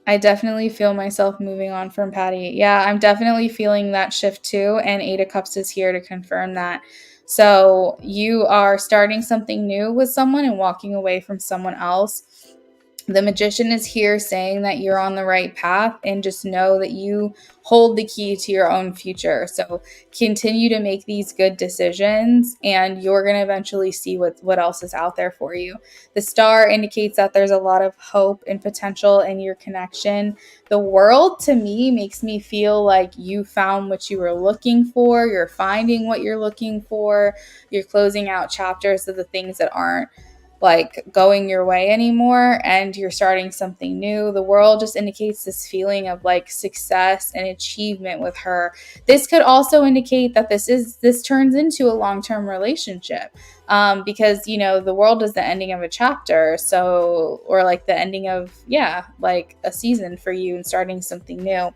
I definitely feel myself moving on from Patty. Yeah, I'm definitely feeling that shift too. And Eight of Cups is here to confirm that. So you are starting something new with someone and walking away from someone else. The Magician is here saying that you're on the right path, and just know that you hold the key to your own future. So continue to make these good decisions, and you're going to eventually see what else is out there for you. The Star indicates that there's a lot of hope and potential in your connection. The World, to me, makes me feel like you found what you were looking for. You're finding what you're looking for. You're closing out chapters of the things that aren't like going your way anymore, and you're starting something new. The World just indicates this feeling of like success and achievement with her. This could also indicate that this turns into a long-term relationship, because you know the World is the ending of a chapter, so, or like the ending of, yeah, like a season for you and starting something new.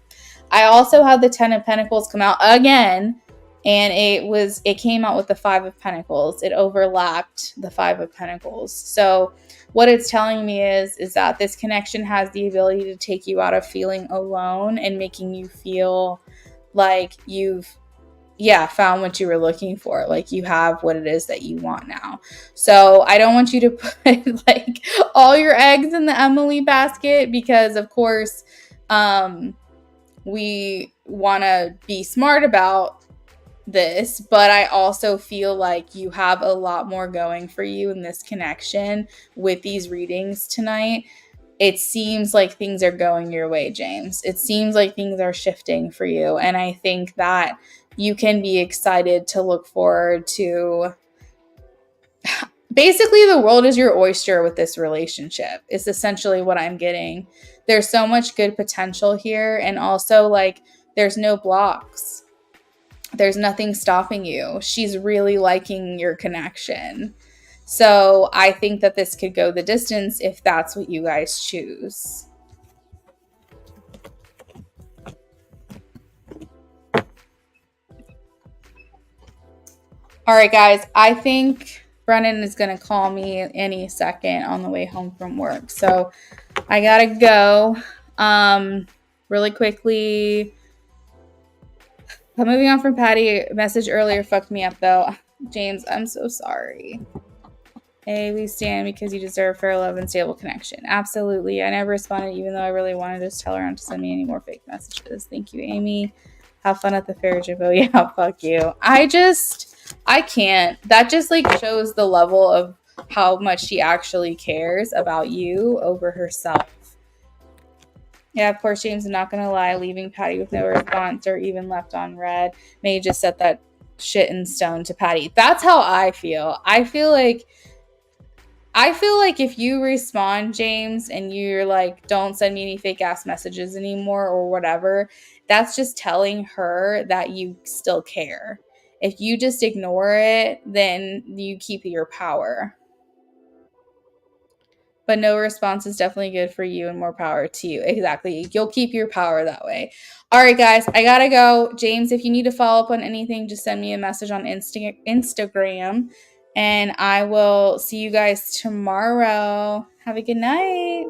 I also had the Ten of Pentacles come out again, and it came out with the Five of Pentacles. It overlapped the Five of Pentacles. So what it's telling me is that this connection has the ability to take you out of feeling alone and making you feel like you've, yeah, found what you were looking for. Like you have what it is that you want now. So I don't want you to put like all your eggs in the Emily basket, because of course we want to be smart about this, but I also feel like you have a lot more going for you in this connection with these readings tonight. It seems like things are going your way, James. It seems like things are shifting for you, and I think that you can be excited to look forward to. Basically, the world is your oyster with this relationship. It's essentially what I'm getting. There's so much good potential here, and also like there's no blocks. There's nothing stopping you. She's really liking your connection. So I think that this could go the distance if that's what you guys choose. All right, guys. I think Brennan is going to call me any second on the way home from work. So I got to go. Really quickly. I'm moving on from Patty. Message earlier fucked me up, though. James, I'm so sorry. Hey, we stand because you deserve fair love and stable connection. Absolutely. I never responded, even though I really wanted to just tell her not to send me any more fake messages. Thank you, Amy. Have fun at the fair, Jibbo. Yeah, fuck you. I can't. That just like shows the level of how much she actually cares about you over herself. Yeah, of course, James, I'm not going to lie. Leaving Patty with no response or even left on red may just set that shit in stone to Patty. That's how I feel. I feel like if you respond, James, and you're like, don't send me any fake ass messages anymore or whatever, that's just telling her that you still care. If you just ignore it, then you keep your power. But no response is definitely good for you and more power to you. Exactly. You'll keep your power that way. All right, guys, I got to go. James, if you need to follow up on anything, just send me a message on Instagram. And I will see you guys tomorrow. Have a good night.